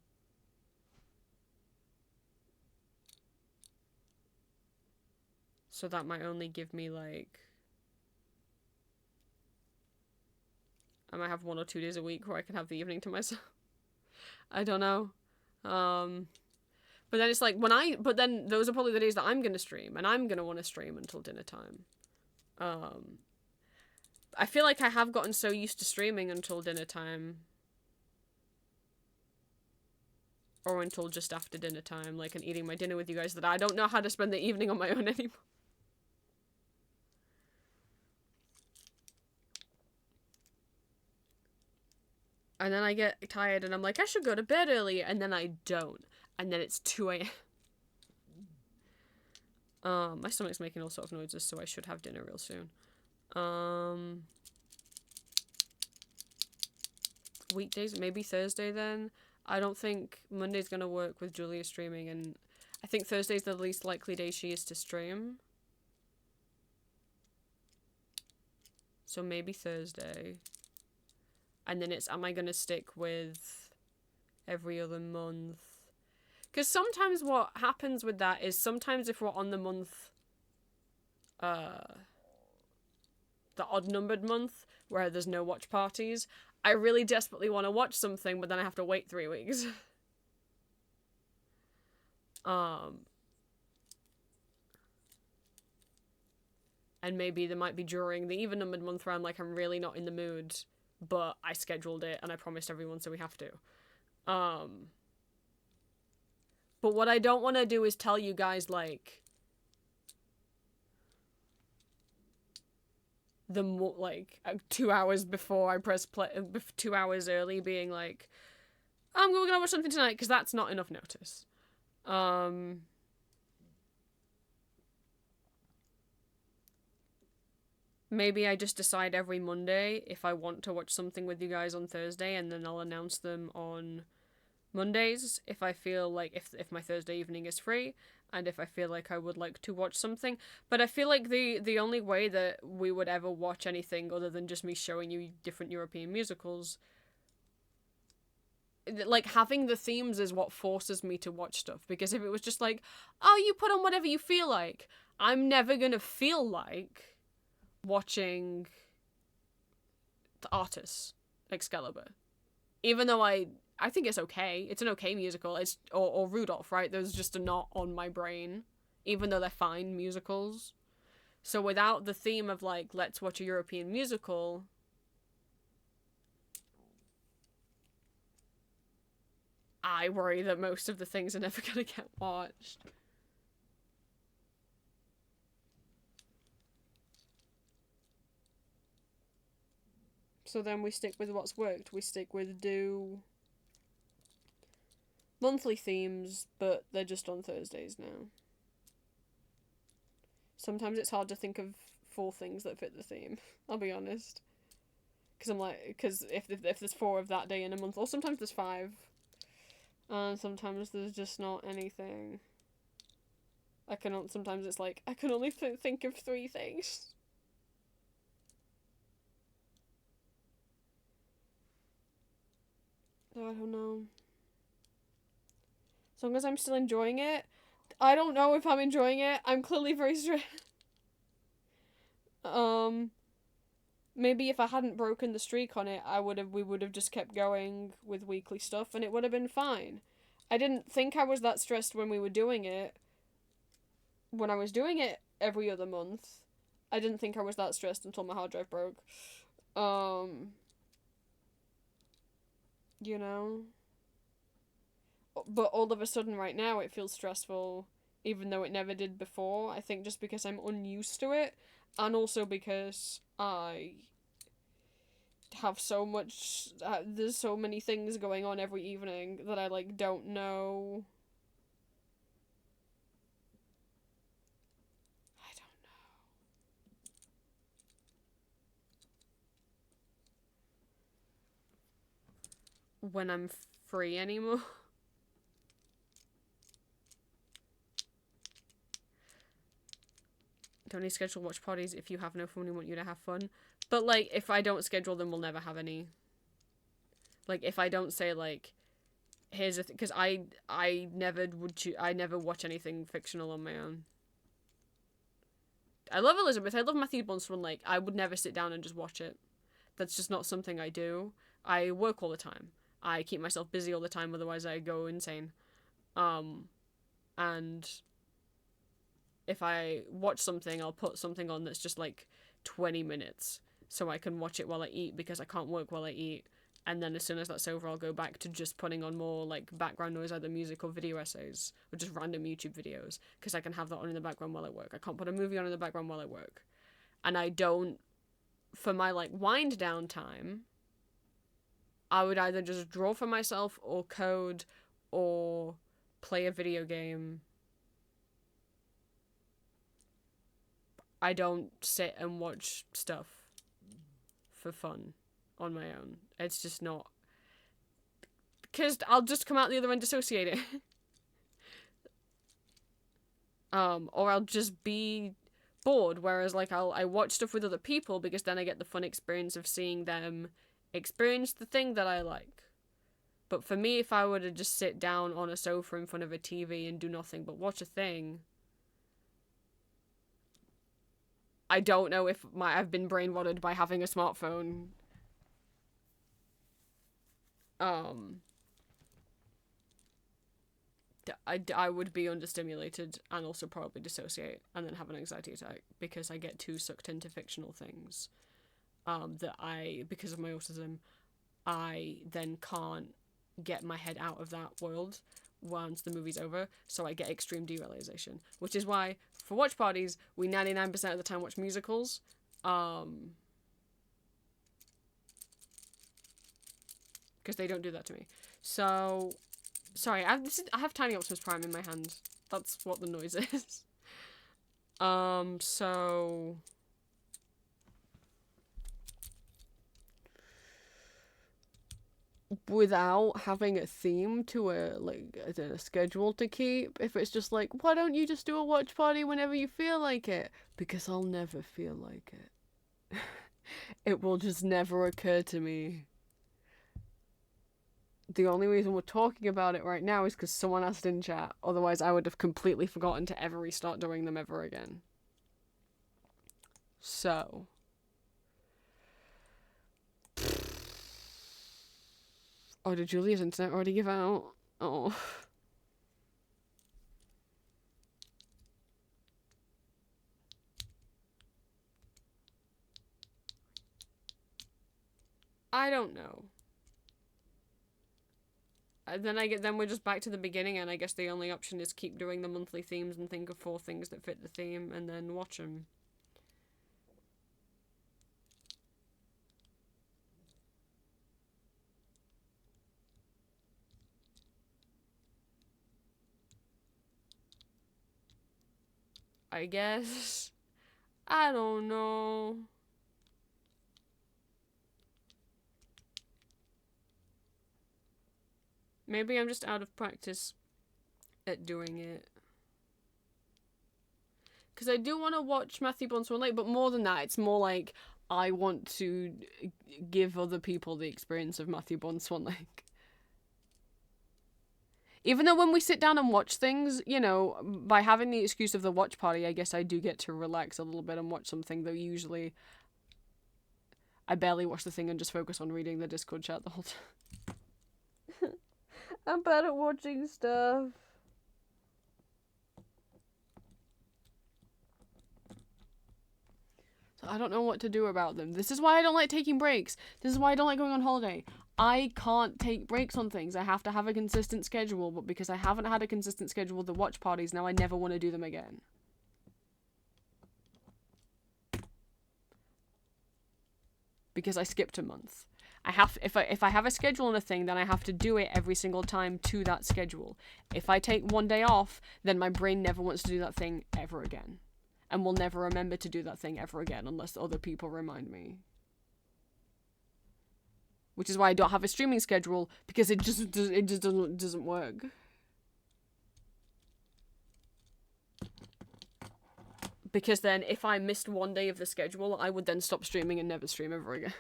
So that might only give me, like... I might have 1 or 2 days a week where I can have the evening to myself. I don't know. But then it's like, but then those are probably the days that I'm gonna stream, and I'm gonna want to stream until dinner time. I feel like I have gotten so used to streaming until dinner time. Or until just after dinner time, like, and eating my dinner with you guys, that I don't know how to spend the evening on my own anymore. And then I get tired and I'm like, I should go to bed early, and then I don't. And then it's 2 a.m. My stomach's making all sorts of noises, so I should have dinner real soon. Weekdays, maybe Thursday then. I don't think Monday's gonna work with Julia streaming, and I think Thursday's the least likely day she is to stream. So maybe Thursday. And then it's, am I gonna stick with every other month? Because sometimes what happens with that is, sometimes if we're on the month, the odd numbered month, where there's no watch parties, I really desperately want to watch something, but then I have to wait 3 weeks. And maybe there might be during the even numbered month where I'm like, I'm really not in the mood, but I scheduled it and I promised everyone, so we have to. But what I don't want to do is tell you guys, like, like 2 hours before I press play, 2 hours early, being like, I'm gonna watch something tonight, because that's not enough notice. Maybe I just decide every Monday if I want to watch something with you guys on Thursday, and then I'll announce them on Mondays if I feel like, if my Thursday evening is free, and if I feel like I would like to watch something. But I feel like the only way that we would ever watch anything other than just me showing you different European musicals, like, having the themes is what forces me to watch stuff. Because if it was just like, oh, you put on whatever you feel like, I'm never gonna feel like watching the artists, Excalibur. Even though I think it's okay. It's an okay musical. It's or Rudolph, right? Those just are not on my brain, even though they're fine musicals. So without the theme of, like, let's watch a European musical, I worry that most of the things are never gonna get watched. So then we stick with what's worked. We stick with do monthly themes, but they're just on Thursdays now. Sometimes it's hard to think of 4 things that fit the theme, I'll be honest. Because I'm like, because if there's 4 of that day in a month, or sometimes there's 5. And sometimes there's just not anything. Sometimes it's like, I can only think of 3 things. So I don't know. As long as I'm still enjoying it. I don't know if I'm enjoying it. I'm clearly very stressed. Maybe if I hadn't broken the streak on it, we would have just kept going with weekly stuff, and it would have been fine. I didn't think I was that stressed when we were doing it. When I was doing it every other month, I didn't think I was that stressed until my hard drive broke. You know? But all of a sudden right now it feels stressful, even though it never did before. I think just because I'm unused to it, and also because I have so much, there's so many things going on every evening that I, like, don't know. I don't know when I'm free anymore. Don't need to schedule watch parties if you have no fun. We want you to have fun. But, like, if I don't schedule them, we'll never have any. Like, if I don't say, like, here's a because I never I never watch anything fictional on my own. I love Elizabeth. I love Matthew Bond. Like, I would never sit down and just watch it. That's just not something I do. I work all the time. I keep myself busy all the time, otherwise I go insane. And if I watch something, I'll put something on that's just like 20 minutes so I can watch it while I eat because I can't work while I eat. And then as soon as that's over, I'll go back to just putting on more like background noise, either music or video essays or just random YouTube videos, because I can have that on in the background while I work. I can't put a movie on in the background while I work. And I don't, for my like wind down time, I would either just draw for myself or code or play a video game. I don't sit and watch stuff for fun on my own. It's just not, because I'll just come out the other end dissociated. Or I'll just be bored, whereas like I watch stuff with other people because then I get the fun experience of seeing them experience the thing that I like. But for me, if I were to just sit down on a sofa in front of a TV and do nothing but watch a thing, I don't know if I've been brainwashed by having a smartphone. I would be understimulated and also probably dissociate and then have an anxiety attack because I get too sucked into fictional things. That because of my autism, I then can't get my head out of that world once the movie's over, so I get extreme derealization. Which is why, for watch parties, we 99% of the time watch musicals. Because they don't do that to me. So, sorry, I have Tiny Optimus Prime in my hand. That's what the noise is. So... without having a theme to a schedule to keep, if it's just like, why don't you just do a watch party whenever you feel like it? Because I'll never feel like it. It will just never occur to me. The only reason we're talking about it right now is because someone asked in chat. Otherwise, I would have completely forgotten to ever restart doing them ever again. So. Oh, did Julia's internet already give out? Oh. I don't know. Then we're just back to the beginning, and I guess the only option is keep doing the monthly themes and think of 4 things that fit the theme and then watch them. I guess. I don't know. Maybe I'm just out of practice at doing it. Because I do want to watch Matthew Bond Swan Lake, but more than that, it's more like I want to give other people the experience of Matthew Bond Swan Lake. Even though when we sit down and watch things, you know, by having the excuse of the watch party, I guess I do get to relax a little bit and watch something, though usually I barely watch the thing and just focus on reading the Discord chat the whole time. I'm bad at watching stuff. So I don't know what to do about them. This is why I don't like taking breaks. This is why I don't like going on holiday. I can't take breaks on things. I have to have a consistent schedule, but because I haven't had a consistent schedule with the watch parties, now I never want to do them again. Because I skipped a month. If I have a schedule on a thing, then I have to do it every single time to that schedule. If I take one day off, then my brain never wants to do that thing ever again. And will never remember to do that thing ever again unless other people remind me. Which is why I don't have a streaming schedule, because it just doesn't work. Because then if I missed one day of the schedule, I would then stop streaming and never stream ever again.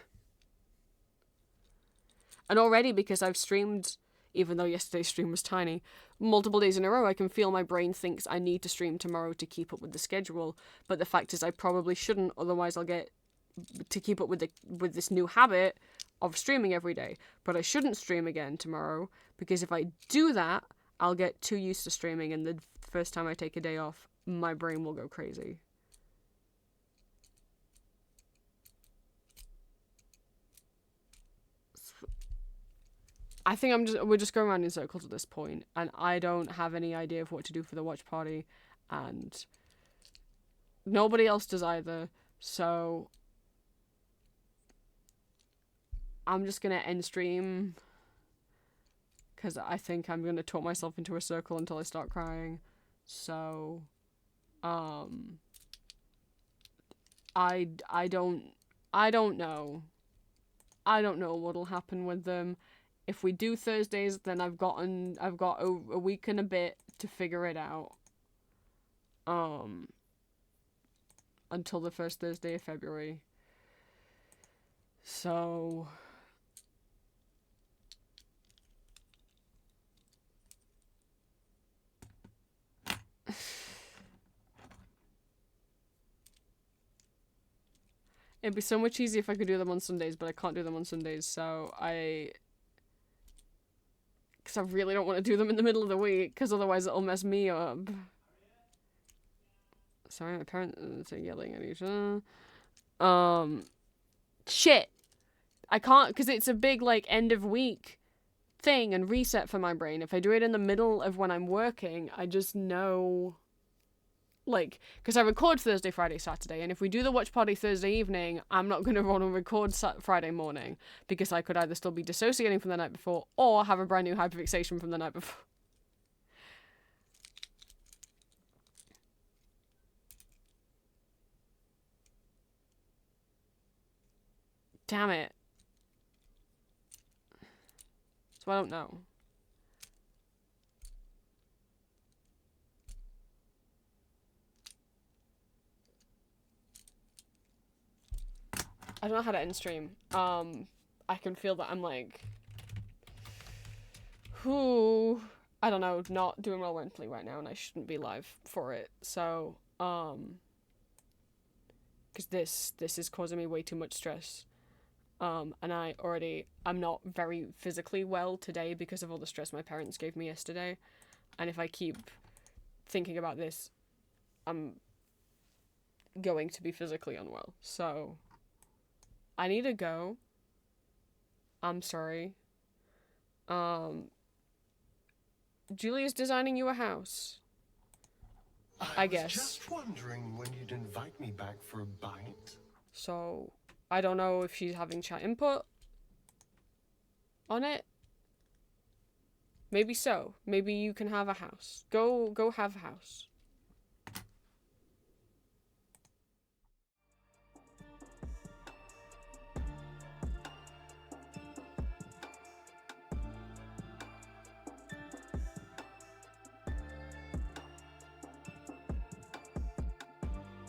And already, because I've streamed, even though yesterday's stream was tiny, multiple days in a row, I can feel my brain thinks I need to stream tomorrow to keep up with the schedule. But the fact is I probably shouldn't, otherwise I'll get to keep up with this new habit of streaming every day. But I shouldn't stream again tomorrow, because if I do that, I'll get too used to streaming, and the first time I take a day off, my brain will go crazy. I think we're just going around in circles at this point, and I don't have any idea of what to do for the watch party, and nobody else does either, so I'm just gonna end stream, because I think I'm gonna talk myself into a circle until I start crying. So I don't know what'll happen with them. If we do Thursdays, then I've got a week and a bit to figure it out. Until the first Thursday of February. So it'd be so much easier if I could do them on Sundays, but I can't do them on Sundays, so because I really don't want to do them in the middle of the week, because otherwise it'll mess me up. Sorry, my parents are yelling at each other. Shit! I can't, because it's a big, like, end of week thing and reset for my brain. If I do it in the middle of when I'm working, I just know, like, because I record Thursday, Friday, Saturday, and if we do the watch party Thursday evening, I'm not going to want to record Friday morning, because I could either still be dissociating from the night before, or have a brand new hyperfixation from the night before. Damn it. So I don't know. I don't know how to end stream. I can feel that I'm like, I don't know, not doing well mentally right now, and I shouldn't be live for it. So, because this is causing me way too much stress. And I'm not very physically well today because of all the stress my parents gave me yesterday. And if I keep thinking about this, I'm going to be physically unwell. So I need to go. I'm sorry. Julia's designing you a house. I guess. I was just wondering when you'd invite me back for a bite. So I don't know if she's having chat input on it. Maybe so. Maybe you can have a house. Go have a house.